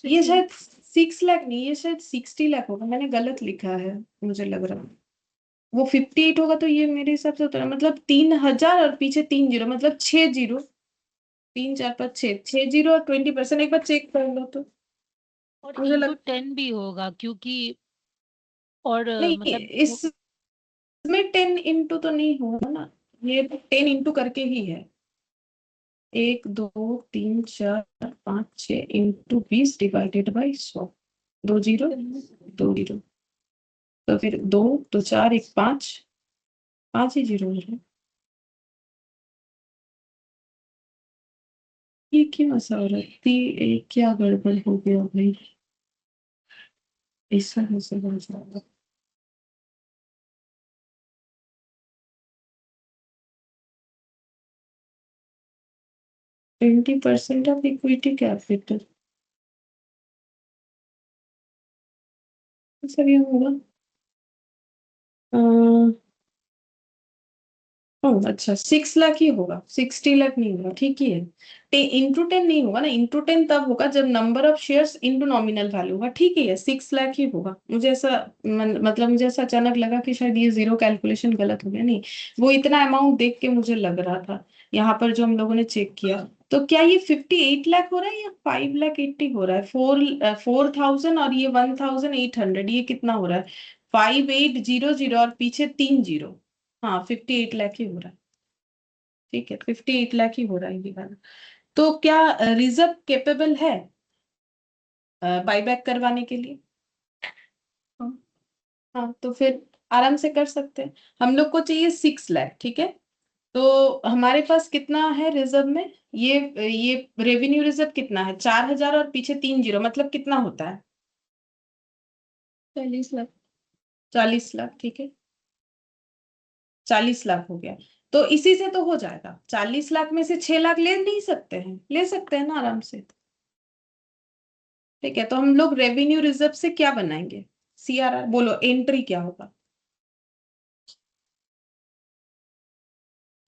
ये 60। शायद 6 लाख नहीं, ये शायद 60 लाख होगा, मैंने गलत लिखा है मुझे लग रहा है। वो 58 होगा, तो ये मेरे हिसाब से होता है मतलब 3,000 और पीछे 3 जीरो, मतलब 6 जीरो। 3 4 5 6, 6 जीरो और 20%। एक बार चेक कर लो तो। और मुझे इंटू लग 10 भी होगा क्योंकि, और नहीं, मतलब इसमें 10 इंटू तो नहीं होगा ना, ये तो 10 इंटू करके ही है। 1 2 3 4 5 6 into 20 divided by 100। 2 zero, 2 zero, तो फिर 2 तो 4, एक 5, 5 ही जीरो हो रहा है। ये क्यों ऐसा हो रहा है? क्या गड़बड़ हो गया भाई? ऐसा कैसे हो जाएगा? 20% ऑफ इक्विटी कैपिटल, ऐसा क्यों होगा? अच्छा, 6 लाख ही होगा, 60 लाख नहीं होगा, ठीक ही है। इंटू 10 नहीं होगा ना, इंटू 10 तब होगा जब number of shares into nominal value होगा, ठीक ही है। 6 लाख ही होगा। मुझे ऐसा मतलब मुझे ऐसा अचानक लगा कि शायद ये जीरो कैलकुलेशन गलत हो गया, नहीं, वो इतना अमाउंट देख के मुझे लग रहा था यहाँ पर जो हम लोगों ने चेक किया। तो क्या ये 58 लाख हो रहा है या 5,80,000 हो रहा है? 4,000 और ये 1,800, ये कितना हो रहा है? 5,800 और पीछे 3 जीरो। हाँ, 58 लाख ही हो रहा है, ठीक है। 58 लाख ही हो रहा है ये वाला। तो क्या रिजर्व केपेबल है बाईबैक करवाने के लिए? हाँ। हाँ, तो फिर आराम से कर सकते हैं। हम लोग को चाहिए 6 लाख, ठीक है। तो हमारे पास कितना है रिजर्व में? ये रेवेन्यू रिजर्व कितना है? 4,000 और पीछे 3 जीरो, मतलब कितना होता है? 40 लाख। 40 लाख, ठीक है। 40 लाख हो गया। तो इसी से तो हो जाएगा। 40 लाख में से 6 लाख ले नहीं सकते हैं? ले सकते हैं ना आराम से, ठीक है। तो हम लोग रेवेन्यू रिजर्व से क्या बनाएंगे? सीआरआर बोलो, एंट्री क्या होगा?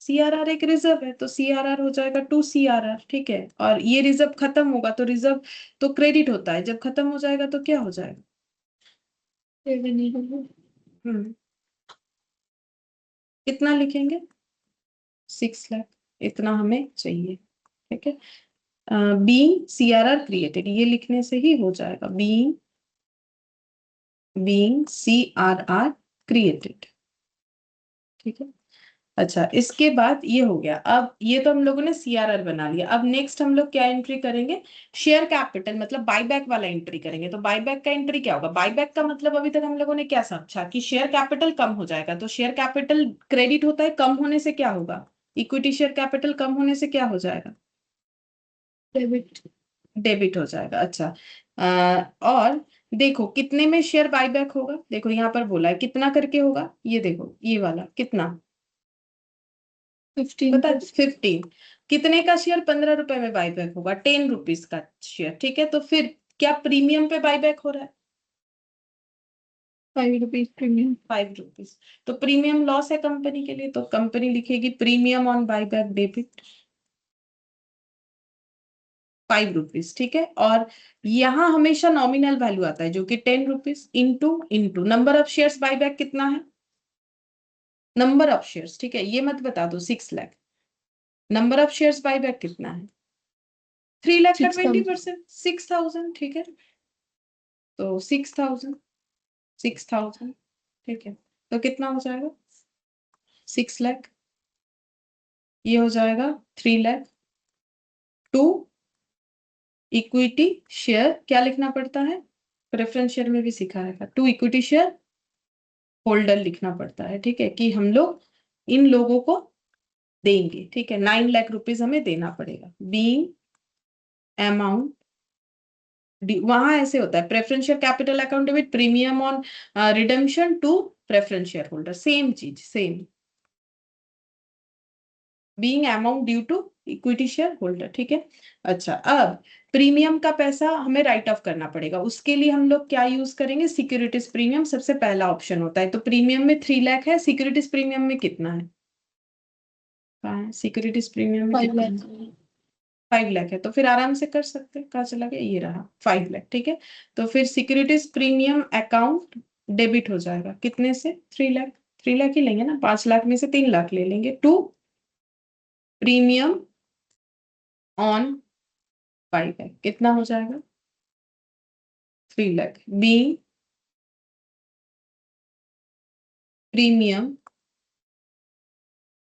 सीआरआर एक रिजर्व है, तो सीआरआर हो जाएगा 2 CRR, ठीक है। और ये रिजर्व खत्म होगा तो रिजर्व तो क्रेडिट होता है, जब खत्म हो जाएगा तो क्या हो जाएगा? रेवेन्यू। हम्म, कितना लिखेंगे? 6 लाख, इतना हमें चाहिए, ठीक है। बीइंग सीआरआर क्रिएटेड, ये लिखने से ही हो जाएगा। बीइंग सीआरआर क्रिएटेड, ठीक है। अच्छा, इसके बाद ये हो गया। अब ये तो हम लोगों ने सीआरआर बना लिया। अब नेक्स्ट हम लोग क्या एंट्री करेंगे? शेयर कैपिटल, मतलब बायबैक वाला एंट्री करेंगे। तो बायबैक का एंट्री क्या होगा? बायबैक का मतलब अभी तक हम लोगों ने क्या समझा कि शेयर कैपिटल कम हो जाएगा। तो शेयर कैपिटल क्रेडिट होता है, कम होने से क्या होगा? इक्विटी शेयर कैपिटल कम होने से क्या हो जाएगा? डेबिट। डेबिट हो जाएगा। अच्छा, और देखो कितने में शेयर बायबैक होगा, देखो यहाँ पर बोला है कितना करके होगा, ये देखो ये वाला कितना 15 पता है, 15। कितने का शेयर 15 रुपए में बायबैक होगा, 10 रुपीज का शेयर, ठीक है। तो फिर क्या प्रीमियम पे बायबैक हो रहा है, 5 रुपीज प्रीमियम। 5 रुपीज। तो प्रीमियम लॉस है कंपनी के लिए, तो कंपनी लिखेगी premium on buyback debit 5 rupees, ठीक है। और यहाँ हमेशा नॉमिनल वैल्यू आता है जो कि 10 rupees into number of shares buyback कितना है, नंबर ऑफ शेयर्स, ठीक है, ये मत बता दो 6 lakh, number of shares buyback कितना है 3 लाख का 20%, 6,000, ठीक है। तो 6,000, ठीक है। तो कितना हो जाएगा 6 लाख, ये हो जाएगा 3 लाख। टू इक्विटी शेयर क्या लिखना पड़ता है, प्रेफरेंस शेयर में भी सिखाया था, टू इक्विटी शेयर होल्डर लिखना पड़ता है, ठीक है, कि हम लोग इन लोगों को देंगे, ठीक है। 9 लाख रुपीज हमें देना पड़ेगा। बीइंग अमाउंट, वहां ऐसे होता है preference share capital account debit premium on redemption to preference share holder, same चीज same, being amount due to equity share holder, ठीक है। अच्छा, अब प्रीमियम का पैसा हमें राइट ऑफ करना पड़ेगा, उसके लिए हम लोग क्या यूज करेंगे, सिक्योरिटीज प्रीमियम सबसे पहला ऑप्शन होता है। तो प्रीमियम में 3 लाख है, सिक्योरिटीज प्रीमियम में कितना है, कहाँ है सिक्योरिटीज प्रीमियम में 5 कितना है, लाख 5 लाख है। तो फिर आराम से कर सकते हैं, कहाँ चला गया, ये रहा 5 लाख, ठीक है। तो फिर सिक्योरिटीज प्रीमियम अकाउंट डेबिट हो जाएगा कितने से, 3 लाख, 3 लाख ही लेंगे ना, 5 लाख में से 3 लाख ले लेंगे, टू प्रीमियम ऑन 5 लाख कितना हो जाएगा 3 lakh, B premium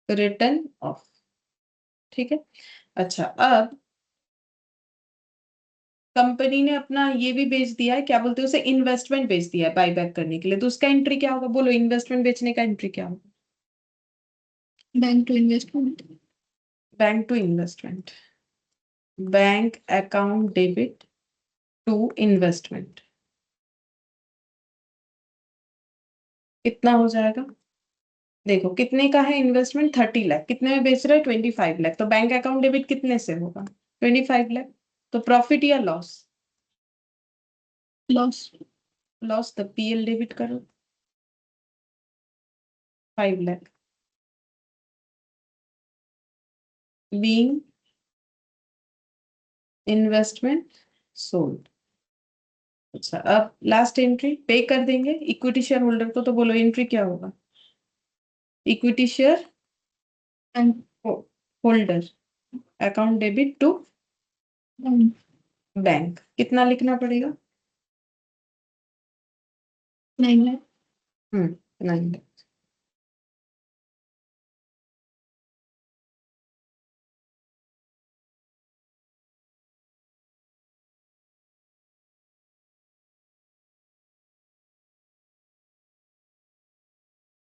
return of, ठीक है। अच्छा, अब कंपनी ने अपना ये भी बेच दिया है, क्या बोलते हैं उसे, इन्वेस्टमेंट बेच दिया है बायबैक करने के लिए, तो उसका एंट्री क्या होगा, बोलो इन्वेस्टमेंट बेचने का एंट्री क्या होगा, bank to investment. Bank to investment, bank account debit to investment, कितना हो जाएगा, देखो कितने का है इन्वेस्टमेंट 30 लाख, कितने में बेच रहे हैं 25 लाख, तो बैंक अकाउंट डेबिट कितने से होगा 25 लाख। तो प्रॉफिट या लॉस, लॉस। लॉस, तो पीएल डेबिट करो 5 लाख, बीइंग इन्वेस्टमेंट सोल्ड। अच्छा, अब लास्ट एंट्री पे कर देंगे इक्विटी शेयर होल्डर को, तो बोलो एंट्री क्या होगा, equity share bank holder account debit to bank, कितना लिखना पड़ेगा 9 लाख। 9 लाख,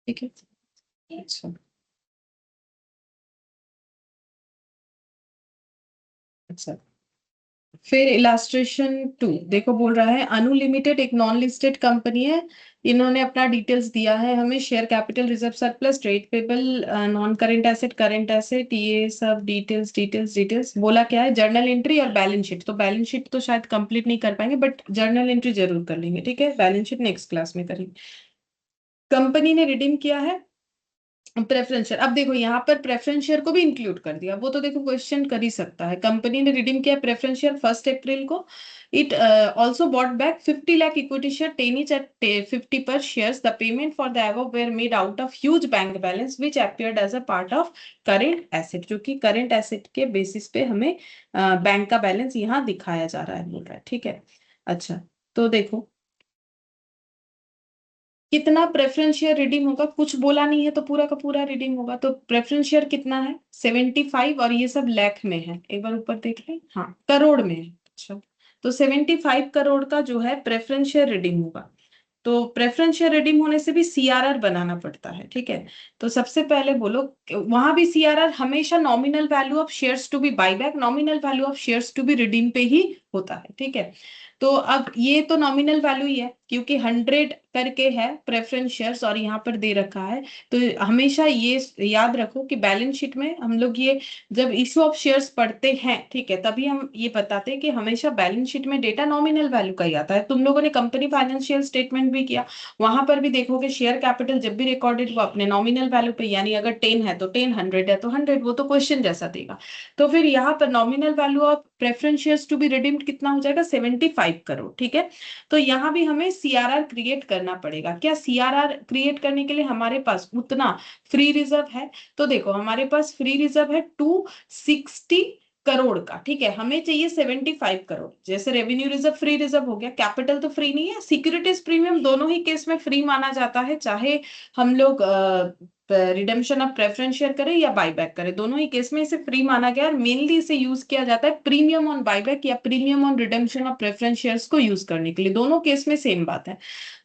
ठीक है। अच्छा, अच्छा, फिर इलास्ट्रेशन 2 देखो, बोल रहा है अनु लिमिटेड एक नॉन लिस्टेड कंपनी है, इन्होंने अपना डिटेल्स दिया है हमें, share capital reserve surplus trade payable non current asset ये सब डिटेल्स डिटेल्स डिटेल्स, बोला क्या है जर्नल एंट्री और बैलेंस शीट, तो बैलेंस शीट तो शायद कंप्लीट नहीं कर पाएंगे बट जर्नल एंट्री जरूर कर लेंगे, ठीक है, बैलेंस शीट नेक्स्ट क्लास में करेंगे। कंपनी ने रिडीम किया है प्रेफरेंस शेयर, अब देखो यहाँ पर प्रेफरेंस शेयर को भी इंक्लूड कर दिया, वो तो देखो क्वेश्चन कर ही सकता है, कंपनी ने रिडीम किया प्रेफरेंस शेयर 1 अप्रैल को, it also bought back 50 lakh equity share 10 each at 50 per shares, the payment for the above were made out of huge bank balance which appeared as a part of current asset, जो कि current asset के basis पे हमें bank का balance यहाँ दिखाया जा रहा है, बोल रहा है, ठीक है। अच्छा, तो देखो कितना प्रेफरेंस शेयर रिडीम होगा, कुछ बोला नहीं है तो पूरा का पूरा रिडीम होगा, तो प्रेफरेंस शेयर कितना है 75, और ये सब लाख में है, एक बार ऊपर देख ले, हाँ करोड़ में है। अच्छा, तो 75 करोड़ का जो है प्रेफरेंस शेयर रिडीम होगा, तो प्रेफरेंस शेयर रिडीम होने से भी सीआरआर बनाना पड़ता है, ठीक है। तो सबसे पहले बोलो, वहां भी सीआरआर हमेशा nominal value of shares to be buyback, nominal value of shares to be redeem पे ही होता है, ठीक है। तो अब ये तो नॉमिनल वैल्यू ही है क्योंकि 100 करके है प्रेफरेंस शेयर्स और यहाँ पर दे रखा है। तो हमेशा ये याद रखो कि बैलेंस शीट में हम लोग ये जब इशू ऑफ शेयर्स पढ़ते हैं, ठीक है, तभी हम ये बताते हैं कि हमेशा बैलेंस शीट में डेटा नॉमिनल वैल्यू का ही आता है। तुम लोगों ने कंपनी फाइनेंशियल स्टेटमेंट भी किया, वहां पर भी देखोगे शेयर कैपिटल जब भी रिकॉर्डेड वो अपने नॉमिनल वैल्यू पे, यानी अगर 10 है तो 10, 100 है तो 100, वो तो क्वेश्चन जैसा देगा। तो फिर यहाँ पर nominal value of preference shares to be redeemed कितना हो जाएगा, 75 करोड़, ठीक है। तो यहाँ भी हमें सीआरआर क्रिएट करना पड़ेगा। क्या सीआरआर क्रिएट करने के लिए हमारे पास उतना फ्री रिजर्व है? तो देखो हमारे पास फ्री रिजर्व है 260 करोड़ का, ठीक है। हमें चाहिए 75 करोड़। जैसे रेवेन्यू रिजर्व फ्री रिजर्व हो गया, कैपिटल तो फ्री नहीं है। सिक्योरिटीज प्रीमियम दोनों ही केस में फ्री माना जाता है, चाहे हम लोग रिडेम्पशन ऑफ प्रेफरेंस शेयर करें या बायबैक करें, दोनों ही केस में इसे फ्री माना गया। और मेनली इसे यूज किया जाता है प्रीमियम ऑन बायबैक या premium on redemption of preference shares को यूज करने के लिए। दोनों केस में सेम बात है।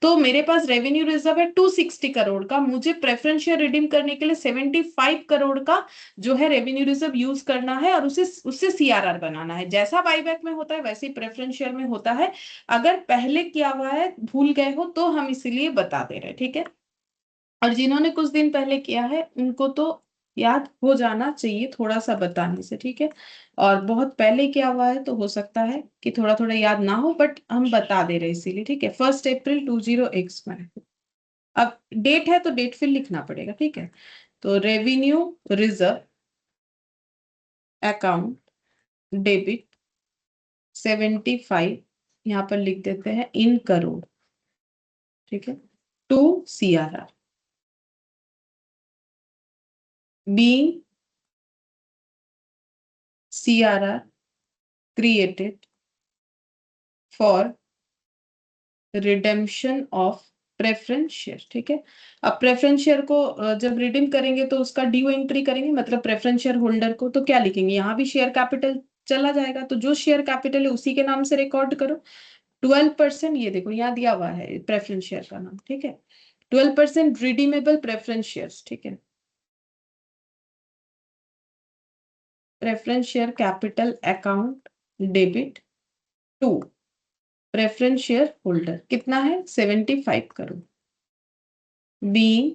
तो मेरे पास रेवेन्यू रिजर्व है 260 करोड़ का, मुझे प्रेफरेंस शेयर रिडीम करने के लिए 75 करोड़ का जो है रेवेन्यू रिजर्व यूज करना है और उससे सीआरआर बनाना है। जैसा बायबैक में होता है वैसे ही प्रेफरेंस शेयर में होता है। अगर पहले किया हुआ है भूल गए हो तो हम इसीलिए बता दे रहे हैं, ठीक है। और जिन्होंने कुछ दिन पहले किया है उनको तो याद हो जाना चाहिए थोड़ा सा बताने से, ठीक है। और बहुत पहले किया हुआ है तो हो सकता है कि थोड़ा थोड़ा याद ना हो, बट हम बता दे रहे हैं इसीलिए, ठीक है। 1 अप्रैल 20x1। अब डेट है तो डेट फिर लिखना पड़ेगा, ठीक है। तो रेवेन्यू रिजर्व अकाउंट डेबिट 75, यहाँ पर लिख देते हैं इन करोड़, ठीक है, to CRR being CRR created for redemption of preference share, ठीक है। अब प्रेफरेंस शेयर को जब रिडीम करेंगे तो उसका ड्यू एंट्री करेंगे, मतलब प्रेफरेंस शेयर होल्डर को, तो क्या लिखेंगे, यहाँ भी शेयर कैपिटल चला जाएगा। तो जो शेयर कैपिटल है उसी के नाम से रिकॉर्ड करो। 12%, ये देखो यहाँ दिया हुआ है प्रेफरेंस शेयर का नाम, ठीक है। 12% रिडीमेबल प्रेफरेंस शेयर्स, ठीक है। Preference share capital account debit to preference share holder, कितना है 75 crore, being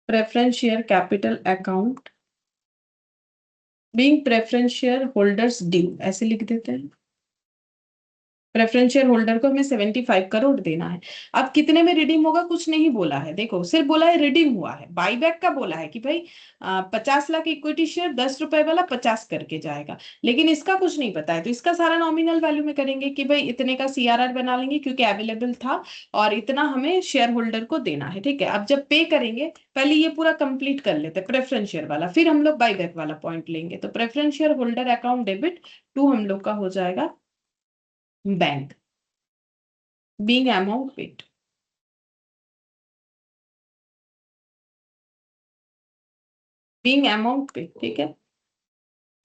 preference share capital account being preference share holders due, ऐसे लिख देते हैं। प्रेफरेंस शेयर होल्डर को हमें 75 करोड़ देना है। अब कितने में रिडीम होगा कुछ नहीं बोला है, देखो सिर्फ बोला है रिडीम हुआ है। बाईबैक का बोला है कि भाई 50 लाख इक्विटी शेयर 10 रुपए वाला 50 करके जाएगा, लेकिन इसका कुछ नहीं पता है। तो इसका सारा नॉमिनल वैल्यू में करेंगे कि भाई इतने का सीआरआर बना लेंगे क्योंकि अवेलेबल था और इतना हमें शेयर होल्डर को देना है, ठीक है। अब जब पे करेंगे पहले ये पूरा कंप्लीट कर लेते हैं प्रेफरेंस शेयर वाला, फिर हम लोग बाईबैक वाला पॉइंट लेंगे। तो preference share holder account debit to हम लोग का हो जाएगा bank, being amount paid, being amount paid, ठीक है।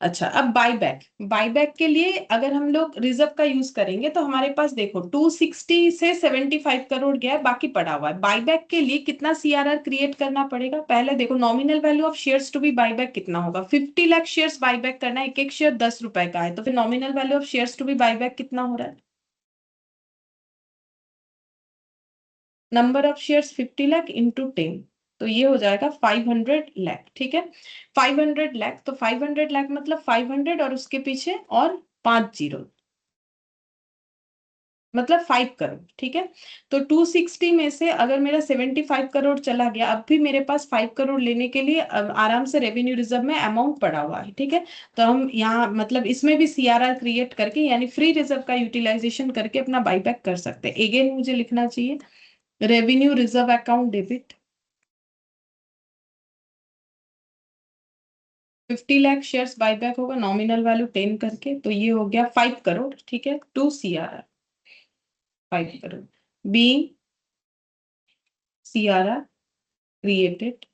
अच्छा अब बाईबैक के लिए अगर हम लोग रिजर्व का यूज करेंगे तो हमारे पास देखो 260 से 75 करोड़ गया है, बाकी पड़ा हुआ है। बाईबैक के लिए कितना सीआरआर क्रिएट करना पड़ेगा, पहले देखो nominal value of shares to be buyback कितना होगा। 50 लाख शेयर्स बाईबैक करना है, एक एक शेयर 10 रुपए का है, तो फिर nominal value of shares to be buyback कितना हो रहा है, number of shares 50 lakh into 10, तो ये हो जाएगा 500 लाख, ठीक है। 500 लाख, तो 500 लाख मतलब 500 और उसके पीछे और 5 जीरो, मतलब 5 करोड़, ठीक है। तो 260 में से अगर मेरा 75 करोड़ चला गया, अब भी मेरे पास 5 करोड़ लेने के लिए आराम से रेवेन्यू रिजर्व में अमाउंट पड़ा हुआ है, ठीक है। तो हम यहाँ मतलब इसमें भी सीआरआर क्रिएट करके यानी फ्री रिजर्व का यूटिलाइजेशन करके अपना बाईबैक कर सकते हैं। अगेन मुझे लिखना चाहिए revenue reserve account debit 50 lakh shares buyback होगा, नॉमिनल वैल्यू 10 करके, तो ये हो गया 5 करोड़, ठीक है, to CRR 5 crore being CRR created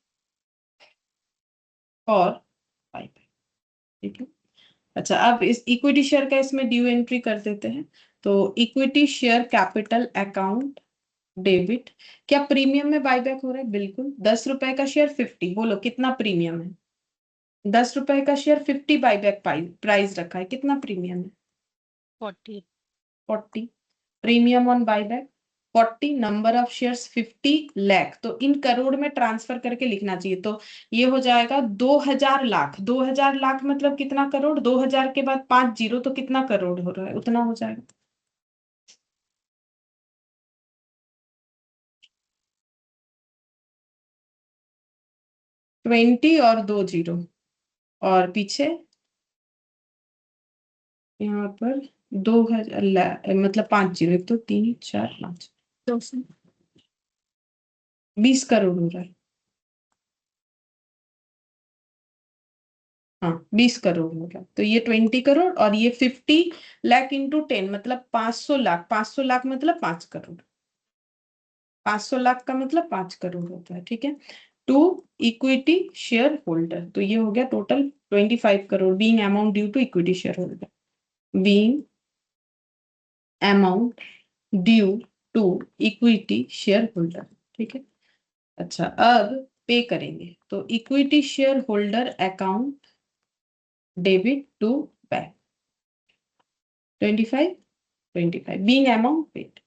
for buyback, ठीक है। अच्छा अब इस इक्विटी शेयर का इसमें ड्यू एंट्री कर देते हैं। तो equity share capital account debit, क्या प्रीमियम में बाईबैक हो रहा है, बिल्कुल 10 रुपए का शेयर 50, बोलो कितना प्रीमियम है, ₹10 का शेयर 50 बाईबैक प्राइस रखा है, कितना प्रीमियम है? 40 40। Premium on buyback 40, number of shares 50 lakh, तो इन करोड़ में ट्रांसफर करके लिखना चाहिए। तो ये हो जाएगा 2000 लाख। 2000 लाख मतलब कितना करोड़? 2000 के बाद 5 जीरो, तो कितना करोड़ हो रहा है? उतना हो जाएगा। ट्वेंटी और 2 जीरो, और पीछे यहाँ पर 2000 मतलब 5 जीरो, 1 2 3 4 5, 200 20 करोड़ हो रहा है। हाँ 20 करोड़ हो गया। तो ये 20 करोड़ और ये 50 लाख इंटू 10 मतलब 500 लाख। 500 लाख मतलब 5 करोड़। 500 लाख का मतलब 5 करोड़ होता है, ठीक है। टू इक्विटी शेयर होल्डर, तो ये हो गया total 25 crore being amount due to equity share holder, being amount due to equity share holder, ठीक है। अच्छा, अब पे करेंगे तो equity share holder account debit to bank 25 25 being amount paid,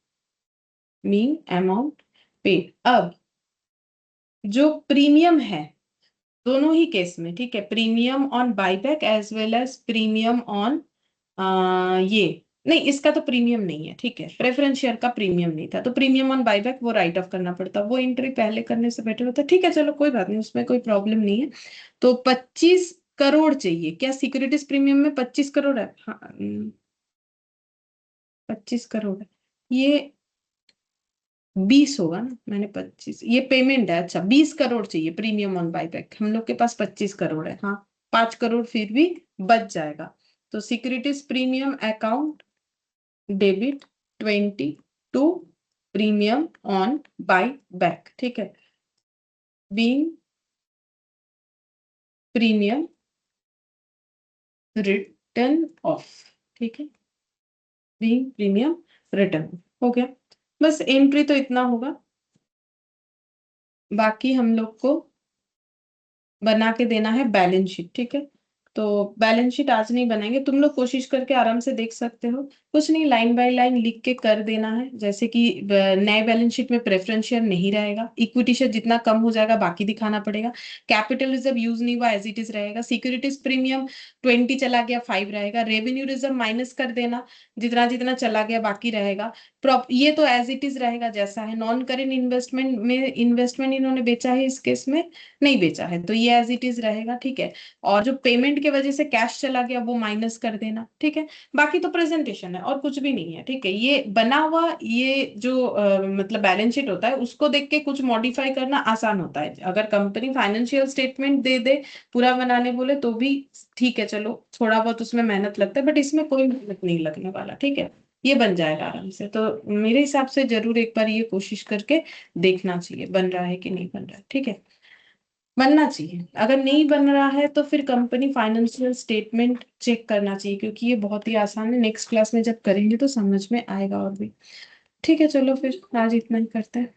being amount paid. अब जो प्रीमियम है दोनों ही केस में, ठीक है, premium on buyback as well as premium on ये नहीं, इसका तो प्रीमियम नहीं है, ठीक है, प्रेफरेंस शेयर का प्रीमियम नहीं था, तो प्रीमियम ऑन बाईबैक वो राइट ऑफ करना पड़ता, वो एंट्री पहले करने से बेटर होता, ठीक है। चलो कोई बात नहीं, उसमें कोई प्रॉब्लम नहीं है। तो 25 करोड़ चाहिए क्या? सिक्योरिटीज प्रीमियम में 25 करोड़ है? हाँ 25 करोड़ है। ये 20 होगा ना, मैंने 25, ये पेमेंट है। अच्छा 20 करोड़ चाहिए प्रीमियम ऑन बाईबैक, हम लोग के पास 25 करोड़ है, हाँ 5 करोड़ फिर भी बच जाएगा। तो securities premium account debit 20 to premium on buyback, ठीक है, बीइंग प्रीमियम रिटर्न ऑफ, ठीक है, बीइंग प्रीमियम रिटर्न हो गया। बस एंट्री तो इतना होगा, बाकी हम लोग को बना के देना है बैलेंस शीट, ठीक है। तो बैलेंस शीट आज नहीं बनाएंगे, तुम लोग कोशिश करके आराम से देख सकते हो, कुछ नहीं, लाइन बाय लाइन लिख के कर देना है। जैसे कि नए बैलेंस शीट में प्रेफरेंस शेयर नहीं रहेगा, इक्विटी शेयर जितना कम हो जाएगा बाकी दिखाना पड़ेगा, कैपिटल रिजर्व यूज नहीं हुआ एज इट इज रहेगा, सिक्योरिटीज प्रीमियम 20 चला गया 5 रहेगा, रेवेन्यू रिजर्व माइनस कर देना, जितना जितना चला गया बाकी रहेगा, ये तो एज इट इज रहेगा जैसा है। नॉन करेंट इन्वेस्टमेंट में इन्वेस्टमेंट इन्होंने बेचा है, इस केस में नहीं बेचा है, तो ये एज इट इज रहेगा, ठीक है। और जो पेमेंट के वजह से कैश चला गया वो माइनस कर देना, ठीक है। बाकी तो प्रेजेंटेशन है और कुछ भी नहीं है, ठीक है। ये बना हुआ ये जो मतलब बैलेंस शीट होता है उसको देख के कुछ मॉडिफाई करना आसान होता है। अगर कंपनी फाइनेंशियल स्टेटमेंट दे दे पूरा बनाने बोले तो भी ठीक है, चलो थोड़ा बहुत उसमें मेहनत लगता है, बट इसमें कोई मेहनत नहीं लगने वाला, ठीक है। ये बन जाएगा आराम से, तो मेरे हिसाब से जरूर एक बार ये कोशिश करके देखना चाहिए बन रहा है कि नहीं बन रहा है, ठीक है। बनना चाहिए, अगर नहीं बन रहा है तो फिर कंपनी फाइनेंशियल स्टेटमेंट चेक करना चाहिए, क्योंकि ये बहुत ही आसान है, नेक्स्ट क्लास में जब करेंगे तो समझ में आएगा और भी, ठीक है। चलो फिर आज इतना ही करते हैं।